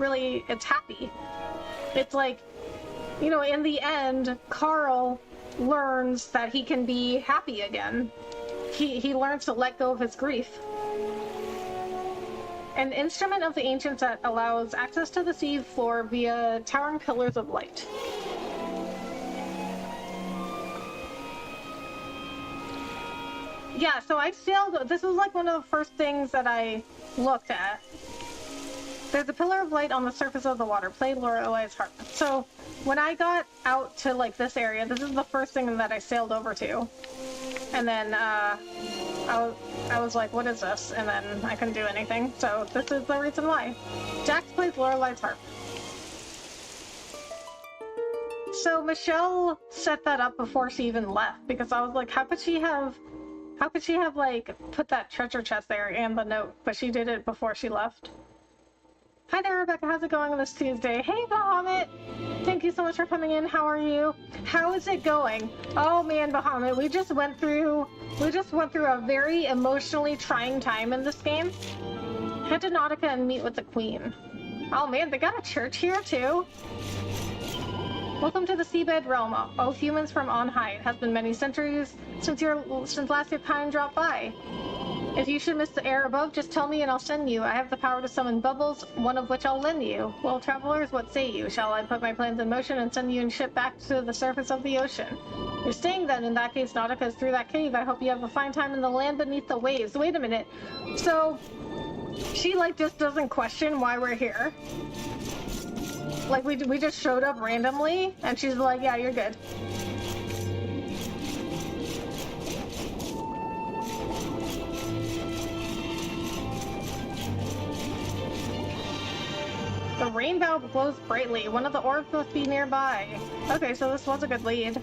happy. It's like, in the end, Carl learns that he can be happy again. He learns to let go of his grief. An instrument of the ancients that allows access to the sea floor via towering pillars of light. Yeah, so I sailed. This was like one of the first things that I looked at. There's a pillar of light on the surface of the water. Play Lorelai's harp. So when I got out to like this area, this is the first thing that I sailed over to. And then I was like, what is this? And then I couldn't do anything. So this is the reason why. Jax plays Lorelai's harp. So Michelle set that up before she even left, because I was like, how could she have like put that treasure chest there and the note? But she did it before she left. Hi there, Rebecca. How's it going on this Tuesday? Hey, Bahamut. Thank you so much for coming in. How are you? How is it going? Oh man, Bahamut, we just went through a very emotionally trying time in this game. Head to Nautica and meet with the Queen. Oh man, they got a church here too. Welcome to the seabed realm, O humans from on high. It has been many centuries since last your kind dropped by. If you should miss the air above, just tell me and I'll send you. I have the power to summon bubbles, one of which I'll lend you. Well, travelers, what say you? Shall I put my plans in motion and send you and ship back to the surface of the ocean? You're staying then. In that case, Nautica is through that cave. I hope you have a fine time in the land beneath the waves. Wait a minute. So, she like just doesn't question why we're here. Like, we just showed up randomly, and she's like, yeah, you're good. The rainbow glows brightly. One of the orbs must be nearby. Okay, so this was a good lead.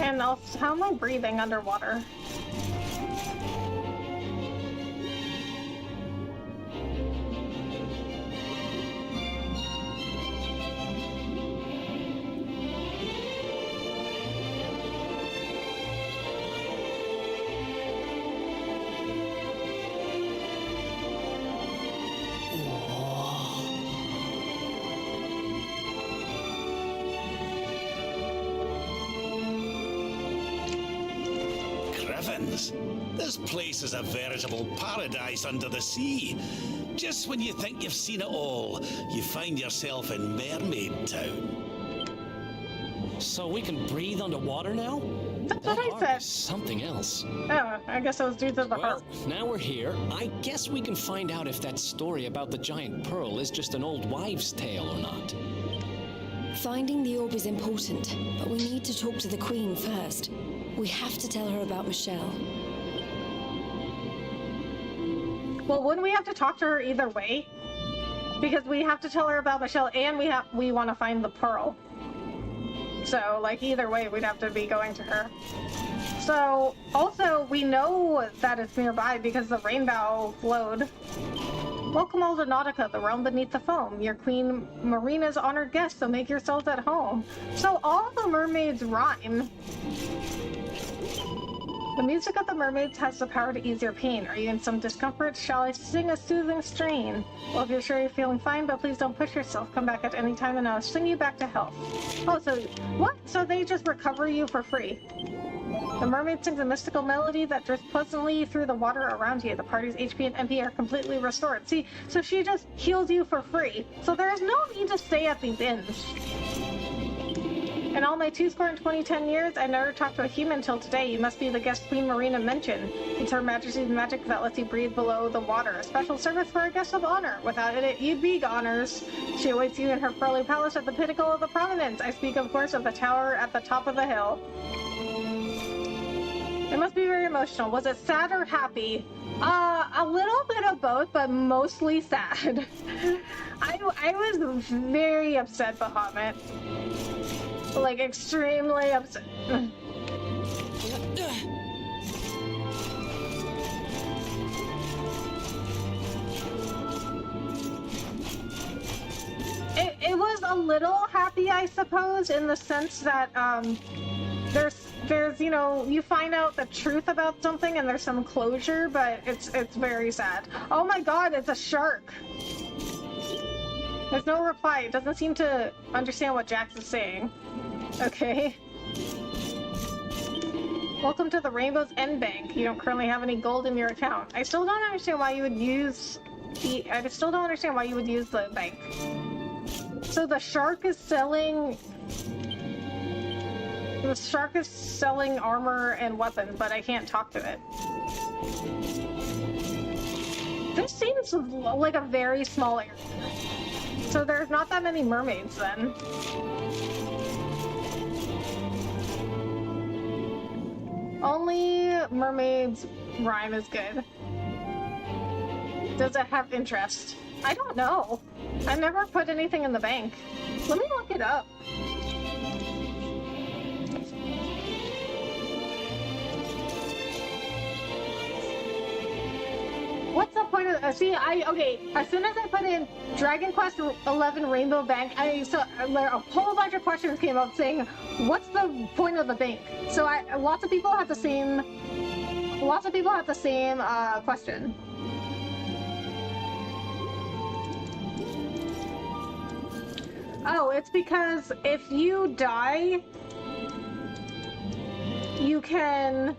And also, how am I breathing underwater? heavens! This place is a veritable paradise under the sea. Just when you think you've seen it all, you find yourself in Mermaid Town. So we can breathe underwater now? That's That what I harp said. is something else. Oh, I guess those dudes at the Well, harp. now we're here. I guess we can find out if that story about the giant pearl is just an old wives' tale or not. Finding the orb is important, but we need to talk to the Queen first. We have to tell her about Michelle. Well, wouldn't we have to talk to her either way? Because we have to tell her about Michelle, and we want to find the pearl. So, like, either way, we'd have to be going to her. So, also, we know that it's nearby because the rainbow flowed. Welcome all to Nautica, the realm beneath the foam. Your Queen Marina's honored guest, so make yourselves at home. So all the mermaids rhyme. The music of the mermaids has the power to ease your pain. Are you in some discomfort? Shall I sing a soothing strain? Well, if you're sure you're feeling fine, but please don't push yourself. Come back at any time and I'll sing you back to health. Oh, so what? So they just recover you for free. The mermaid sings a mystical melody that drifts pleasantly through the water around you. The party's HP and MP are completely restored. See, so she just heals you for free. So there is no need to stay at these inns. In all my 2010 years, I never talked to a human till today. You must be the guest Queen Marina mentioned. It's Her Majesty's magic that lets you breathe below the water. A special service for a guest of honor. Without it, you'd be goners. She awaits you in her pearly palace at the pinnacle of the prominence. I speak, of course, of the tower at the top of the hill. It must be very emotional. Was it sad or happy? A little bit of both, but mostly sad. I was very upset, Bahamut. Like, extremely upset. It was a little happy, I suppose, in the sense that, there's, you know, you find out the truth about something and there's some closure, but it's very sad. Oh my god, it's a shark! There's no reply. It doesn't seem to understand what Jax is saying. Okay. Welcome to the Rainbow's End Bank. You don't currently have any gold in your account. I still don't understand why you would use the bank. So the shark is selling... The shark is selling armor and weapons, but I can't talk to it. This seems like a very small area. So there's not that many mermaids then. Only mermaids rhyme is good. Does it have interest? I don't know. I never put anything in the bank. Let me look it up. What's the point of okay, as soon as I put in Dragon Quest XI Rainbow Bank, a whole bunch of questions came up saying, what's the point of the bank? So lots of people have the same question. Oh, it's because if you die, you can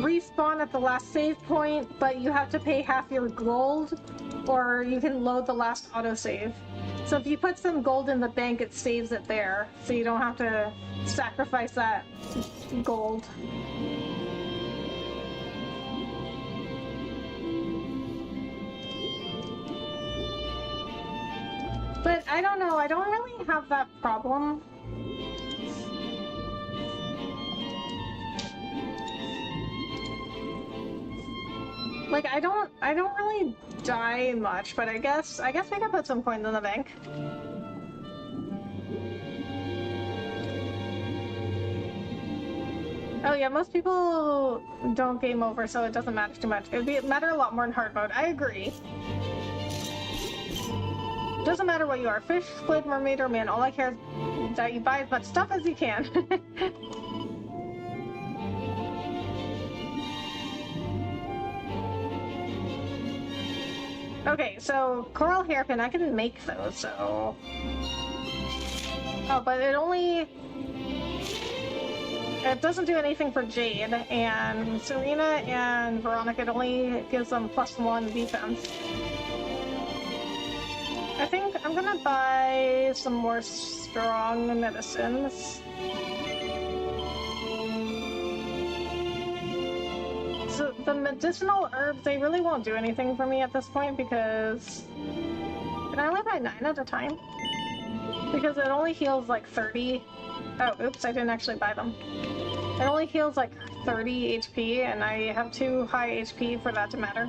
respawn at the last save point, but you have to pay half your gold, or you can load the last autosave. So if you put some gold in the bank, it saves it there, so you don't have to sacrifice that gold. But I don't know, I don't really have that problem. Like, I don't really die much, but I guess we can put some coins in the bank. Oh yeah, most people don't game over, so it doesn't matter too much. It would matter a lot more in hard mode. I agree. Doesn't matter what you are, fish, squid, mermaid, or man. All I care is that you buy as much stuff as you can. Okay, so coral hairpin, I can make those, so... Oh, but it only... It doesn't do anything for Jade, and Serena and Veronica, it only gives them +1 defense. I think I'm gonna buy some more strong medicines. So the medicinal herbs, they really won't do anything for me at this point because... Can I only buy 9 at a time? Because it only heals like 30. Oh, oops, I didn't actually buy them. It only heals like 30 HP, and I have too high HP for that to matter.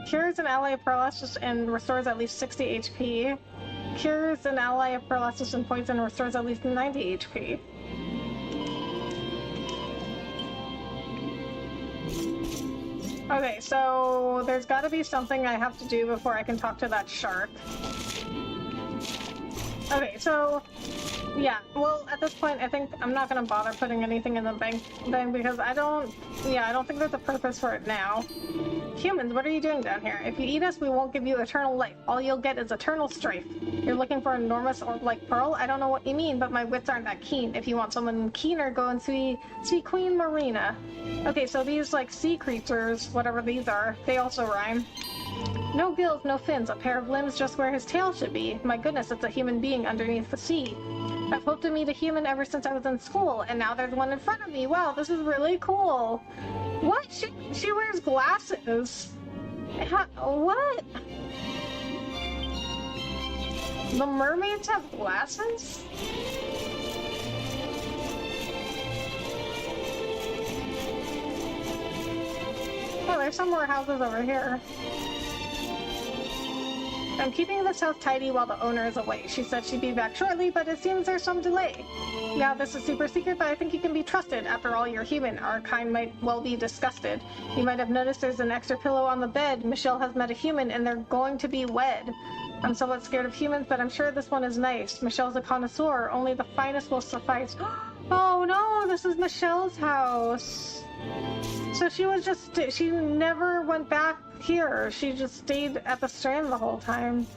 Cures an ally of paralysis and restores at least 60 HP. Cures an ally of paralysis and poison and restores at least 90 HP. Okay, so there's got to be something I have to do before I can talk to that shark. Okay, so yeah, well, at this point, I think I'm not gonna bother putting anything in the bank then because I don't think there's a purpose for it now. Humans, what are you doing down here? If you eat us, we won't give you eternal life. All you'll get is eternal strife. You're looking for an enormous orb-like pearl? I don't know what you mean, but my wits aren't that keen. If you want someone keener, go and see Queen Marina. Okay, so these, like, sea creatures, whatever these are, they also rhyme. No gills, no fins, a pair of limbs just where his tail should be. My goodness, it's a human being underneath the sea. I've hoped to meet a human ever since I was in school, and now there's one in front of me. Wow, this is really cool. What? She wears glasses. What? The mermaids have glasses? Oh, there's some more houses over here. I'm keeping this house tidy while the owner is away. She said she'd be back shortly, but it seems there's some delay. Yeah, this is super secret, but I think you can be trusted. After all, you're human. Our kind might well be disgusted. You might have noticed there's an extra pillow on the bed. Michelle has met a human, and they're going to be wed. I'm somewhat scared of humans, but I'm sure this one is nice. Michelle's a connoisseur. Only the finest will suffice. Oh no, this is Michelle's house. So she was just, she never went back here. She just stayed at the Strand the whole time.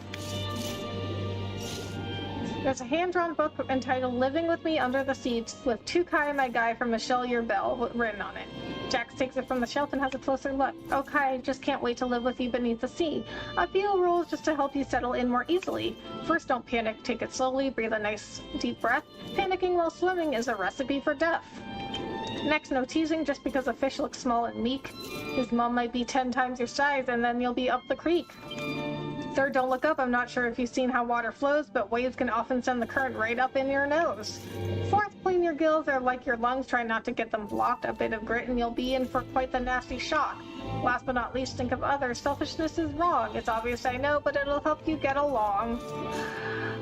There's a hand-drawn book entitled Living With Me Under the Sea with "To Kai, My Guy" from Michelle Your Belle written on it. Jax takes it from the shelf and has a closer look. Oh, Kai, just can't wait to live with you beneath the sea. A few rules just to help you settle in more easily. First, don't panic. Take it slowly. Breathe a nice, deep breath. Panicking while swimming is a recipe for death. Next, no teasing just because a fish looks small and meek. His mom might be 10 times your size, and then you'll be up the creek. Third, don't look up. I'm not sure if you've seen how water flows, but waves can often send the current right up in your nose. Fourth, clean your gills. They're like your lungs. Try not to get them blocked. A bit of grit and you'll be in for quite the nasty shock. Last but not least, think of others. Selfishness is wrong. It's obvious, I know, but it'll help you get along.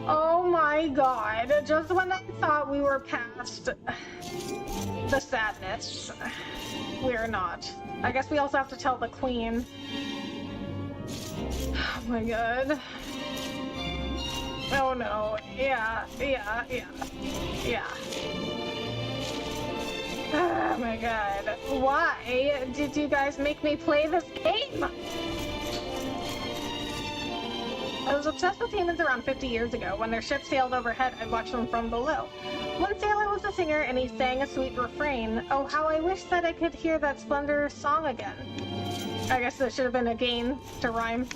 Oh my god. Just when I thought we were past the sadness, we're not. I guess we also have to tell the queen. Oh my god. Oh no. Yeah. Oh my god. Why did you guys make me play this game? I was obsessed with humans around 50 years ago. When their ship sailed overhead, I'd watch them from below. One sailor was a singer, and he sang a sweet refrain. Oh, how I wish that I could hear that splendorous song again. I guess there should have been a gain to rhyme.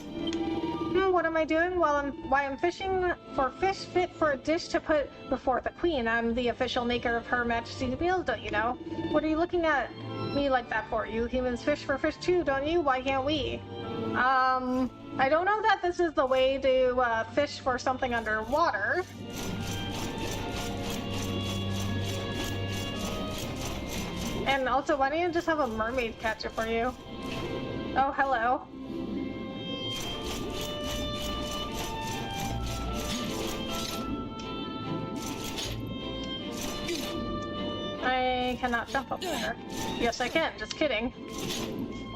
What am I doing? Why I'm fishing for fish fit for a dish to put before the queen. I'm the official maker of Her Majesty's meals, don't you know? What are you looking at me like that for? You humans fish for fish too, don't you? Why can't we? I don't know that this is the way to fish for something underwater. And also, why don't you just have a mermaid catch it for you? Oh, hello. I cannot jump up there. Yes, I can. Just kidding.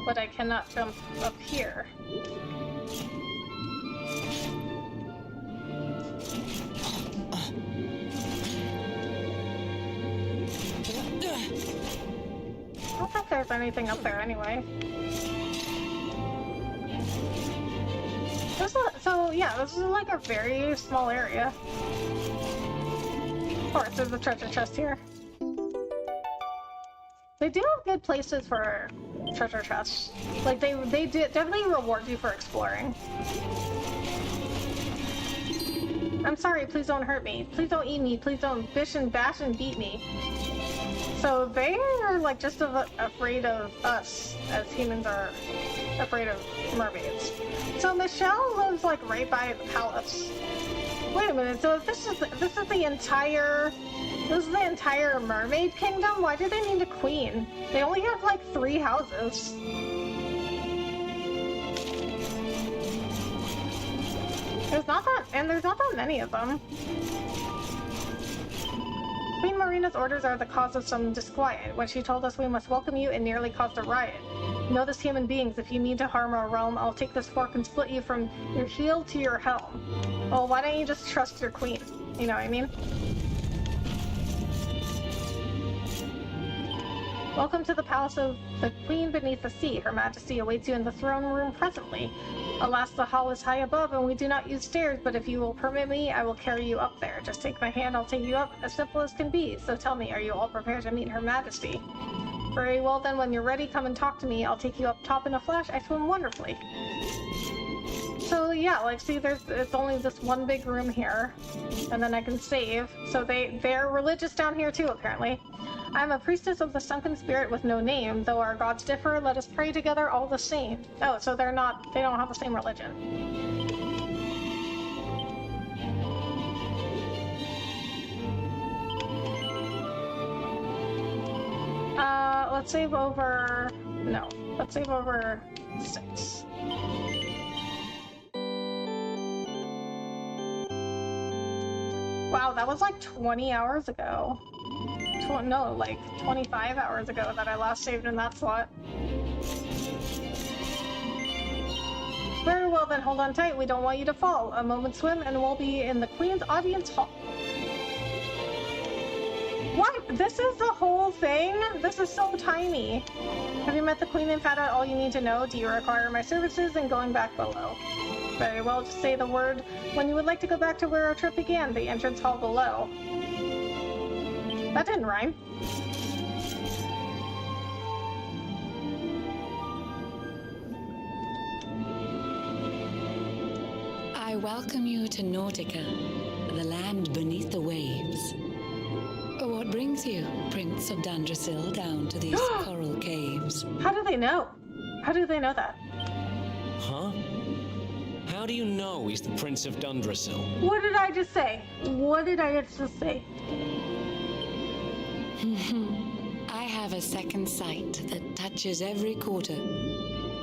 But I cannot jump up here. I don't think there's anything up there anyway. So yeah, this is like a very small area. Of course, there's a treasure chest here. They do have good places for treasure chests. Like, they do definitely reward you for exploring. I'm sorry, please don't hurt me. Please don't eat me. Please don't bish and bash and beat me. So they are, like, just afraid of us, as humans are afraid of mermaids. So Michelle lives, like, right by the palace. Wait a minute, so if this is the entire mermaid kingdom, why do they need a queen? They only have like 3 houses. There's not that many of them. Queen Marina's orders are the cause of some disquiet. When she told us we must welcome you, it nearly caused a riot. Notice, human beings, if you mean to harm our realm, I'll take this fork and split you from your heel to your helm. Well, why don't you just trust your queen? You know what I mean? Welcome to the palace of the Queen beneath the sea. Her Majesty awaits you in the throne room presently. Alas, the hall is high above, and we do not use stairs, but if you will permit me, I will carry you up there. Just take my hand, I'll take you up, as simple as can be. So tell me, are you all prepared to meet Her Majesty? Very well then, when you're ready, come and talk to me. I'll take you up top in a flash. I swim wonderfully. So yeah, like, see, it's only this one big room here, and then I can save. So they're religious down here too, apparently. I'm a priestess of the sunken spirit with no name. Though our gods differ, let us pray together all the same. Oh, so they don't have the same religion. Let's save over... No. Let's save over 6. Wow, that was like 20 hours ago. No, like 25 hours ago that I last saved in that slot. Very well then, hold on tight. We don't want you to fall. A moment's swim and we'll be in the Queen's audience hall. What? This is the whole thing? This is so tiny. Have you met the Queen and found out all you need to know? Do you require my services in going back below? Very well, just say the word when you would like to go back to where our trip began, the entrance hall below. That didn't rhyme. I welcome you to Nautica, the land beneath the waves. What brings you, Prince of Dandrasil, down to these coral caves? How do they know? How do they know that? Huh? How do you know he's the Prince of Dundrasil? What did I just say? What did I just say? I have a second sight that touches every quarter,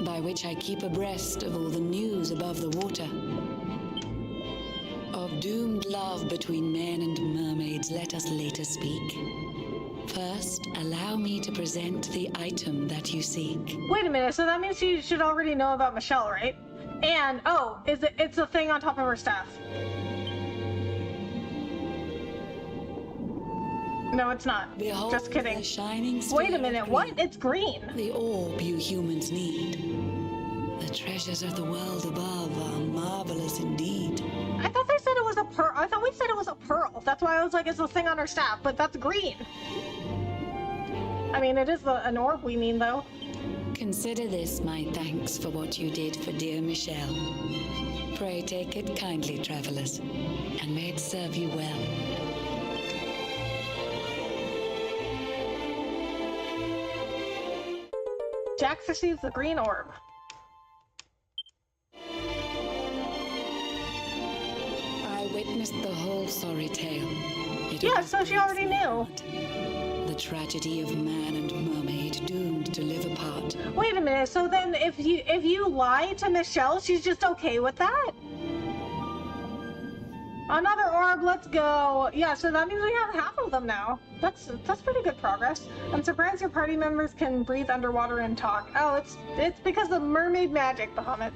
by which I keep abreast of all the news above the water. Of doomed love between men and mermaids, let us later speak. First, allow me to present the item that you seek. Wait a minute, so that means you should already know about Michelle, right? And, oh, it's a thing on top of her staff. No, it's not. Behold, just kidding. The shining Wait a minute, what? It's green. The orb you humans need. The treasures of the world above are marvelous indeed. I thought they said it was a pearl. I thought we said it was a pearl. That's why I was like, it's a thing on her staff, but that's green. I mean, it is an orb we mean, though. Consider this my thanks for what you did for dear Michelle. Pray take it kindly, travelers, and may it serve you well. Jax receives the green orb. I witnessed the whole sorry tale. Yeah, so she already knew. The tragedy of man and mermaid doomed to live apart. Wait a minute, so then if you lie to Michelle, she's just okay with that? Another orb, let's go. Yeah, so that means we have half of them now. That's pretty good progress. I'm surprised your party members can breathe underwater and talk. Oh, it's because of mermaid magic, Bahamut.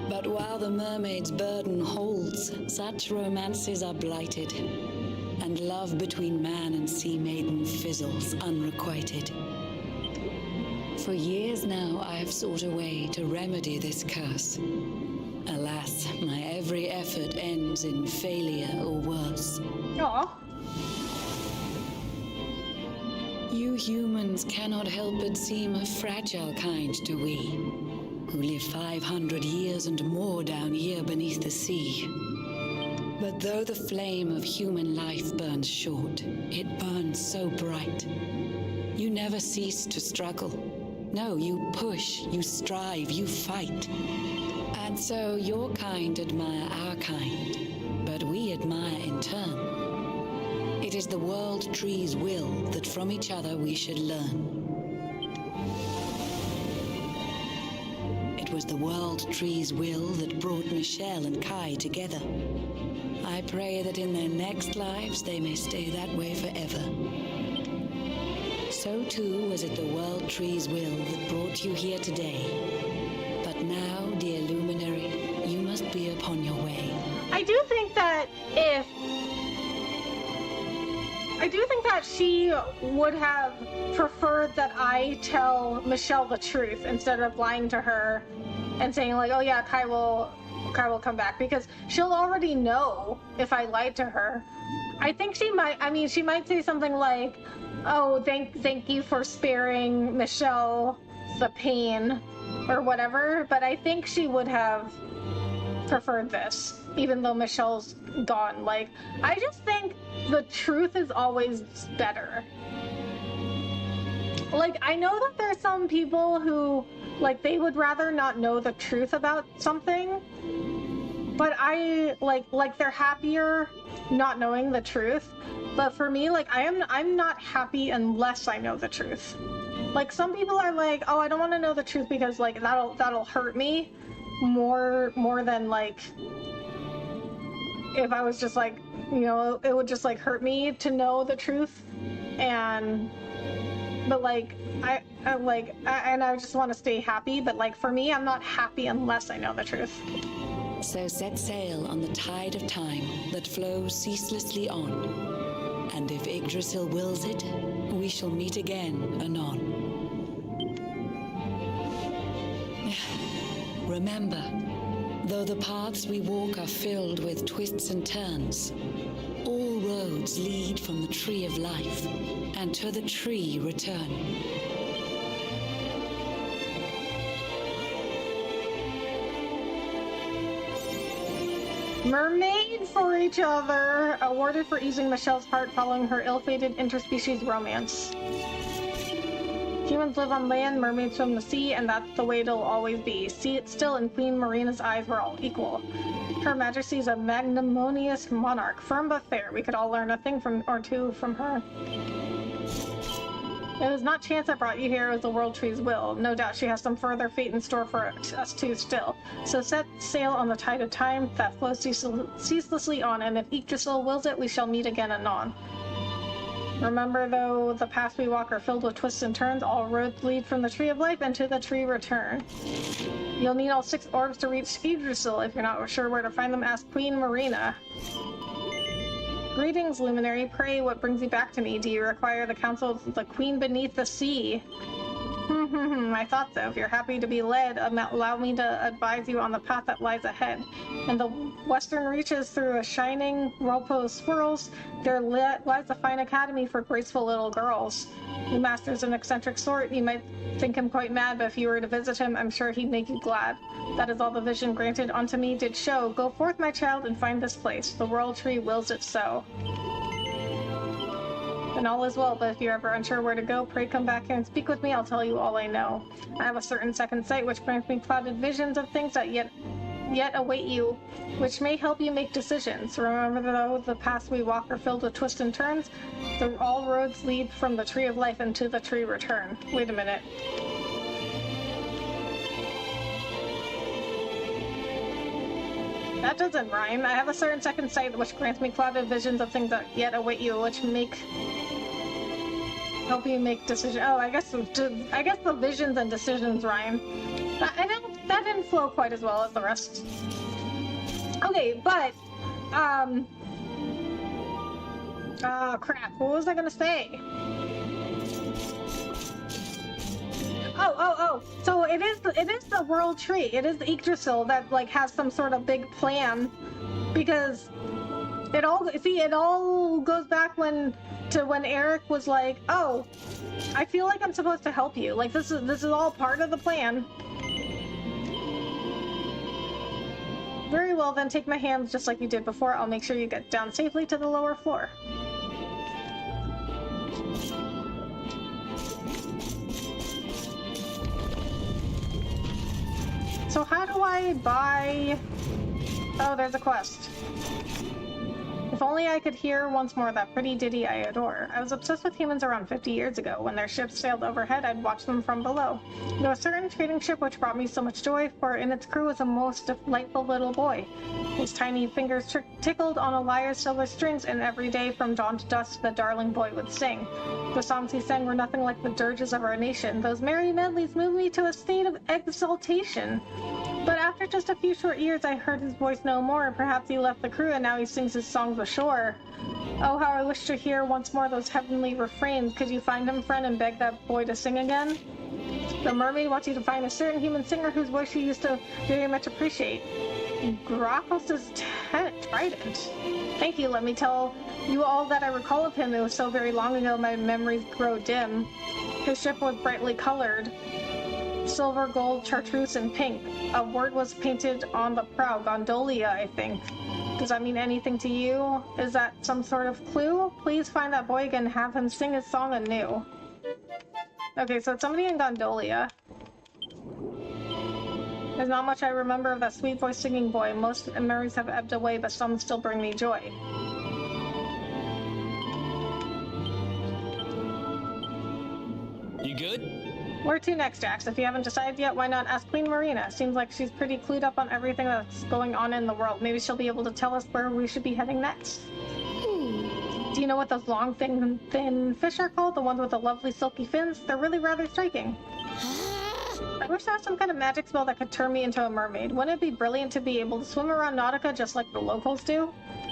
But while the mermaid's burden holds, such romances are blighted, and love between man and sea maiden fizzles unrequited. For years now, I have sought a way to remedy this curse. Alas, my every effort ends in failure or worse. Aw. You humans cannot help but seem a fragile kind to we, who live 500 years and more down here beneath the sea. But though the flame of human life burns short, it burns so bright. You never cease to struggle. No, you push, you strive, you fight. And so your kind admire our kind, but we admire in turn. It is the world tree's will that from each other we should learn. It was the world tree's will that brought Michelle and Kai together. I pray that in their next lives they may stay that way forever. So too was it the world tree's will that brought you here today. But now, dear Luminary, you must be upon your way. I do think that she would have preferred that I tell Michelle the truth instead of lying to her and saying like, oh yeah, Kai will come back, because she'll already know if I lied to her. I think she might say something like, oh, thank you for sparing Michelle the pain or whatever, but I think she would have preferred this, even though Michelle's gone. Like, I just think the truth is always better. Like, I know that there's some people who, like, they would rather not know the truth about something, but I, like they're happier not knowing the truth. But for me, like, I'm not happy unless I know the truth. Like, some people are like, oh, I don't want to know the truth because, like, that'll hurt me more than, like, if I was just like, you know, it would just like hurt me to know the truth. But like, I just want to stay happy. But like, for me, I'm not happy unless I know the truth. So set sail on the tide of time that flows ceaselessly on. And if Yggdrasil wills it, we shall meet again anon. Remember, though the paths we walk are filled with twists and turns, all roads lead from the tree of life, and to the tree return. Mermaid for each other, awarded for easing Michelle's heart following her ill-fated interspecies romance. Humans live on land, mermaids swim the sea, and that's the way it'll always be. See it still in Queen Marina's eyes, we're all equal. Her Majesty is a magnanimous monarch, firm but fair. We could all learn a thing or two from her. It was not chance that brought you here, it was the world tree's will. No doubt she has some further fate in store for us two still. So set sail on the tide of time that flows ceaselessly on, and if Yggdrasil wills it, we shall meet again anon. Remember, though, the paths we walk are filled with twists and turns. All roads lead from the Tree of Life and to the Tree Return. You'll need all 6 orbs to reach Yggdrasil. If you're not sure where to find them, ask Queen Marina. Greetings, Luminary. Pray, what brings you back to me? Do you require the counsel of the Queen beneath the sea? I thought so. If you're happy to be led, allow me to advise you on the path that lies ahead. In the western reaches through a shining whirlpool of swirls, there lies a fine academy for graceful little girls. The master's an eccentric sort. You might think him quite mad, but if you were to visit him, I'm sure he'd make you glad. That is all the vision granted unto me did show. Go forth, my child, and find this place. The world tree wills it so. And all is well, but if you're ever unsure where to go, pray come back here and speak with me. I'll tell you all I know. I have a certain second sight which grants me clouded visions of things that yet await you, which may help you make decisions. Remember, though, the paths we walk are filled with twists and turns. All roads lead from the Tree of Life and to the Tree Return. Wait a minute. That doesn't rhyme. I have a certain second sight which grants me clouded visions of things that yet await you, which help you make decisions. Oh, I guess the visions and decisions rhyme. That didn't flow quite as well as the rest. Okay, but crap. What was I gonna say? Oh. So it is the world tree. It is the Yggdrasil that like has some sort of big plan, because It all goes back when Eric was like, "Oh, I feel like I'm supposed to help you. Like this is all part of the plan." Very well, then take my hands just like you did before. I'll make sure you get down safely to the lower floor. So how do I buy... Oh, there's a quest. If only I could hear once more that pretty ditty I adore. I was obsessed with humans around 50 years ago. When their ships sailed overhead, I'd watch them from below. There was a certain trading ship which brought me so much joy, for in its crew was a most delightful little boy. His tiny fingers tickled on a lyre's silver strings, and every day from dawn to dusk the darling boy would sing. The songs he sang were nothing like the dirges of our nation. Those merry medleys moved me to a state of exaltation. But after just a few short years, I heard his voice no more. Perhaps he left the crew, and now he sings his songs ashore. Oh, how I wish to hear once more those heavenly refrains. Could you find him, friend, and beg that boy to sing again? The mermaid wants you to find a certain human singer whose voice you used to very much appreciate. Gracchus's trident. Thank you, let me tell you all that I recall of him. It was so very long ago, my memories grow dim. His ship was brightly colored. Silver, gold, chartreuse, and pink. A word was painted on the prow. Gondolia, I think. Does that mean anything to you? Is that some sort of clue? Please find that boy again and have him sing his song anew. Okay, so it's somebody in Gondolia. There's not much I remember of that sweet-voiced singing boy. Most memories have ebbed away, but some still bring me joy. You good? Where to next, Jax? If you haven't decided yet, why not ask Queen Marina? Seems like she's pretty clued up on everything that's going on in the world. Maybe she'll be able to tell us where we should be heading next. Do you know what those long, thin fish are called? The ones with the lovely silky fins? They're really rather striking. I wish there was some kind of magic spell that could turn me into a mermaid. Wouldn't it be brilliant to be able to swim around Nautica just like the locals do?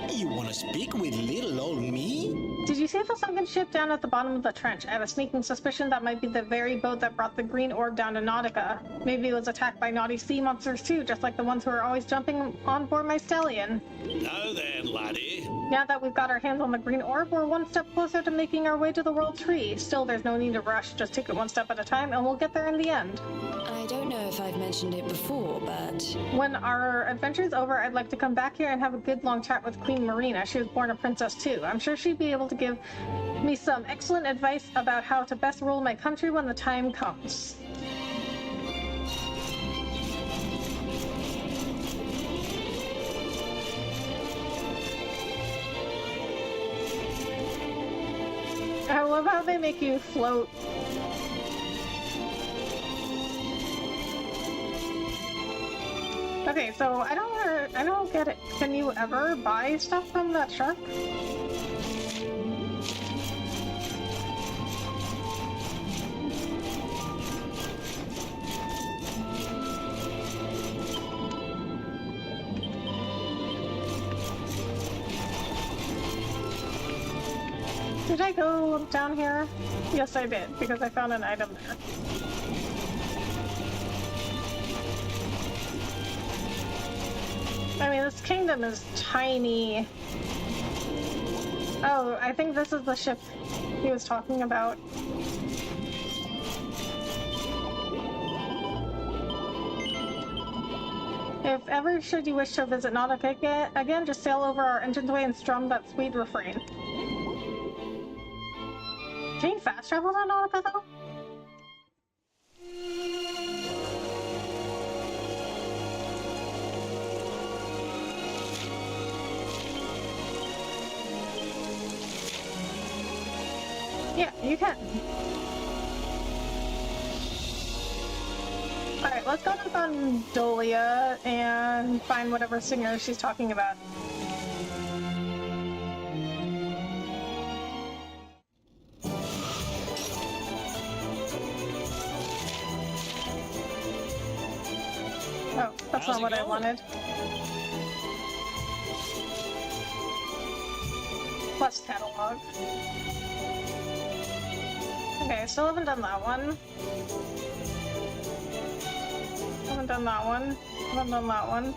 You want to speak with little old me? Did you see the sunken ship down at the bottom of the trench? I have a sneaking suspicion that might be the very boat that brought the green orb down to Nautica. Maybe it was attacked by naughty sea monsters too, just like the ones who are always jumping on board my stallion. Now then, laddie. Now that we've got our hands on the green orb, we're one step closer to making our way to the world tree. Still, there's no need to rush. Just take it one step at a time, and we'll get there in the end. I don't know if I've mentioned it before, but... When our adventure's over, I'd like to come back here and have a good long chat with Queen Marina. She was born a princess too. I'm sure she'd be able to give me some excellent advice about how to best rule my country when the time comes. I love how they make you float. Okay, so I don't get it. Can you ever buy stuff from that shark? Did I go down here? Yes, I did, because I found an item there. I mean, this kingdom is tiny. Oh, I think this is the ship he was talking about. If ever should you wish to visit Nautica again, just sail over our engine's way and strum that sweet refrain. Can you fast travel to Nautica, though? Yeah, you can. Alright, let's go to Gondolia and find whatever singer she's talking about. Oh, that's not what I wanted. Quest catalog. Okay, still haven't done that one. Haven't done that one. Haven't done that one.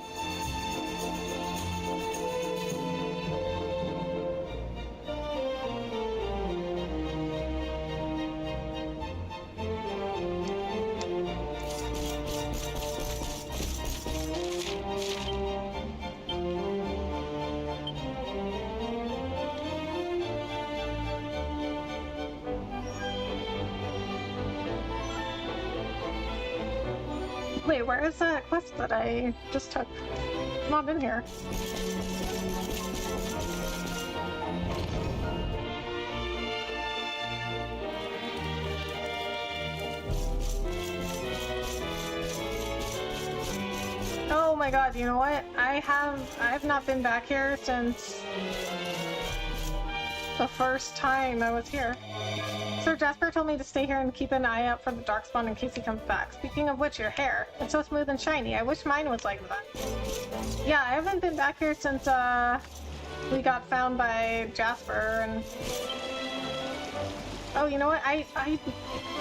Wait, where is that quest that I just took? It's not in here. Oh my god, you know what? I've not been back here since the first time I was here. Sir Jasper told me to stay here and keep an eye out for the Darkspawn in case he comes back. Speaking of which, your hair. It's so smooth and shiny. I wish mine was like that. Yeah, I haven't been back here since, we got found by Jasper and... Oh, you know what?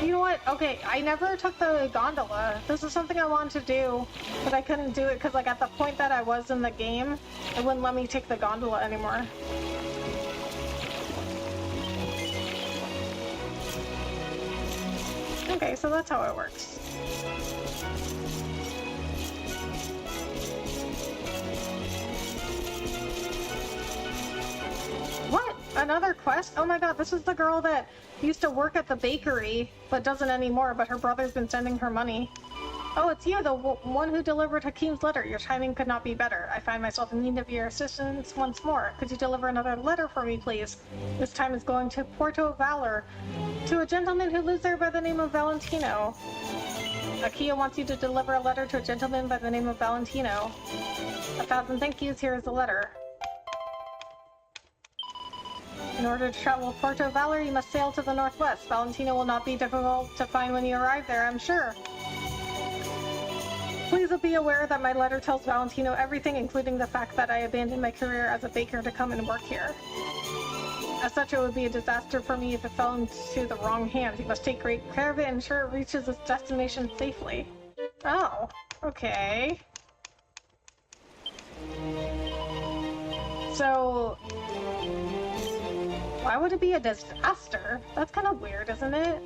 You know what? Okay, I never took the gondola. This is something I wanted to do, but I couldn't do it because, like, at the point that I was in the game, it wouldn't let me take the gondola anymore. Okay, so that's how it works. What? Another quest? Oh my god, this is the girl that used to work at the bakery, but doesn't anymore, but her brother's been sending her money. Oh, it's you, the one who delivered Hakeem's letter. Your timing could not be better. I find myself in need of your assistance once more. Could you deliver another letter for me, please? This time it's going to Porto Valor, to a gentleman who lives there by the name of Valentino. Akia wants you to deliver a letter to a gentleman by the name of Valentino. 1,000 thank yous, here is the letter. In order to travel to Porto Valor, you must sail to the northwest. Valentino will not be difficult to find when you arrive there, I'm sure. Please be aware that my letter tells Valentino everything, including the fact that I abandoned my career as a baker to come and work here. As such, it would be a disaster for me if it fell into the wrong hands. You must take great care of it and ensure it reaches its destination safely. Oh, okay. So... why would it be a disaster? That's kind of weird, isn't it?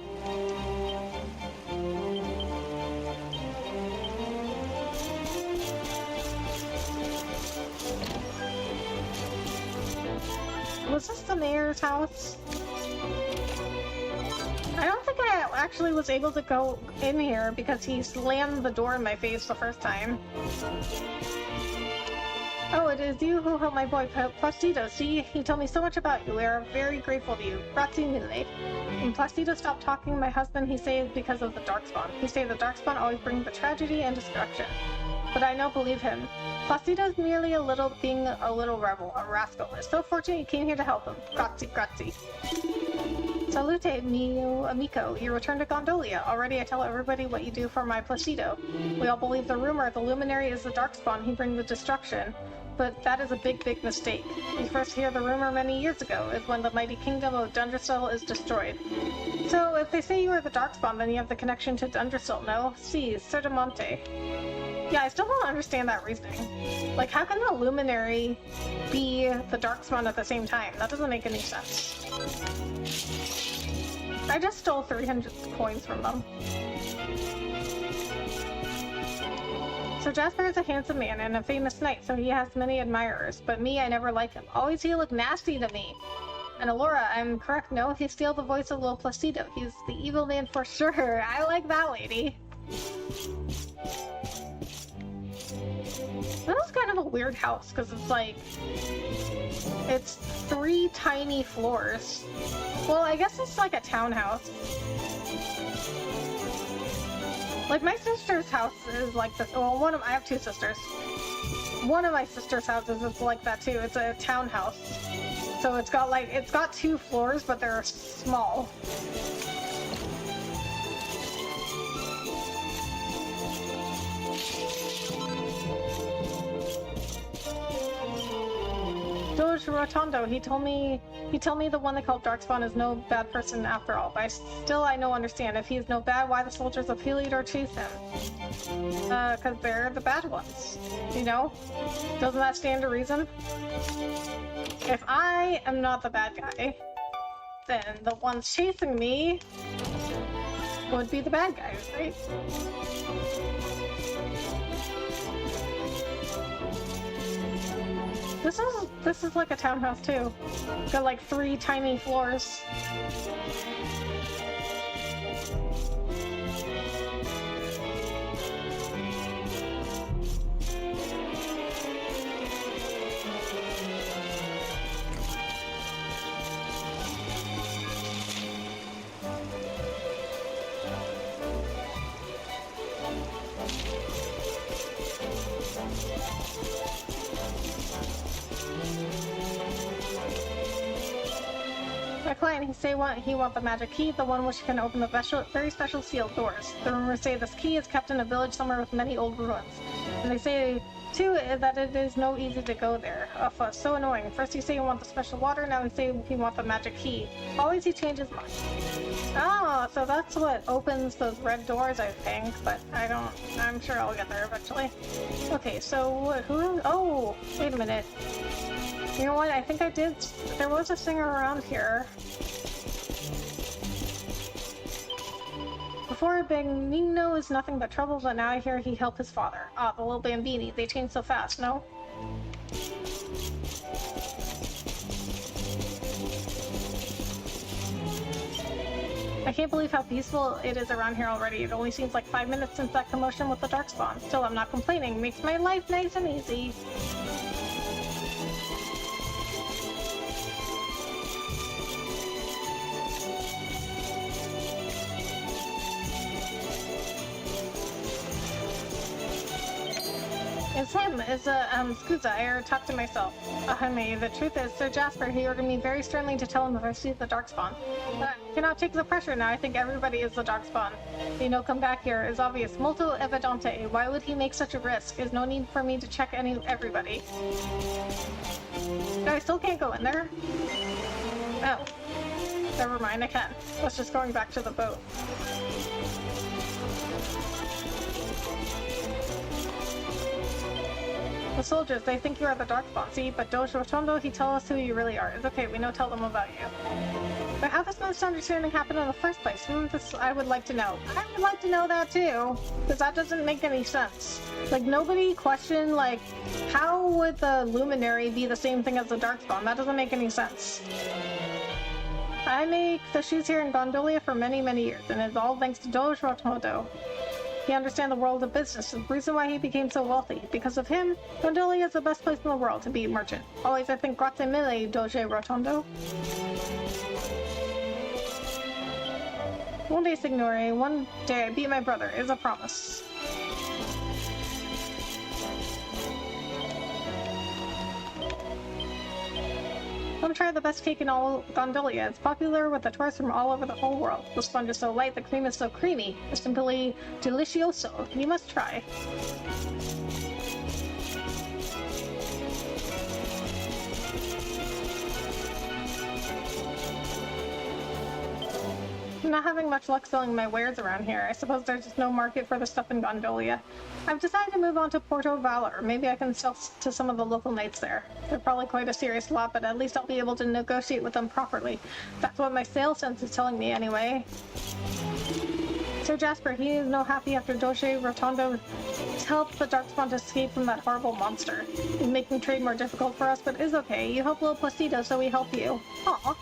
Was this the mayor's house? I don't think I actually was able to go in here because he slammed the door in my face the first time. Oh, it is you who helped my boy Placido. See, he told me so much about you. We are very grateful to you. Grazie mille. When Placido stopped talking, my husband, he said because of the Darkspawn. He said the Darkspawn always brings the tragedy and destruction. But I don't believe him. Placido's merely a little rebel, a rascal. It's so fortunate you came here to help him. Grazie, grazie. Salute, mio amico. You returned to Gondolia. Already I tell everybody what you do for my Placido. We all believe the rumor the Luminary is the Darkspawn. He brings the destruction. But that is a big, big mistake. We first hear the rumor many years ago, is when the mighty kingdom of Dundersill is destroyed. So, if they say you are the Darkspawn, then you have the connection to Dundersill, no? Si, certamente. Yeah, I still don't understand that reasoning. Like, how can the Luminary be the Darkspawn at the same time? That doesn't make any sense. I just stole 300 coins from them. So Jasper is a handsome man and a famous knight, so he has many admirers. But me, I never like him. Always he look nasty to me. And Alora, I'm correct, no? He steals the voice of Lil Placido. He's the evil man for sure. I like that lady. This is kind of a weird house, because it's like... it's 3 tiny floors. Well, I guess it's like a townhouse. Like, my sister's house is like this. Well, I have 2 sisters. One of my sister's houses is like that too. It's a townhouse. So it's got 2 floors, but they're small. Doge Rotondo, he told me the one they call Darkspawn is no bad person after all, but I don't understand. If he's no bad, why the soldiers of Heliodor chase him? Cause they're the bad ones, you know? Doesn't that stand to reason? If I am not the bad guy, then the ones chasing me would be the bad guys, right? This is like a townhouse too. Got like 3 tiny floors. decline. He want the magic key, the one which can open the very special sealed doors. The rumors say this key is kept in a village somewhere with many old ruins. And they say, too, that it is no easy to go there. Ugh, so annoying. First he say he want the special water, now he say he want the magic key. Always he changes mind. Oh, so that's what opens those red doors, I think, but I'm sure I'll get there eventually. Okay, so oh, wait a minute. You know what, I think there was a singer around here. Before, Benigno is nothing but trouble, but now I hear he helped his father. Ah, the little Bambini. They change so fast, no? I can't believe how peaceful it is around here already. It only seems like 5 minutes since that commotion with the Darkspawn. Still, I'm not complaining. Makes my life nice and easy. It's him. It's Scusa. I talked to myself. The truth is, Sir Jasper, he ordered me very sternly to tell him if I see the Darkspawn. But I cannot take the pressure now. I think everybody is the Darkspawn. Come back here is obvious. Molto evidente. Why would he make such a risk? There's no need for me to check everybody. No, I still can't go in there. Oh. Never mind, I can. Let's just going back to the boat. The soldiers, they think you are the Darkspawn, see? But Doge Rotondo, he tell us who you really are. It's okay, we know tell them about you. But how this misunderstanding happened in the first place? I would like to know. I would like to know that too, because that doesn't make any sense. Like, nobody questioned, like, how would the Luminary be the same thing as the Darkspawn? That doesn't make any sense. I make the shoes here in Gondolia for many, many years, and it's all thanks to Doge Rotondo. He understands the world of business, the reason why he became so wealthy. Because of him, Gondolia is the best place in the world to be a merchant. Always I think grazie mille, Doge Rotondo. One day, Signore, one day I beat my brother, is a promise. Come try the best cake in all Gondolia. It's popular with the tourists from all over the whole world. The sponge is so light, the cream is so creamy. It's simply delicioso. You must try. I'm not having much luck selling my wares around here. I suppose there's just no market for the stuff in Gondolia. I've decided to move on to Porto Valor. Maybe I can sell to some of the local knights there. They're probably quite a serious lot, but at least I'll be able to negotiate with them properly. That's what my sales sense is telling me anyway. Sir Jasper, he is no happy after Doge Rotondo helped the Darkspawn to escape from that horrible monster. It's making trade more difficult for us, but it's okay. You help little Placido, so we help you. Aww.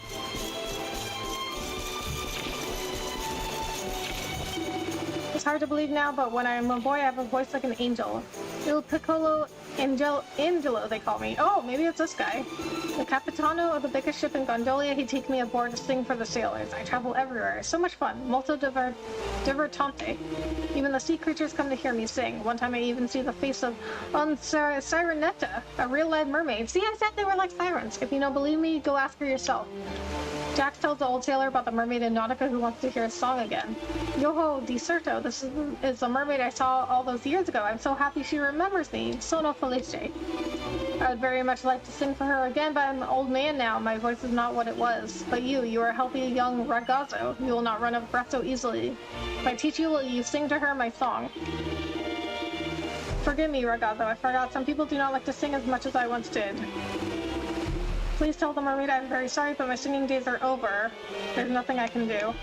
It's hard to believe now, but when I'm a boy, I have a voice like an angel. Il Piccolo Angelo, they call me. Oh, maybe it's this guy. The Capitano of the biggest ship in Gondolia, he'd take me aboard to sing for the sailors. I travel everywhere. It's so much fun. Molto divertante. Even the sea creatures come to hear me sing. One time I even see the face of Sirenetta, a real live mermaid. See, I said they were like sirens. If you don't believe me, go ask her yourself. Jax tells the old sailor about the mermaid in Nautica who wants to hear his song again. Yoho Diserto, this is the mermaid I saw all those years ago. I'm so happy she remembers me. Sono felice. I would very much like to sing for her again, but I'm an old man now. My voice is not what it was. But you are a healthy young ragazzo. You will not run out of breath so easily. If I teach you, will you sing to her my song? Forgive me, ragazzo. I forgot some people do not like to sing as much as I once did. Please tell the mermaid I'm very sorry, but my singing days are over. There's nothing I can do.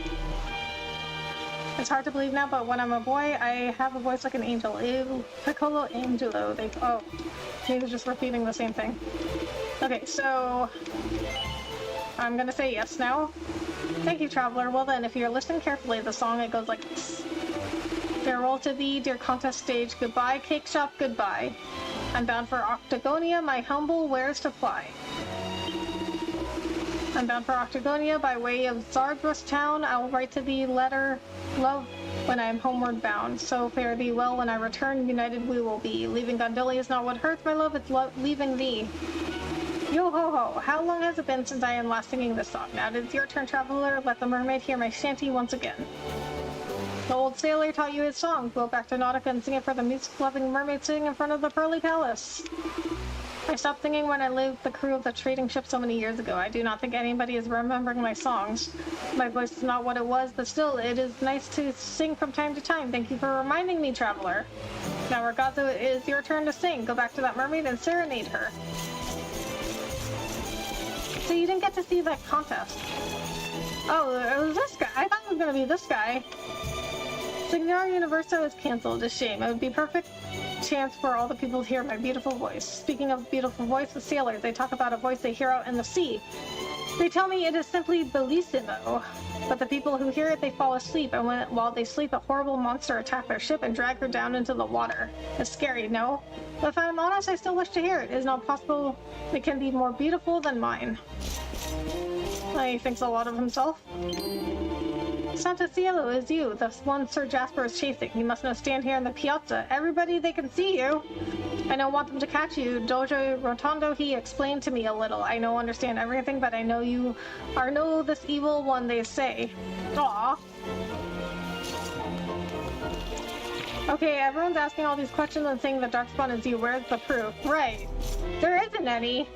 It's hard to believe now, but when I'm a boy, I have a voice like an angel. Il Piccolo Angelo. He was just repeating the same thing. Okay, so I'm gonna say yes now. Thank you, traveler. Well then, if you're listening carefully, the song, it goes like this. Farewell to thee, dear contest stage. Goodbye, cake shop, goodbye. I'm bound for Octagonia, my humble wares to ply. I'm bound for Octagonia by way of Zardrus town. I'll write to thee letter, love, when I am homeward bound. So fare thee well when I return, united we will be. Leaving Gondolia is not what hurts, my love, it's leaving thee. Yo ho ho, how long has it been since I am last singing this song? Now it is your turn, traveler. Let the mermaid hear my shanty once again. The old sailor taught you his song. Go back to Nautica and sing it for the music-loving mermaid sitting in front of the Pearly Palace. I stopped singing when I lived the crew of the trading ship so many years ago. I do not think anybody is remembering my songs. My voice is not what it was, but still, it is nice to sing from time to time. Thank you for reminding me, traveler. Now, Ragazzo, it is your turn to sing. Go back to that mermaid and serenade her. So you didn't get to see that contest. Oh, it was this guy. I thought it was going to be this guy. Signor Universo is cancelled. A shame. It would be perfect chance for all the people to hear my beautiful voice. Speaking of beautiful voice, the sailors, they talk about a voice they hear out in the sea. They tell me it is simply bellissimo, but the people who hear it, they fall asleep, and while they sleep, a horrible monster attacks their ship and drags her down into the water. It's scary, no? But if I'm honest, I still wish to hear it. It is not possible it can be more beautiful than mine. He thinks a lot of himself. Santa Cielo is you, the one Sir Jasper is chasing. You must not stand here in the piazza. Everybody, they can see you. I don't want them to catch you. Dojo Rotondo, he explained to me a little. I don't understand everything, but I know you are this evil one, they say. Aww. Okay, everyone's asking all these questions and saying the Darkspawn is you. Where's the proof? Right. There isn't any.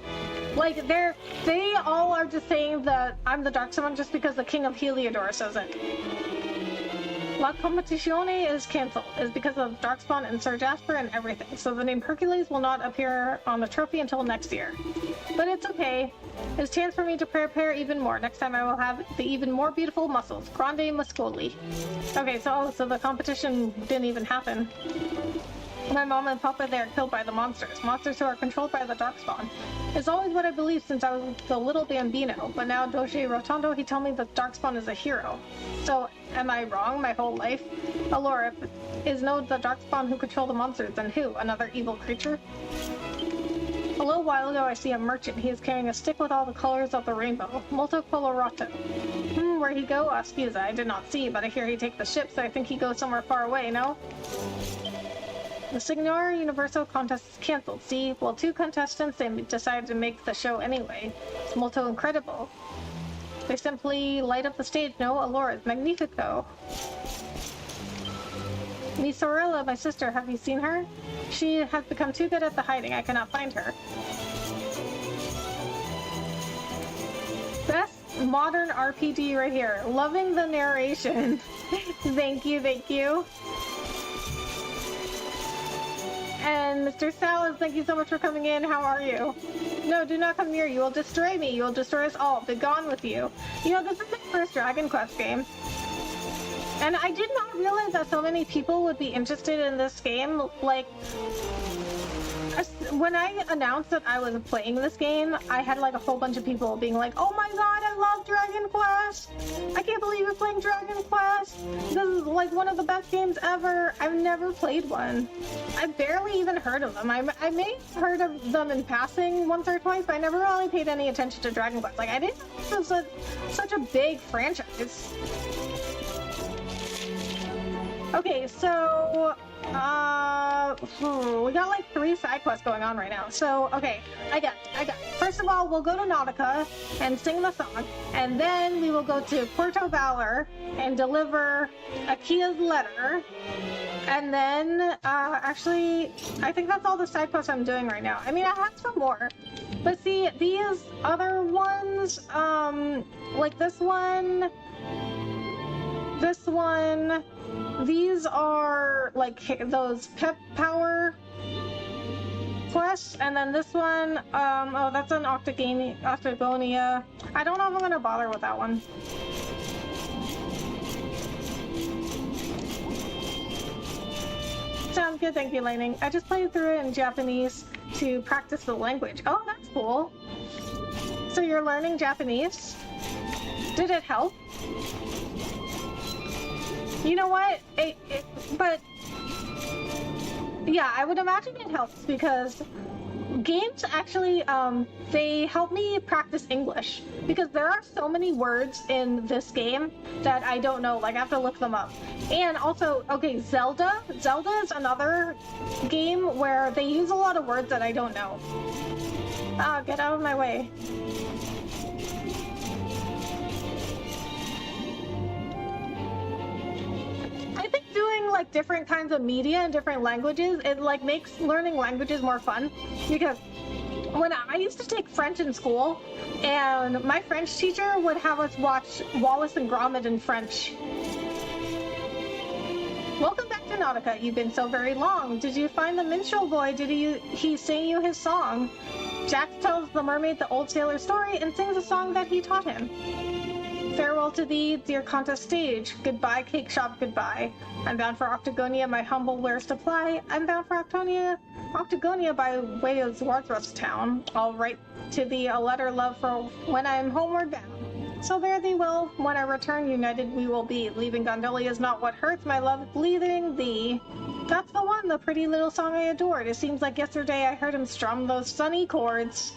Like, they all are just saying that I'm the Darkspawn just because the King of Heliodor says it. La Competizione is cancelled. Is because of Darkspawn and Sir Jasper and everything. So the name Hercules will not appear on the trophy until next year. But it's okay. It's a chance for me to prepare even more. Next time I will have the even more beautiful muscles. Grande muscoli. Okay, so the competition didn't even happen. My mom and papa, they are killed by the monsters. Monsters who are controlled by the Darkspawn. It's always what I believed since I was the little bambino. But now Doge Rotondo, he told me the Darkspawn is a hero. So, am I wrong my whole life? Allura, is no the Darkspawn who control the monsters, then who? Another evil creature? A little while ago, I see a merchant. He is carrying a stick with all the colors of the rainbow. Molto colorato. Where'd he go? Scusa, I did not see, but I hear he take the ship, so I think he goes somewhere far away, no? The Signor Universo contest is cancelled. See? Well, 2 contestants, they decided to make the show anyway. It's molto incredible. They simply light up the stage. No, Allura, it's magnifico. Mi sorella, my sister, have you seen her? She has become too good at the hiding. I cannot find her. Best modern RPG right here. Loving the narration. Thank you, thank you. And Mr. Salas, thank you so much for coming in. How are you? No, do not come near. You will destroy me. You will destroy us all. Be gone with you. You know, this is my first Dragon Quest game. And I did not realize that so many people would be interested in this game. Like, when I announced that I was playing this game, I had like a whole bunch of people being like, oh my god, I love Dragon Quest! I can't believe you're playing Dragon Quest! This is like one of the best games ever! I've never played one. I barely even heard of them. I may have heard of them in passing once or twice, but I never really paid any attention to Dragon Quest. Like, I didn't know this was such a big franchise. Okay, so we got like 3 side quests going on right now. So, okay, I got it. First of all, we'll go to Nautica and sing the song, and then we will go to Puerto Valor and deliver Akia's letter. And then, actually, I think that's all the side quests I'm doing right now. I mean, I have some more. But see, these other ones, like this one, these are like those pep power quests, and then this one, oh, that's an Octagonia. I don't know if I'm gonna bother with that one. Sounds good, thank you, Lightning. I just played through it in Japanese to practice the language. Oh, that's cool. So you're learning Japanese? Did it help? You know what? But yeah, I would imagine it helps because games actually, they help me practice English because there are so many words in this game that I don't know. Like, I have to look them up. And also, okay, Zelda is another game where they use a lot of words that I don't know. Ah, get out of my way. I think doing like different kinds of media in different languages, it like makes learning languages more fun. Because when I used to take French in school, and my French teacher would have us watch Wallace and Gromit in French. Welcome back to Nautica. You've been so very long. Did you find the minstrel boy? Did he sing you his song? Jack tells the mermaid the old sailor's story and sings a song that he taught him. Farewell to thee, dear contest stage. Goodbye, cake shop, goodbye. I'm bound for Octagonia, my humble wares to ply. I'm bound for Octagonia by way of Zwarthros town. I'll write to thee a letter, love, for when I'm homeward bound. So fare thee well, when I return, united we will be. Leaving Gondolia is not what hurts, my love, leaving thee. That's the one, the pretty little song I adored. It seems like yesterday I heard him strum those sunny chords.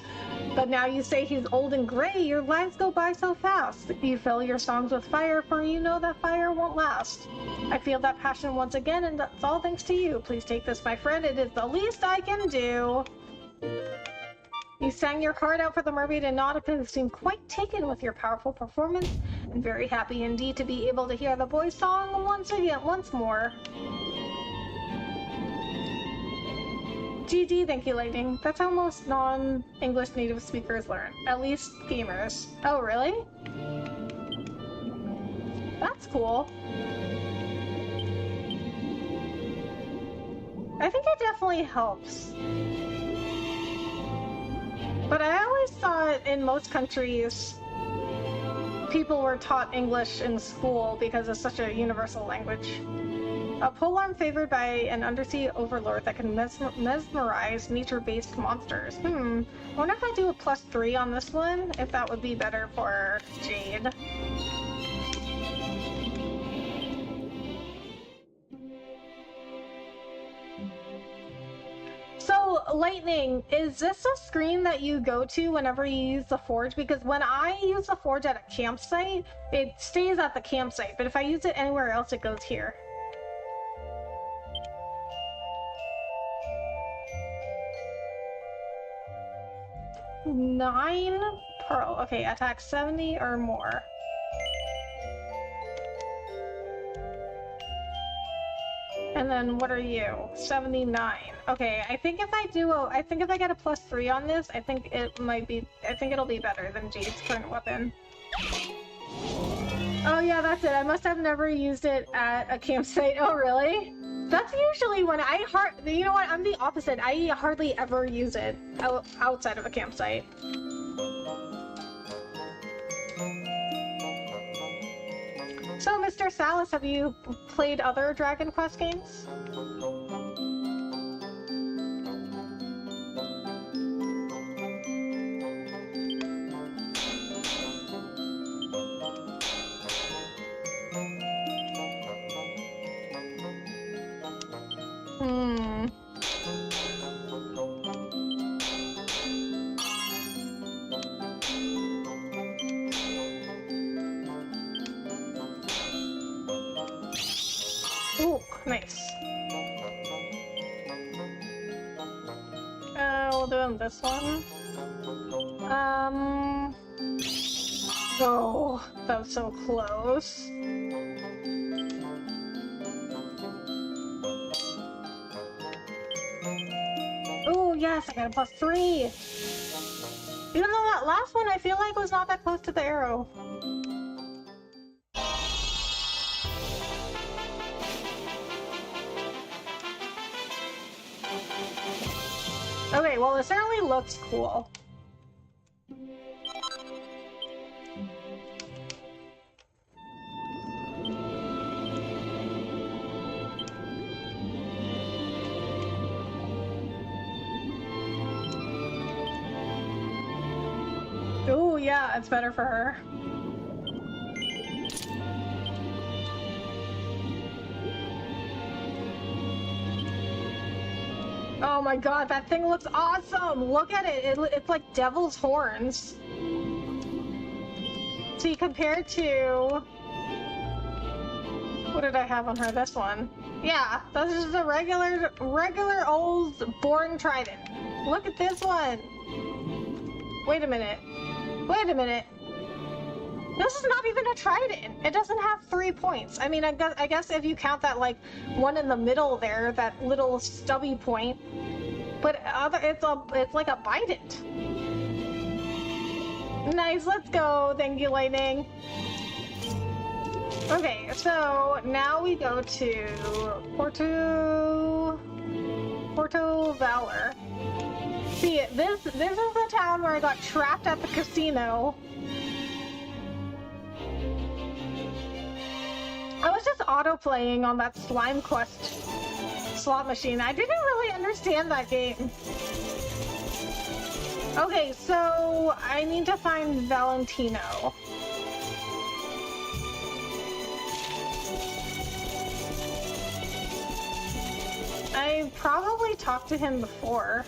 But now you say he's old and gray, your lines go by so fast. You fill your songs with fire, for you know that fire won't last. I feel that passion once again, and that's all thanks to you. Please take this, my friend, it is the least I can do. You sang your heart out for the mermaid in Nautica, who seemed quite taken with your powerful performance, and very happy indeed to be able to hear the boy's song once more. GG, thank you, Lightning. That's how most non-English native speakers learn. At least gamers. Oh, really? That's cool. I think it definitely helps. But I always thought in most countries people were taught English in school because it's such a universal language. A polearm favored by an undersea overlord that can mesmerize nature-based monsters. I wonder if I do a +3 on this one, if that would be better for Jade. So, Lightning, is this a screen that you go to whenever you use the Forge? Because when I use the Forge at a campsite, it stays at the campsite, but if I use it anywhere else, it goes here. Nine pearl. Okay, attack 70 or more. And then what are you? 79. Okay, I think if I get a +3 on this, I think it'll be better than Jade's current weapon. Oh yeah, that's it. I must have never used it at a campsite. Oh really? That's usually when you know what, I'm the opposite. I hardly ever use it outside of a campsite. So, Mr. Salas, have you played other Dragon Quest games? Ooh, nice. We'll do this one. Oh, that was so close. Oh, yes, I got a +3. Even though that last one I feel like was not that close to the arrow. Okay, well, it certainly looks cool. Ooh, yeah, it's better for her. Oh my god, that thing looks awesome! Look at it! It's like devil's horns. See, compared to... What did I have on her? This one. Yeah, that's just a regular old boring trident. Look at this one! Wait a minute. Wait a minute. This is not even a trident. It doesn't have 3 points. I mean, I guess if you count that, like, one in the middle there, that little stubby point. But it's like a bident. Nice, let's go. Thank you, Lightning. Okay, so now we go to Porto Valor. See, this is the town where I got trapped at the casino. I was just auto-playing on that Slime Quest slot machine. I didn't really understand that game. Okay, so I need to find Valentino. I probably talked to him before.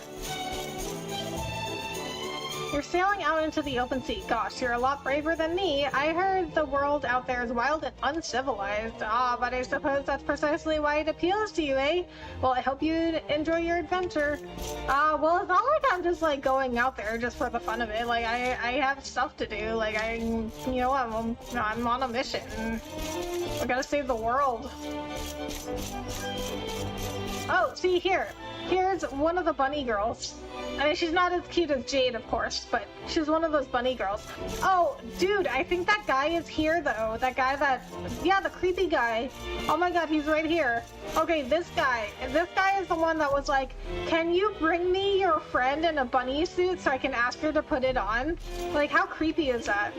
You're sailing out into the open sea. Gosh, you're a lot braver than me. I heard the world out there is wild and uncivilized. Ah, but I suppose that's precisely why it appeals to you, eh? Well, I hope you enjoy your adventure. Well, it's not like I'm just, like, going out there just for the fun of it. Like, I have stuff to do. Like, I'm on a mission. I gotta save the world. Oh, see here. Here's one of the bunny girls. I mean, she's not as cute as Jade, of course, but she's one of those bunny girls. Oh, dude, I think that guy is here, though. That guy yeah, the creepy guy. Oh my god, he's right here. Okay, this guy is the one that was like, can you bring me your friend in a bunny suit so I can ask her to put it on? Like, how creepy is that?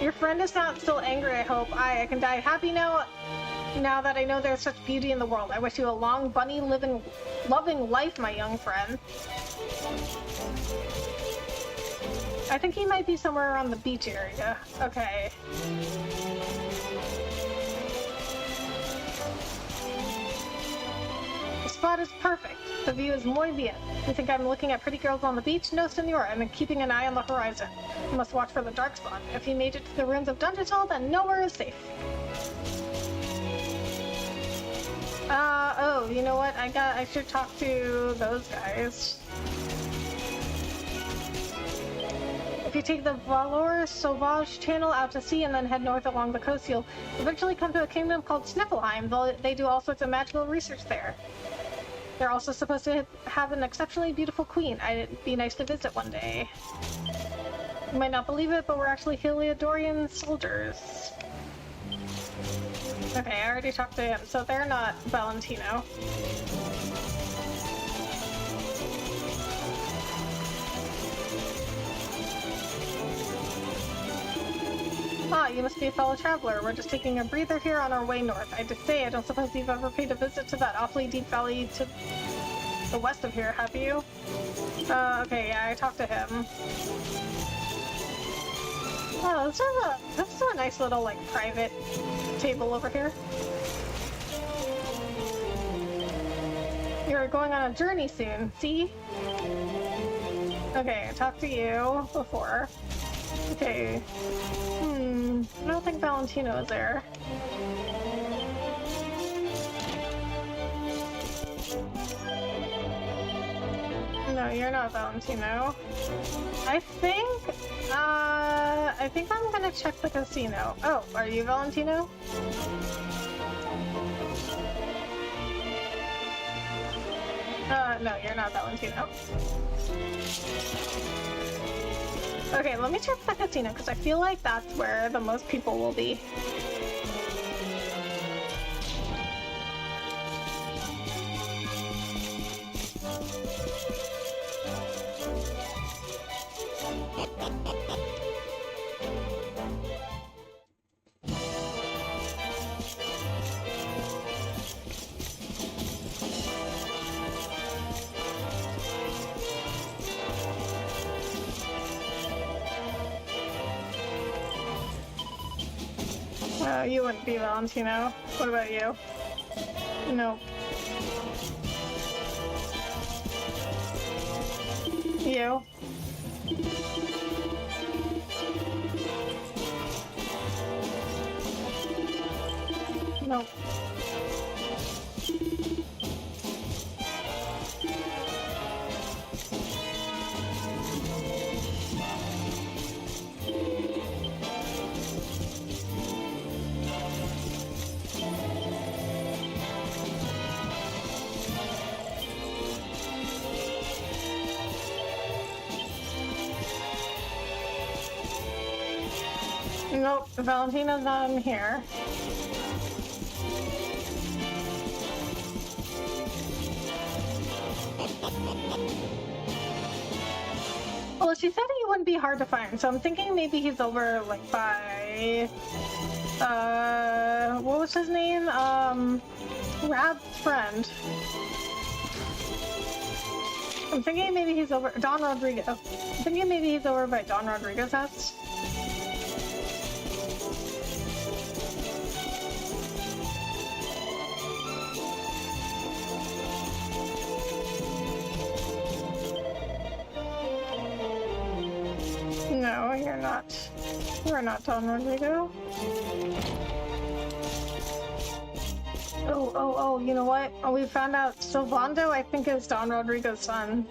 Your friend is not still angry, I hope. I can die happy now that I know there's such beauty in the world. I wish you a long, bunny loving life, my young friend. I think he might be somewhere around the beach area. Okay. The spot is perfect. The view is muy bien. You think I'm looking at pretty girls on the beach? No, senor. I'm keeping an eye on the horizon. You must watch for the dark spot. If you made it to the ruins of Dungeon Hall, then nowhere is safe. Oh, you know what? I should talk to those guys. If you take the Valor Sauvage channel out to sea and then head north along the coast, you'll eventually come to a kingdom called Sniffleheim. They do all sorts of magical research there. They're also supposed to have an exceptionally beautiful queen. It'd be nice to visit one day. You might not believe it, but we're actually Heliodorian soldiers. Okay, I already talked to him, so they're not Valentino. Ah, you must be a fellow traveler. We're just taking a breather here on our way north. I just say, I don't suppose you've ever paid a visit to that awfully deep valley to the west of here, have you? Okay, yeah, I talked to him. Oh, this is a nice little, like, private table over here. You're going on a journey soon, see? Okay, I talked to you before. Okay. I don't think Valentino is there. No, you're not Valentino. I think I'm gonna check the casino. Oh, are you Valentino? No, you're not Valentino. Okay, let me check the casino, because I feel like that's where the most people will be. You wouldn't be Valentino. What about you? Nope. You? Nope. Nope, Valentina's not in here. Well, she said he wouldn't be hard to find, so I'm thinking maybe he's over, like, by... what was his name? Rab's friend. I'm thinking maybe he's over... Don Rodriguez. I'm thinking maybe he's over by Don Rodriguez's house. No, you're not. You're not Don Rodrigo. Oh, you know what? Oh, we found out Silvando, I think, is Don Rodrigo's son.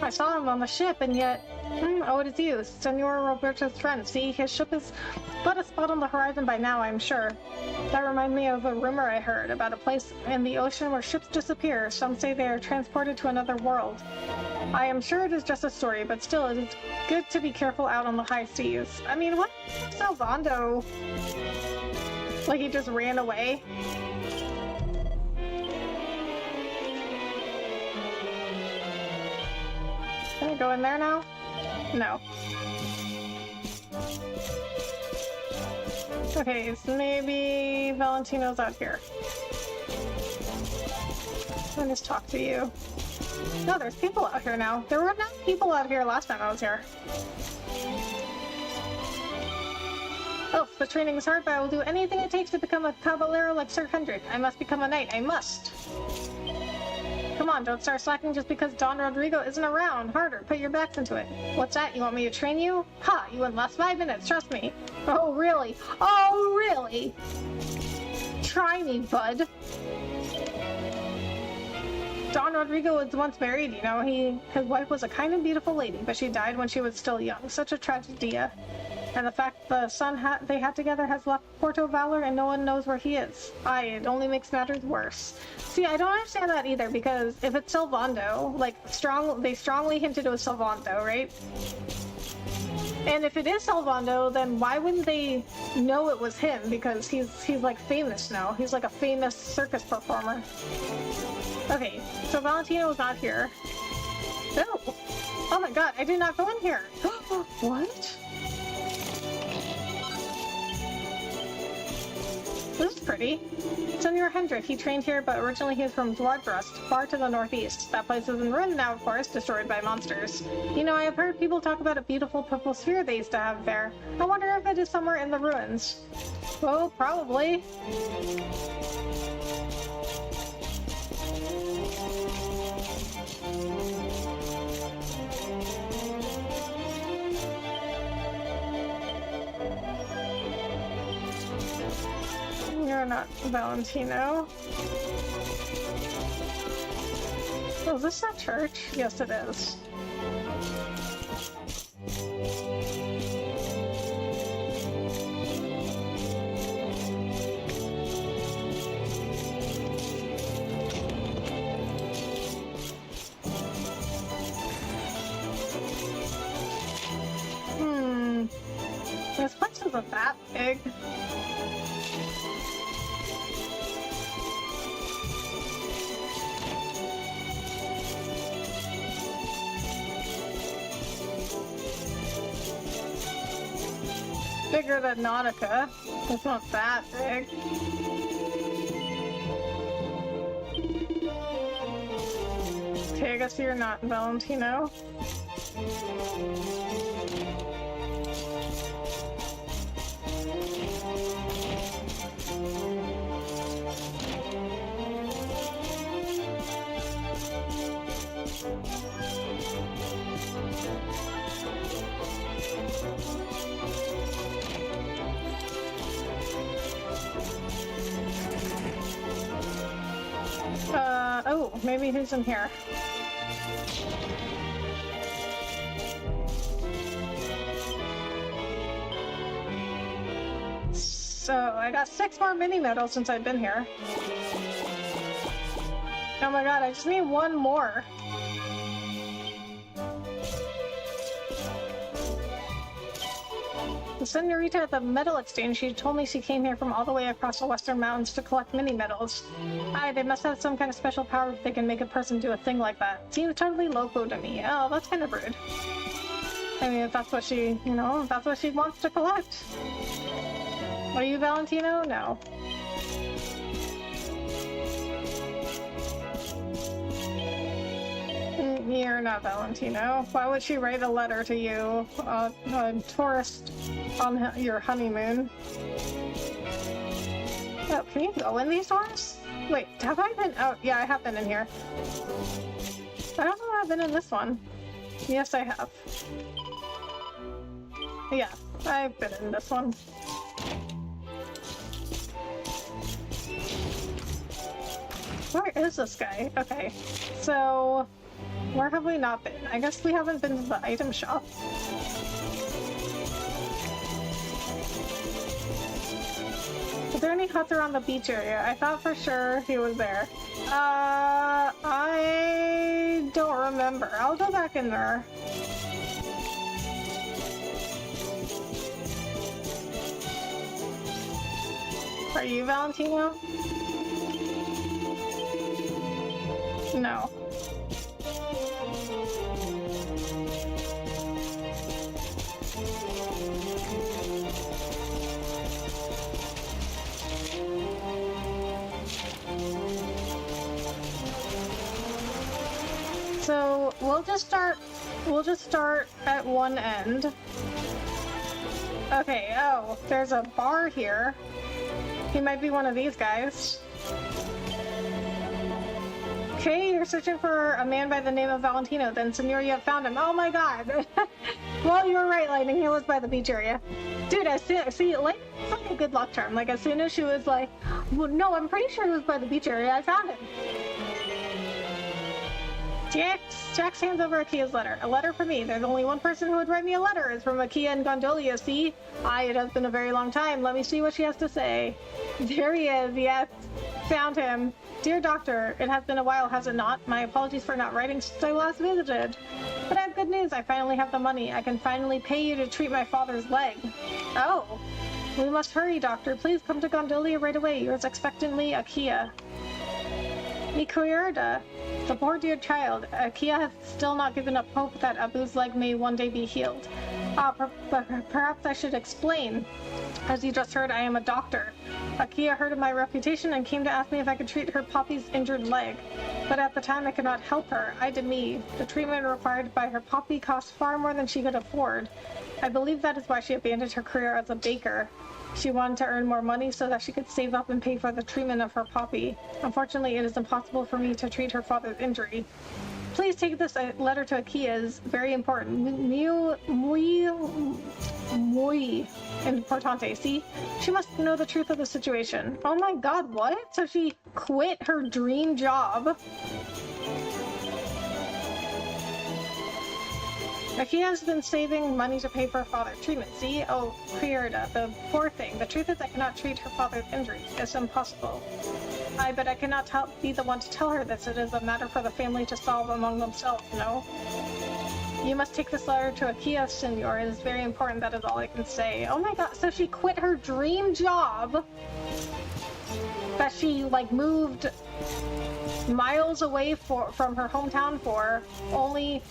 I saw him on the ship, and yet... oh, it is you, Senor Roberto's friend. See, his ship is but a spot on the horizon by now, I'm sure. That reminds me of a rumor I heard about a place in the ocean where ships disappear. Some say they are transported to another world. I am sure it is just a story, but still, it is good to be careful out on the high seas. I mean, what is Silvando? Like, he just ran away? Can I go in there now? No. Okay, so maybe Valentino's out here. I'll just talk to you. No, there's people out here now. There were not people out here last time I was here. Oh, the training is hard, but I will do anything it takes to become a caballero like Sir Hendrik. I must become a knight. I must. Come on, don't start slacking just because Don Rodrigo isn't around. Harder, put your backs into it. What's that? You want me to train you? Ha! You wouldn't last 5 minutes, trust me. Oh, really? Oh, really? Try me, bud. Don Rodrigo was once married, you know. His wife was a kind and beautiful lady, but she died when she was still young. Such a tragedy. And the fact the son they had together has left Porto Valor and no one knows where he is. It only makes matters worse. See, I don't understand that either, because if it's Silvando, like, they strongly hinted it was Silvando, right? And if it is Silvando, then why wouldn't they know it was him? Because he's like famous now. He's like a famous circus performer. Okay, so Valentino is not here. No! Oh my god, I did not go in here! What? This is pretty. Senor Hendrik, he trained here, but originally he was from Dwardrust, far to the northeast. That place is in ruin now, of course, destroyed by monsters. You know, I have heard people talk about a beautiful purple sphere they used to have there. I wonder if it is somewhere in the ruins. Well, probably. You're not Valentino. Oh, is this a church? Yes, it is. This place isn't that big. Bigger than Nautica. It's not that big. Okay, I guess you're not Valentino. Oh, maybe he's in here. So, I got 6 more mini medals since I've been here. Oh my god, I just need 1 more. The senorita at the metal exchange, she told me she came here from all the way across the western mountains to collect mini metals. They must have some kind of special power if they can make a person do a thing like that. Seems totally loco to me. Oh, that's kind of rude. I mean, if that's what she, you know, if that's what she wants to collect. Are you Valentino? No. You're not Valentino. Why would she write a letter to you, a tourist on your honeymoon? Oh, can you go in these doors? Wait, have I been? Oh, yeah, I have been in here. I don't know if I've been in this one. Yes, I have. Yeah, I've been in this one. Where is this guy? Okay, so where have we not been? I guess we haven't been to the item shop. Is there any huts around the beach area? I thought for sure he was there. I don't remember. I'll go back in there. Are you Valentino? No. So we'll just start at one end. Okay, oh, there's a bar here. He might be one of these guys. Okay, you're searching for a man by the name of Valentino. Then, senor, you have found him. Oh my god! Well, you were right, Lightning. He was by the beach area. Dude, I see, like, it's like a good luck charm. Like, as soon as she was like, well, no, I'm pretty sure he was by the beach area, I found him. Jax hands over Akia's letter. A letter for me. There's only one person who would write me a letter. It's from Akia in Gondolia, see? It has been a very long time. Let me see what she has to say. There he is, yes. Found him. Dear Doctor, it has been a while, has it not? My apologies for not writing since I last visited. But I have good news. I finally have the money. I can finally pay you to treat my father's leg. Oh. We must hurry, Doctor. Please come to Gondolia right away. Yours expectantly, Akia. Mikuirda, the poor dear child. Akia has still not given up hope that Abu's leg may one day be healed. Perhaps I should explain. As you just heard, I am a doctor. Akia heard of my reputation and came to ask me if I could treat her poppy's injured leg. But at the time I could not help her. I did me. The treatment required by her poppy cost far more than she could afford. I believe that is why she abandoned her career as a baker. She wanted to earn more money so that she could save up and pay for the treatment of her poppy. Unfortunately, it is impossible for me to treat her father's injury. Please take this letter to Akia. It's very important. Muy importante. See? She must know the truth of the situation. Oh my god, what? So she quit her dream job. Akia has been saving money to pay for her father's treatment, see? Oh, Prierda, the poor thing. The truth is I cannot treat her father's injuries. It's impossible. But I cannot be the one to tell her this. It is a matter for the family to solve among themselves, no? You must take this letter to Akia, senor. It is very important, that is all I can say. Oh my god, so she quit her dream job that she, like, moved miles away from her hometown for, only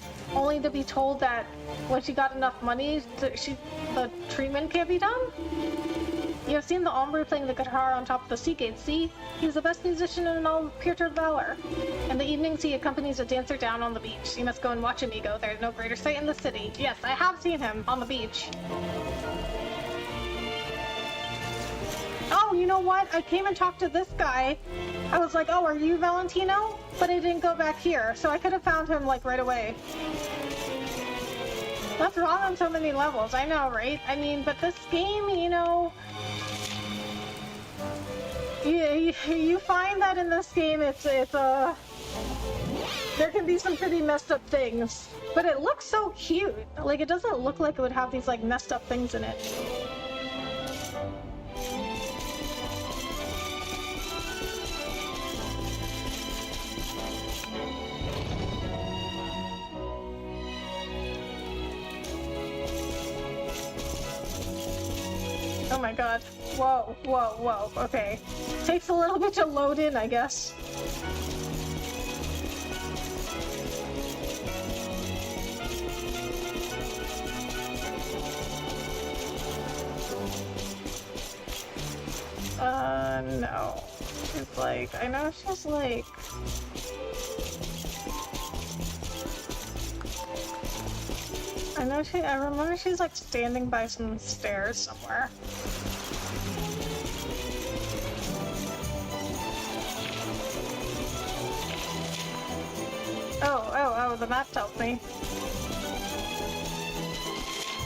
to be told that when she got enough money, the treatment can't be done? You have seen the Ombre playing the guitar on top of the sea gate, see? He's the best musician in all of Puerto Valor. In the evenings, he accompanies a dancer down on the beach. You must go and watch amigo. There's no greater sight in the city. Yes, I have seen him on the beach. Oh, you know what? I came and talked to this guy. I was like, oh, are you Valentino? But I didn't go back here, so I could have found him, like, right away. What's wrong on so many levels? I know, right? I mean, but this game, you know... You find that in this game, it's there can be some pretty messed up things. But it looks so cute. Like, it doesn't look like it would have these, like, messed up things in it. Oh my god. Whoa, whoa, whoa. Okay. Takes a little bit to load in, I guess. No. It's like, I know she's like... I remember she's like standing by some stairs somewhere. Oh, the map tells me.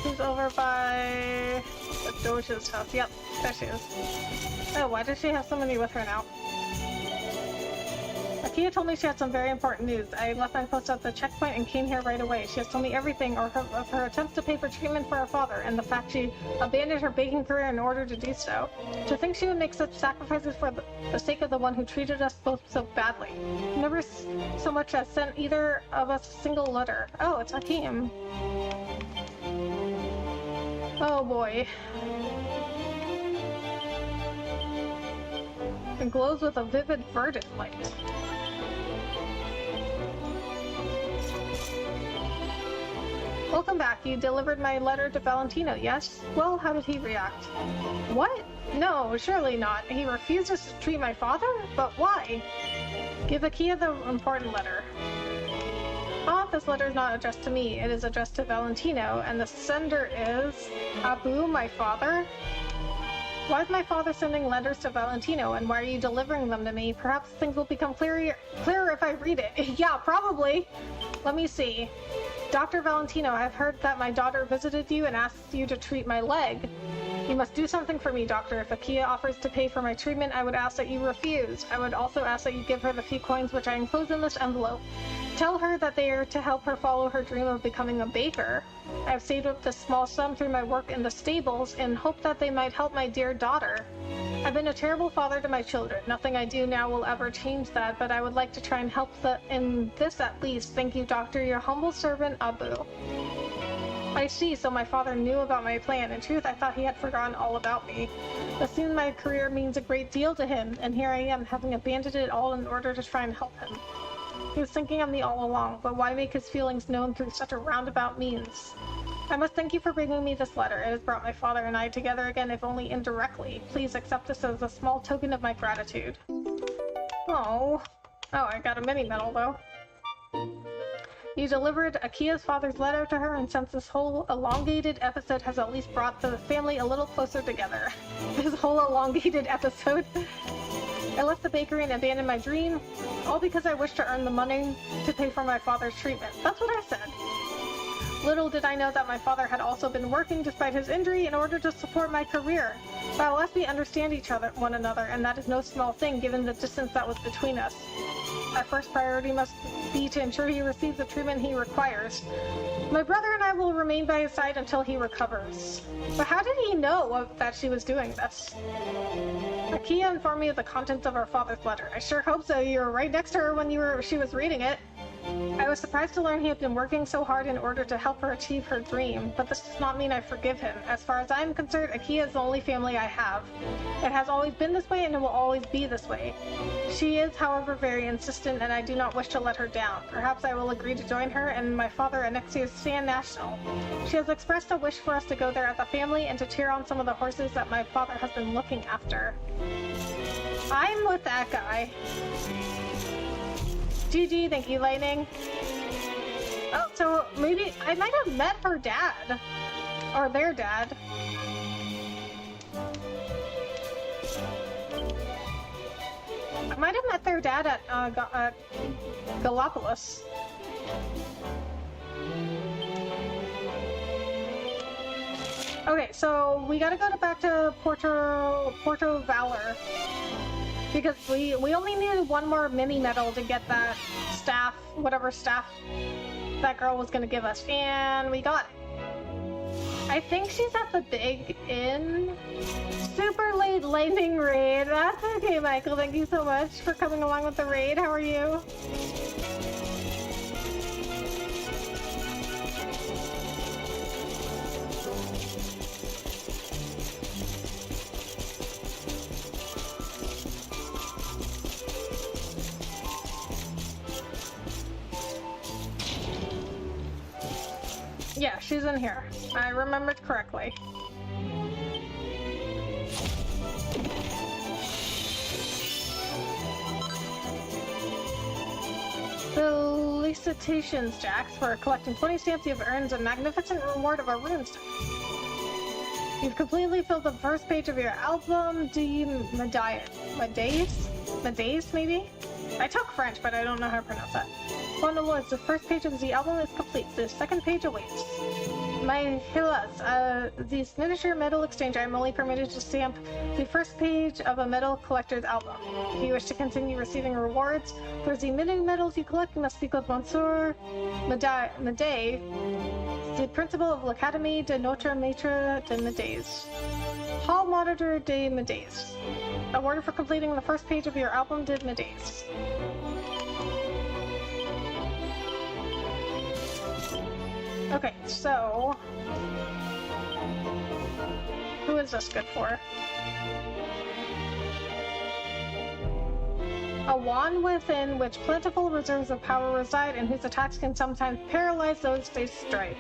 She's over by the Doge's house. Yep, there she is. Oh, why does she have somebody with her now? Akia told me she had some very important news. I left my post at the checkpoint and came here right away. She has told me everything of her attempts to pay for treatment for her father, and the fact she abandoned her baking career in order to do so. To think she would make such sacrifices for the sake of the one who treated us both so badly. Never so much as sent either of us a single letter. Oh, it's Hakim. Oh boy. It glows with a vivid verdant light. Welcome back. You delivered my letter to Valentino, yes? Well, how did he react? What? No, surely not. He refuses to treat my father? But why? Give Akia the important letter. Ah, this letter is not addressed to me. It is addressed to Valentino, and the sender is... Abu, my father? Why is my father sending letters to Valentino, and why are you delivering them to me? Perhaps things will become clearer if I read it. Yeah, probably. Let me see. Dr. Valentino, I've heard that my daughter visited you and asked you to treat my leg. You must do something for me, Doctor. If Akia offers to pay for my treatment, I would ask that you refuse. I would also ask that you give her the few coins which I enclose in this envelope. Tell her that they are to help her follow her dream of becoming a baker. I have saved up this small sum through my work in the stables in hope that they might help my dear daughter. I've been a terrible father to my children. Nothing I do now will ever change that, but I would like to try and help in this at least. Thank you, Doctor. Your humble servant, Abu. I see, so my father knew about my plan. In truth, I thought he had forgotten all about me. But soon my career means a great deal to him, and here I am, having abandoned it all in order to try and help him. He was thinking of me all along, but why make his feelings known through such a roundabout means? I must thank you for bringing me this letter. It has brought my father and I together again, if only indirectly. Please accept this as a small token of my gratitude. Oh, I got a mini-medal, though. You delivered Akia's father's letter to her, and since this whole elongated episode has at least brought the family a little closer together. This whole elongated episode. I left the bakery and abandoned my dream, all because I wished to earn the money to pay for my father's treatment. That's what I said. Little did I know that my father had also been working despite his injury in order to support my career. But alas, we understand one another, and that is no small thing given the distance that was between us. Our first priority must be to ensure he receives the treatment he requires. My brother and I will remain by his side until he recovers. But how did he know that she was doing this? Akia informed me of the contents of her father's letter. I sure hope so. You were right next to her when she was reading it. I was surprised to learn he had been working so hard in order to help her achieve her dream, but this does not mean I forgive him. As far as I am concerned, Akia is the only family I have. It has always been this way, and it will always be this way. She is, however, very insistent, and I do not wish to let her down. Perhaps I will agree to join her and my father at next year's Sand National. She has expressed a wish for us to go there as a family and to cheer on some of the horses that my father has been looking after. I'm with that guy. GG, thank you, Lightning. Oh, so maybe I might have met her dad. Or their dad. I might have met their dad at Galapagos. Okay, so we gotta go back to Porto Valor. Because we only needed one more mini medal to get that staff, whatever staff that girl was gonna give us, and we got it. I think she's at the big inn. Super late lightning raid. That's okay, Michael. Thank you so much for coming along with the raid. How are you? Yeah, she's in here. I remembered correctly. Felicitations, Jax, for collecting 20 stamps. You have earned a magnificent reward of a runestone. You've completely filled the first page of your album, Medaise, maybe? I took French, but I don't know how to pronounce that. Wonderful, as the first page of the album is complete. The second page awaits. My Hilas, this miniature medal exchange, I am only permitted to stamp the first page of a medal collector's album. If you wish to continue receiving rewards for the many medals you collect, you must speak with Monsieur Medaille, the principal of l'Académie de Notre Maître de Medaise. Hall Monitor de Medaise. Awarded for completing the first page of your album de Medaise. Okay, so... who is this good for? A wand within which plentiful reserves of power reside and whose attacks can sometimes paralyze those they strike.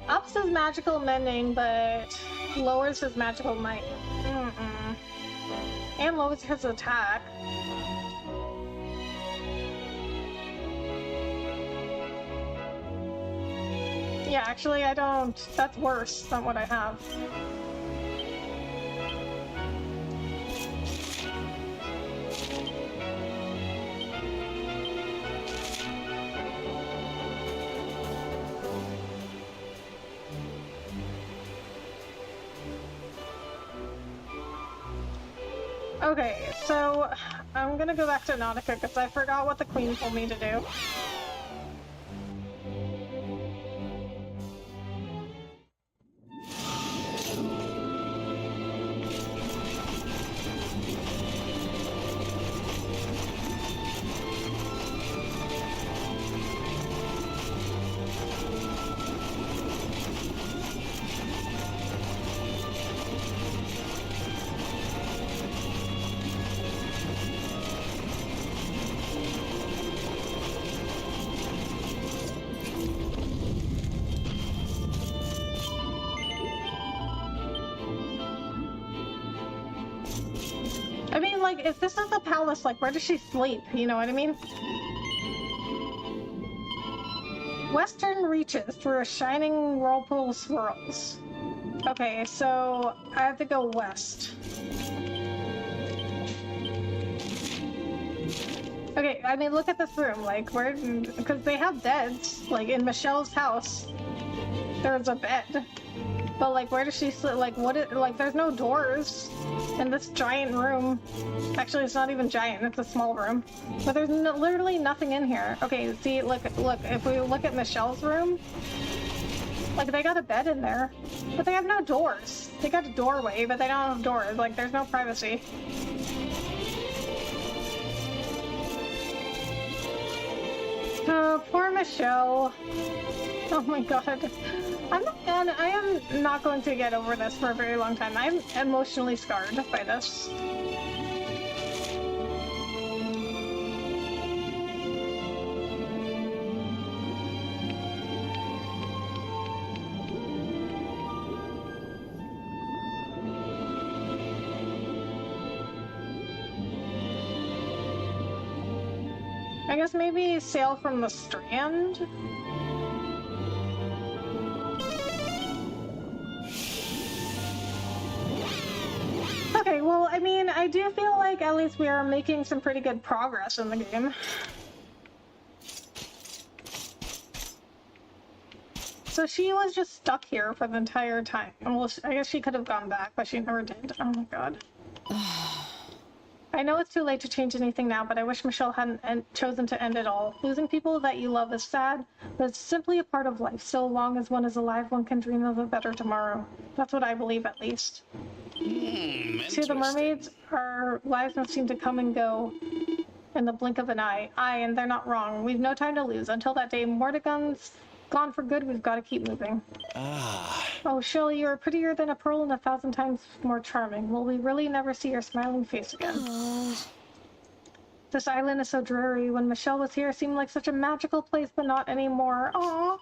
Ups his magical mending, but lowers his magical might. And lowers his attack. Yeah, actually I don't... that's worse than what I have. Okay, so I'm gonna go back to Nautica because I forgot what the queen told me to do. I mean, like, if this is a palace, like, where does she sleep? You know what I mean? Western reaches through a shining whirlpool swirls. Okay, so I have to go west. Okay, I mean, look at this room. Like, where... because they have beds. Like, in Michelle's house, there's a bed. But, like, where does she sleep? Like, what is... like, there's no doors in this giant room. Actually, it's not even giant. It's a small room. But there's literally nothing in here. Okay, see, look. If we look at Michelle's room, like, they got a bed in there. But they have no doors. They got a doorway, but they don't have doors. Like, there's no privacy. Oh, poor Michelle. Oh my god. I am not going to get over this for a very long time. I'm emotionally scarred by this. I guess maybe sail from the Strand? Okay, well, I mean, I do feel like at least we are making some pretty good progress in the game. So she was just stuck here for the entire time. Well, I guess she could have gone back, but she never did. Oh my god. I know it's too late to change anything now, but I wish Michelle hadn't chosen to end it all. Losing people that you love is sad, but it's simply a part of life. So long as one is alive, one can dream of a better tomorrow. That's what I believe, at least. To the mermaids, our lives must seem to come and go. in the blink of an eye. Aye, and they're not wrong. We've no time to lose. Until that day Mordegon's gone for good, we've got to keep moving. Ah. Oh, Shirley, you are prettier than a pearl and 1,000 times more charming. Will we really never see your smiling face again? This island is so dreary. When Michelle was here, it seemed like such a magical place, but not anymore. Aww.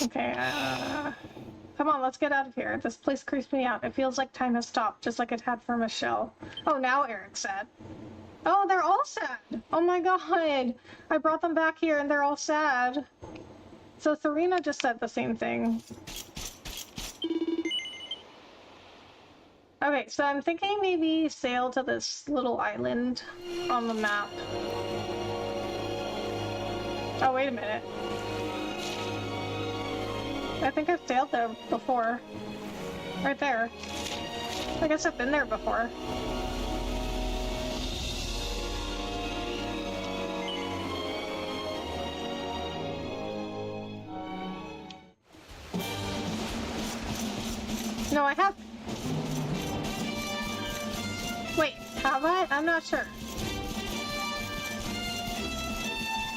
Okay, come on, let's get out of here. This place creeps me out. It feels like time has stopped, just like it had for Michelle. Oh, now Eric's sad. Oh, they're all sad. Oh my god. I brought them back here and they're all sad. So Serena just said the same thing. Okay, so I'm thinking maybe sail to this little island on the map. Oh, wait a minute. I think I've sailed there before. Right there. I guess I've been there before. No, I have. Wait, have I? I'm not sure.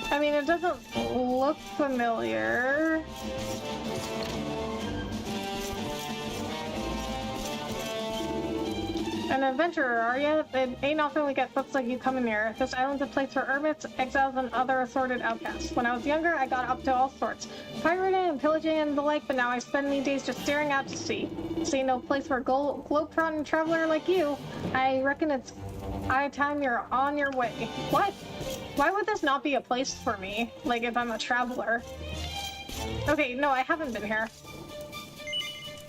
I mean, it doesn't look familiar. An adventurer, are you? It ain't often we get folks like you coming here. This island's a place for hermits, exiles, and other assorted outcasts. When I was younger, I got up to all sorts. Pirating and pillaging and the like, but now I spend me days just staring out to sea. See no place for a globetrotting traveler like you. I reckon it's high time you're on your way. What? Why would this not be a place for me? Like, if I'm a traveler? Okay, no, I haven't been here.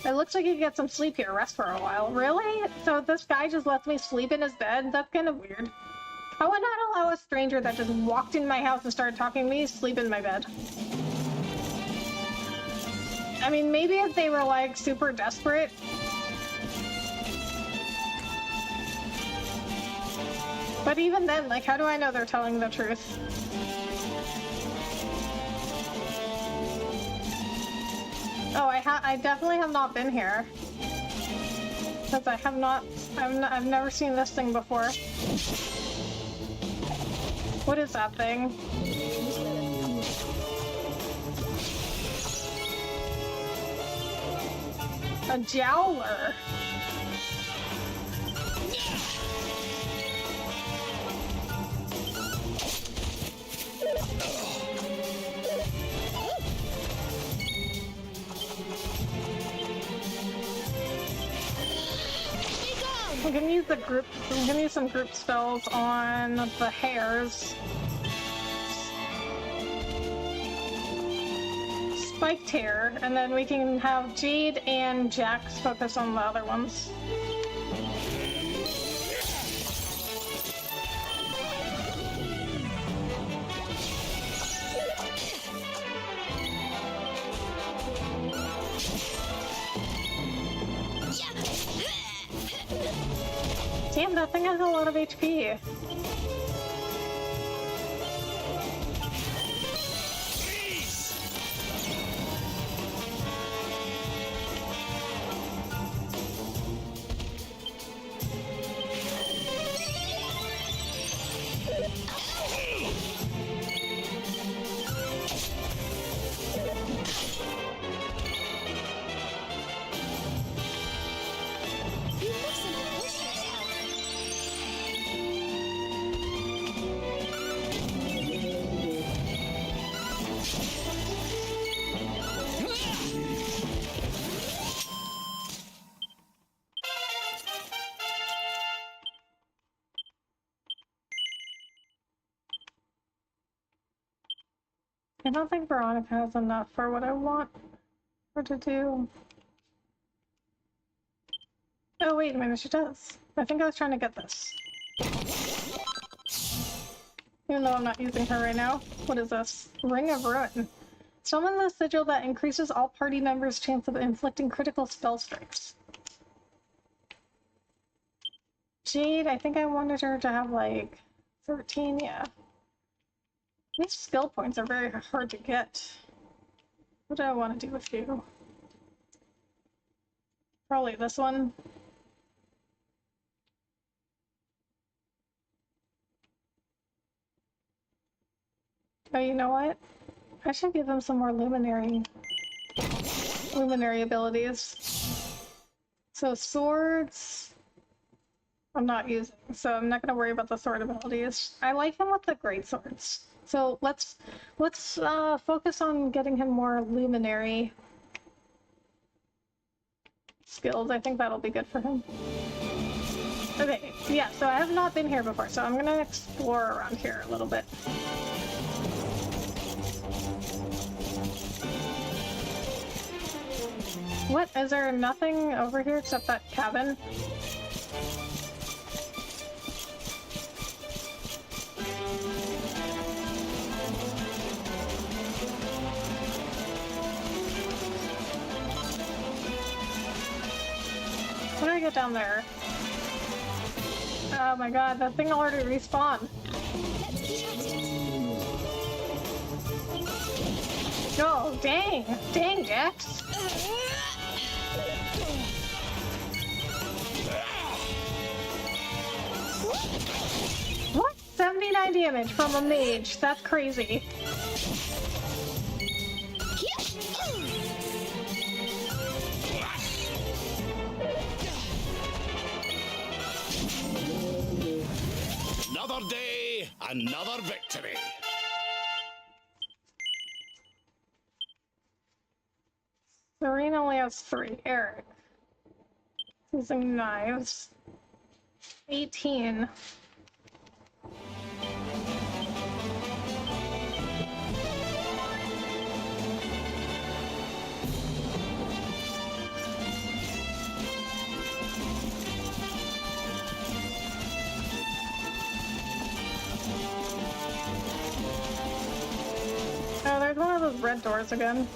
It looks like you can get some sleep here, rest for a while. Really? So this guy just lets me sleep in his bed? That's kind of weird. I would not allow a stranger that just walked in my house and started talking to me sleep in my bed. I mean, maybe if they were, like, super desperate. But even then, like, how do I know they're telling the truth? Oh, I definitely have not been here. Because I have not, I've never seen this thing before. What is that thing? A jowler. We can use some group spells on the hares. Spiked hair, and then we can have Jade and Jax focus on the other ones. Damn, that thing has a lot of HP. I don't think Veronica has enough for what I want her to do. Oh, wait a minute, she does. I think I was trying to get this. Even though I'm not using her right now. What is this? Ring of Ruin. Summon the sigil that increases all party members' chance of inflicting critical spell strikes. Jade, I think I wanted her to have like 13, yeah. These skill points are very hard to get. What do I want to do with you? Probably this one. Oh, you know what? I should give him some more luminary abilities. So swords, I'm not using, so I'm not going to worry about the sword abilities. I like him with the great swords. So let's focus on getting him more luminary skills. I think that'll be good for him. Okay, yeah, so I have not been here before, so I'm going to explore around here a little bit. What? Is there nothing over here except that cabin? How do I get down there? Oh my god, that thing already respawned. No, dang! Dang, Dex! What? 79 damage from a mage. That's crazy. Another day, another victory. Serene only has 3. Eric. Using knives. 18. Oh, there's one of those red doors again.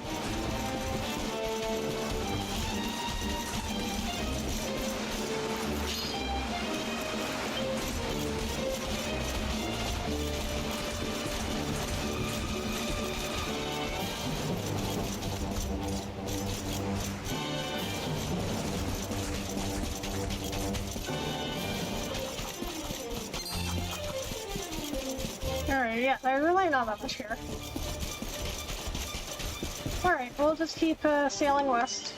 Alright, yeah, there's really not that much here. Alright, we'll just keep sailing west.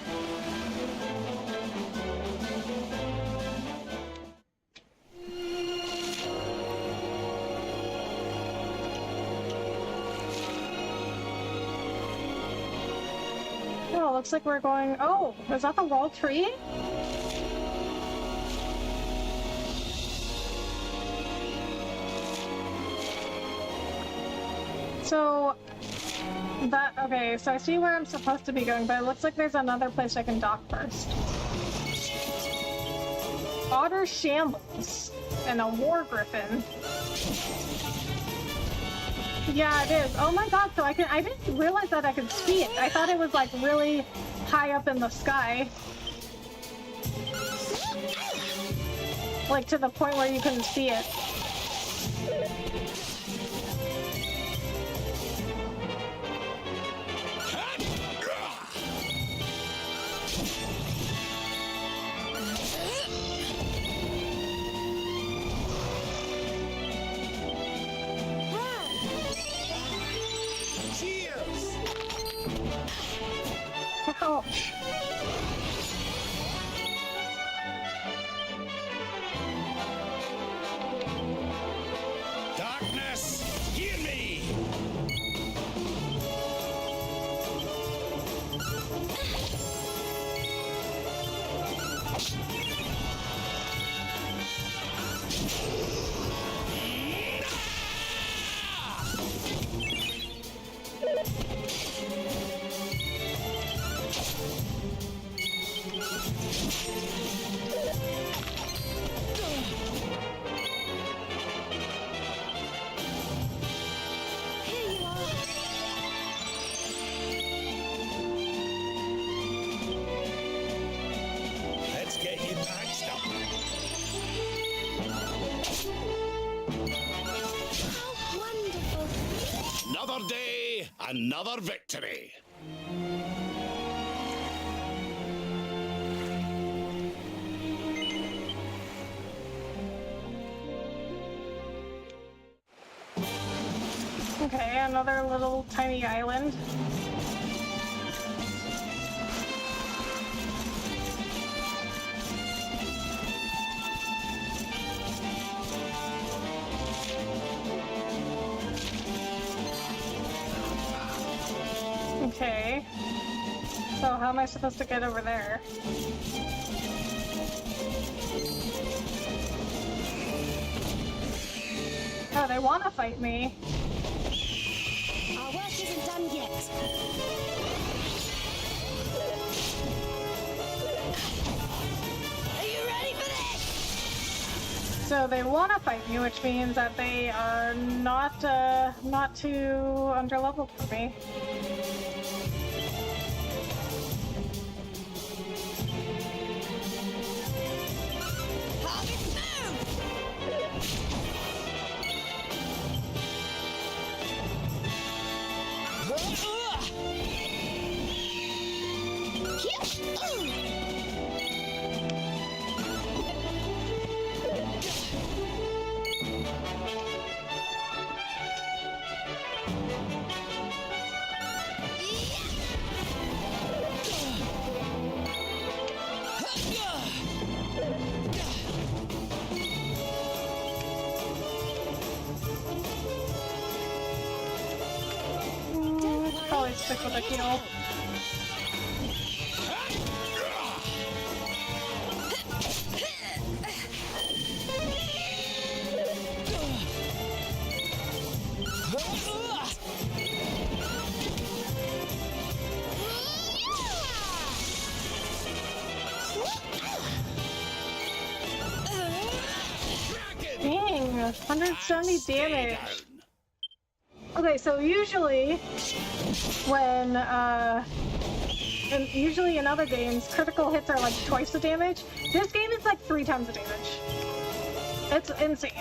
Oh, looks like we're going... Oh, is that the wall tree? So... Okay, so I see where I'm supposed to be going, but it looks like there's another place I can dock first. Otter Shambles and a War Griffin. Yeah, it is. Oh my god, so I didn't realize that I could see it. I thought it was like really high up in the sky. Like to the point where you couldn't see it. Ouch. Darkness, hear me! Let's get you patched up. How wonderful. Another day, another victory. Okay, another little tiny island. Okay. So how am I supposed to get over there? Oh, they want to fight me. Our work isn't done yet. Are you ready for this? So they want to fight me, which means that they are not too underleveled for me. Harvest Probably stick with a heal. Dang, 170 damage. Okay, so usually when usually in other games, critical hits are like twice the damage. This game is like 3 times the damage. It's insane.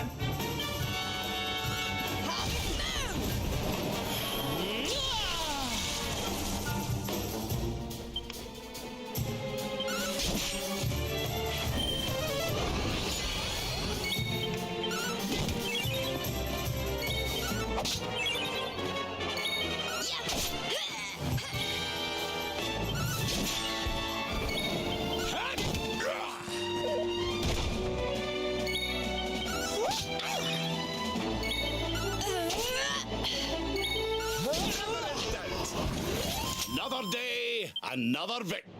Another day, another victory.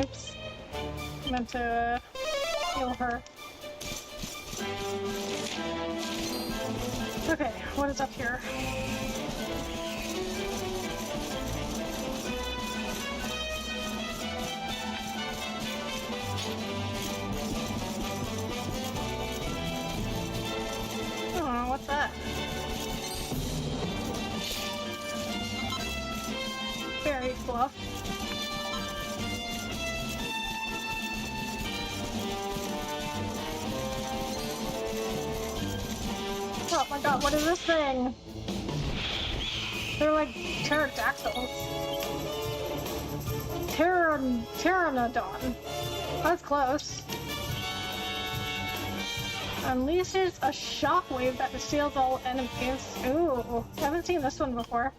Oops. Meant to heal her. Okay, what is up here? Oh, what's that? Very fluff. Oh my god, what is this thing? They're like pterodactyls. Pteranodon. That's close. Unleashes a shockwave that assails all enemies. Ooh, I haven't seen this one before.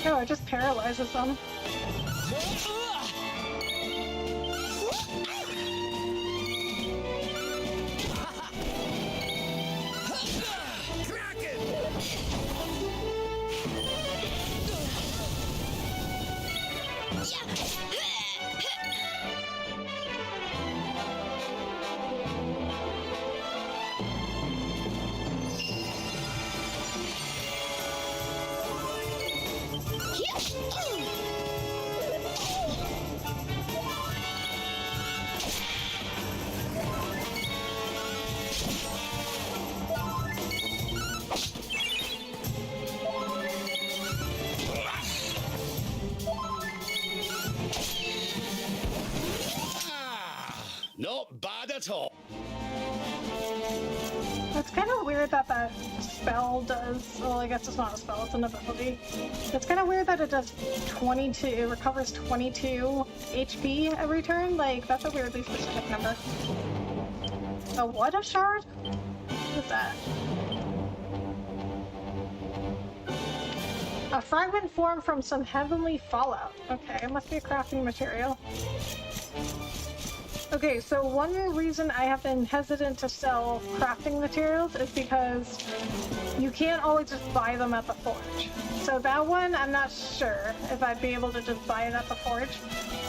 Oh, it just paralyzes them. Not bad at all. It's kind of weird that that spell does. Well, I guess it's not a spell; it's an ability. It's kind of weird that it does 22. It recovers 22 HP every turn. Like that's a weirdly specific number. A what? A shard? What is that? A fragment formed from some heavenly fallout. Okay, it must be a crafting material. Okay, so one reason I have been hesitant to sell crafting materials is because you can't always just buy them at the forge. So that one, I'm not sure if I'd be able to just buy it at the forge.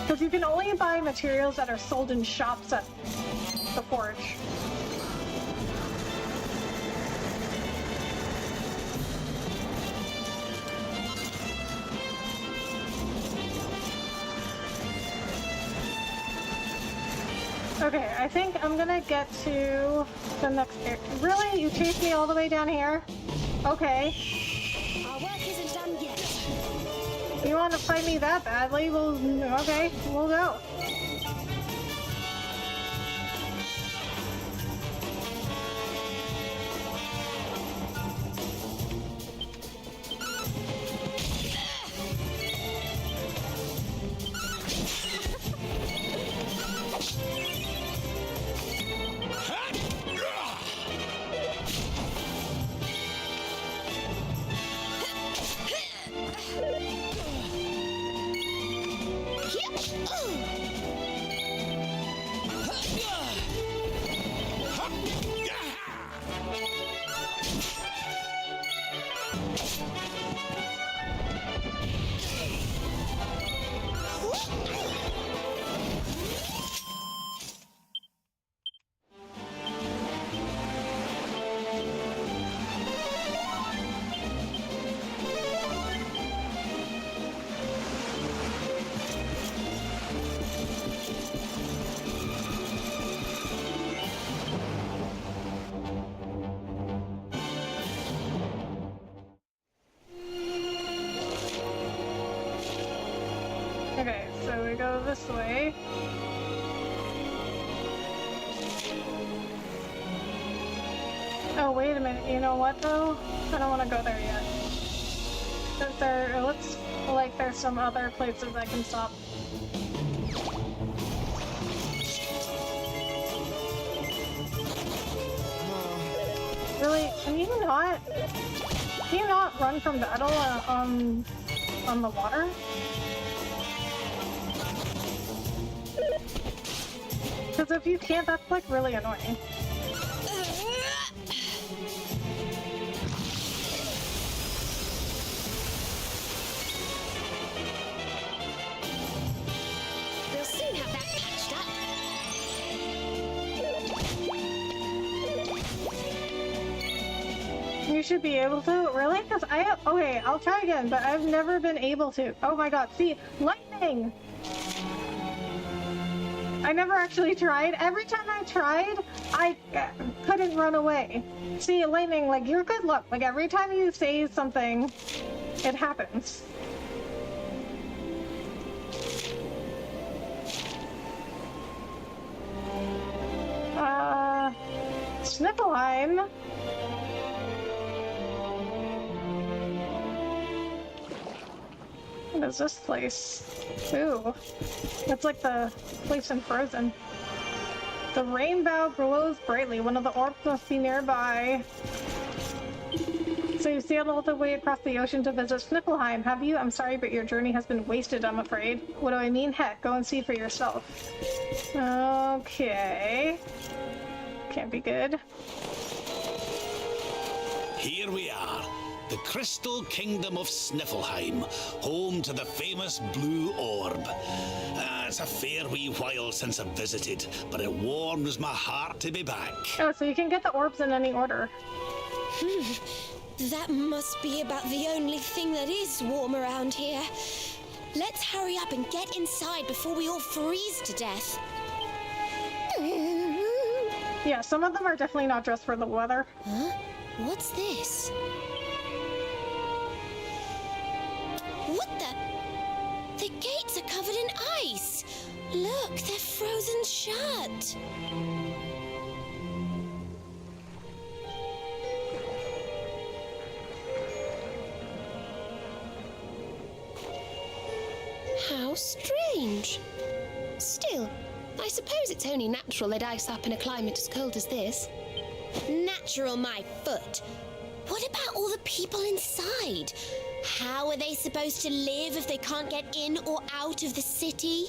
Because you can only buy materials that are sold in shops at the forge. Okay, I think I'm gonna get to the next area. Really? You chased me all the way down here? Okay. Our work isn't done yet. You want to fight me that badly? Well, okay, we'll go. Okay, so we go this way. Oh, wait a minute. You know what, though? I don't want to go there yet. It looks like there's some other places I can stop. Really? Can you not run from battle on the water? Because if you can't, that's like really annoying. We'll soon have that patched up. You should be able to. Really? Because okay, I'll try again, but I've never been able to. Oh my god, see? Lightning! I never actually tried. Every time I tried, I couldn't run away. See, lightning, like, you're good luck. Like, every time you say something, it happens. Sniffleheim? What is this place? Ooh. It's like the place in Frozen. The rainbow glows brightly. One of the orbs must be nearby. So you sailed all the way across the ocean to visit Sniffleheim, have you? I'm sorry, but your journey has been wasted, I'm afraid. What do I mean? Heck, go and see for yourself. Okay. Can't be good. Here we are. The Crystal Kingdom of Sniffleheim, home to the famous Blue Orb. It's a fair wee while since I've visited, but it warms my heart to be back. Oh, so you can get the orbs in any order. That must be about the only thing that is warm around here. Let's hurry up and get inside before we all freeze to death. Yeah, some of them are definitely not dressed for the weather. Huh? What's this? What the? The gates are covered in ice. Look, they're frozen shut. How strange. Still, I suppose it's only natural they'd ice up in a climate as cold as this. Natural, my foot. What about all the people inside? How are they supposed to live if they can't get in or out of the city?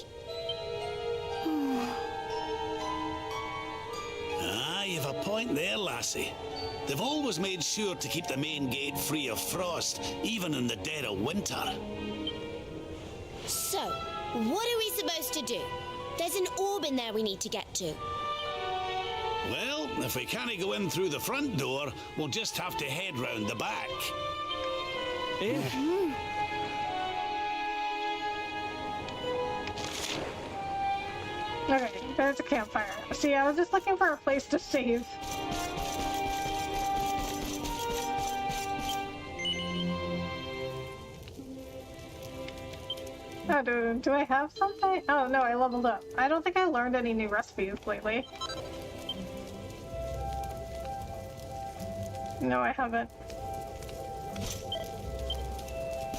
You've a point there, lassie. They've always made sure to keep the main gate free of frost, even in the dead of winter. So, what are we supposed to do? There's an orb in there we need to get to. Well, if we can't go in through the front door, we'll just have to head round the back. Okay, there's a campfire. See, I was just looking for a place to save. Oh, do I have something? Oh, no, I leveled up. I don't think I learned any new recipes lately. No, I haven't.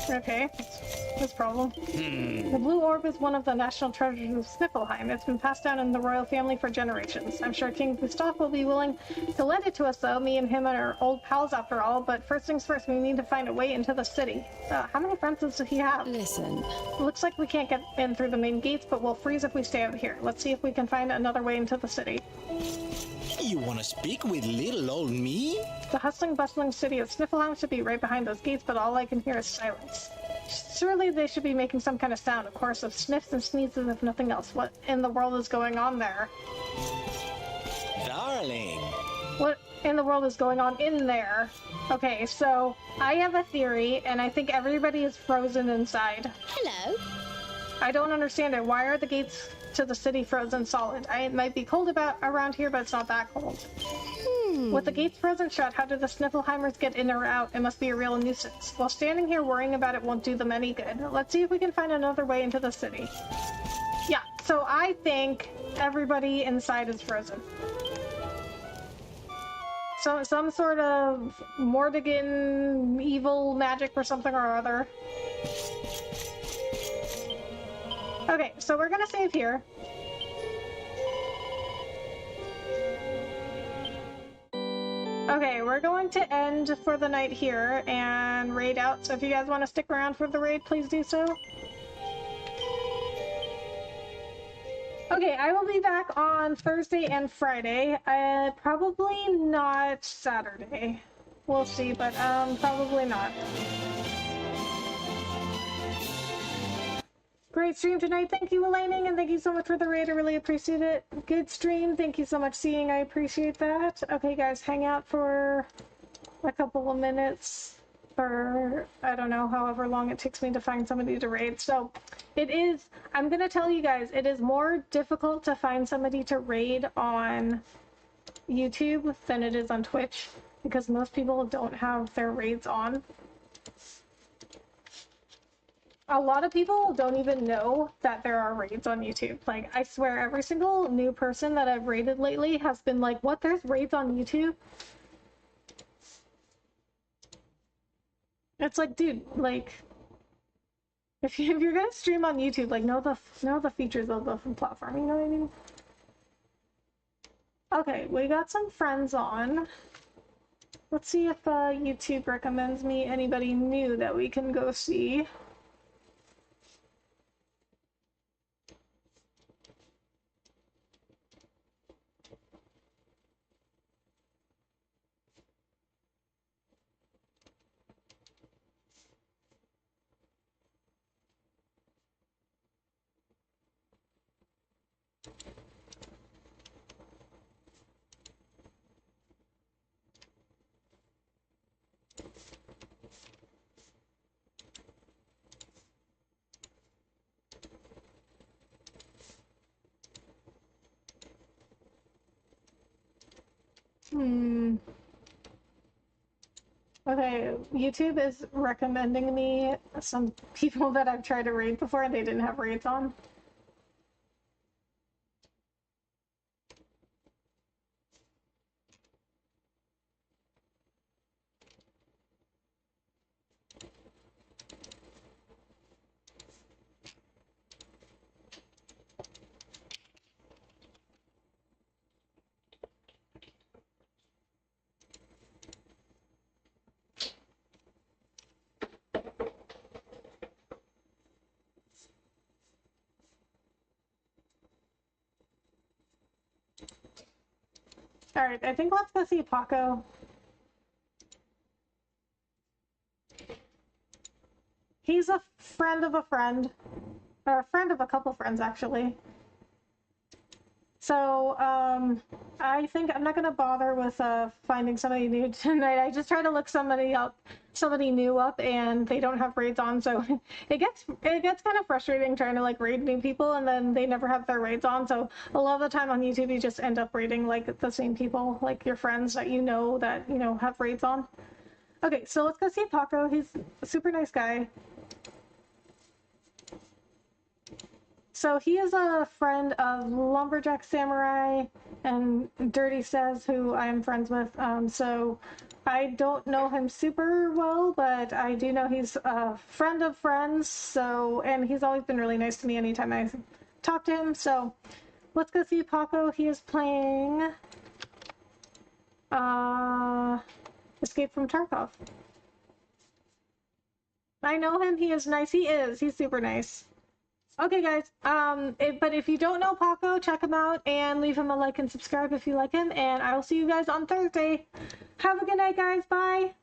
Okay, this problem. The blue orb is one of the national treasures of Sniffelheim. It's been passed down in the royal family for generations. I'm sure King Gustav will be willing to lend it to us, though. Me and him are old pals after all, but first things first, we need to find a way into the city. How many friends does he have? Listen. Looks like we can't get in through the main gates, but we'll freeze if we stay out here. Let's see if we can find another way into the city. You want to speak with little old me? The hustling, bustling city of Sniffelheim should be right behind those gates, but all I can hear is silence. Surely they should be making some kind of sound, of course, of sniffs and sneezes if nothing else. What in the world is going on there? Darling. What in the world is going on in there? Okay, so I have a theory, and I think everybody is frozen inside. Hello? I don't understand it. Why are the gates to the city frozen solid? It might be cold around here, but it's not that cold. With the gates frozen shut, how do the Sniffelheimers get in or out? It must be a real nuisance. While standing here worrying about it won't do them any good. Let's see if we can find another way into the city. Yeah, so I think everybody inside is frozen. So some sort of Mordigan evil magic or something or other. Okay, so we're gonna save here. Okay, we're going to end for the night here and raid out, so if you guys want to stick around for the raid, please do so. Okay, I will be back on Thursday and Friday. Probably not Saturday. We'll see, but probably not. Great stream tonight. Thank you, Elaine, and thank you so much for the raid. I really appreciate it. Good stream. Thank you so much, Seeing. I appreciate that. Okay, guys, hang out for a couple of minutes for, I don't know, however long it takes me to find somebody to raid. So it is, I'm going to tell you guys, it is more difficult to find somebody to raid on YouTube than it is on Twitch because most people don't have their raids on. A lot of people don't even know that there are raids on YouTube. Like, I swear, every single new person that I've raided lately has been like, what, there's raids on YouTube? It's like, dude, like, if you're gonna stream on YouTube, like, know the features of the platform, you know what I mean? Okay, we got some friends on. Let's see if YouTube recommends me anybody new that we can go see. Okay, YouTube is recommending me some people that I've tried to raid before and they didn't have raids on. Alright, I think let's go see Paco. He's a friend of a friend. Or a friend of a couple friends, actually. So, I think I'm not gonna bother with finding somebody new tonight. I just try to look somebody new up, and they don't have raids on, so it gets kind of frustrating trying to like raid new people, and then they never have their raids on. So a lot of the time on YouTube, you just end up raiding like the same people, like your friends that you know have raids on. Okay, so let's go see Paco. He's a super nice guy. So he is a friend of Lumberjack Samurai and Dirty Says, who I am friends with. So I don't know him super well, but I do know he's a friend of friends. So, and he's always been really nice to me anytime I talk to him. So let's go see Paco. He is playing Escape from Tarkov. I know him. He is nice. He is. He's super nice. Okay, guys, but if you don't know Paco, check him out and leave him a like and subscribe if you like him, and I will see you guys on Thursday. Have a good night, guys. Bye.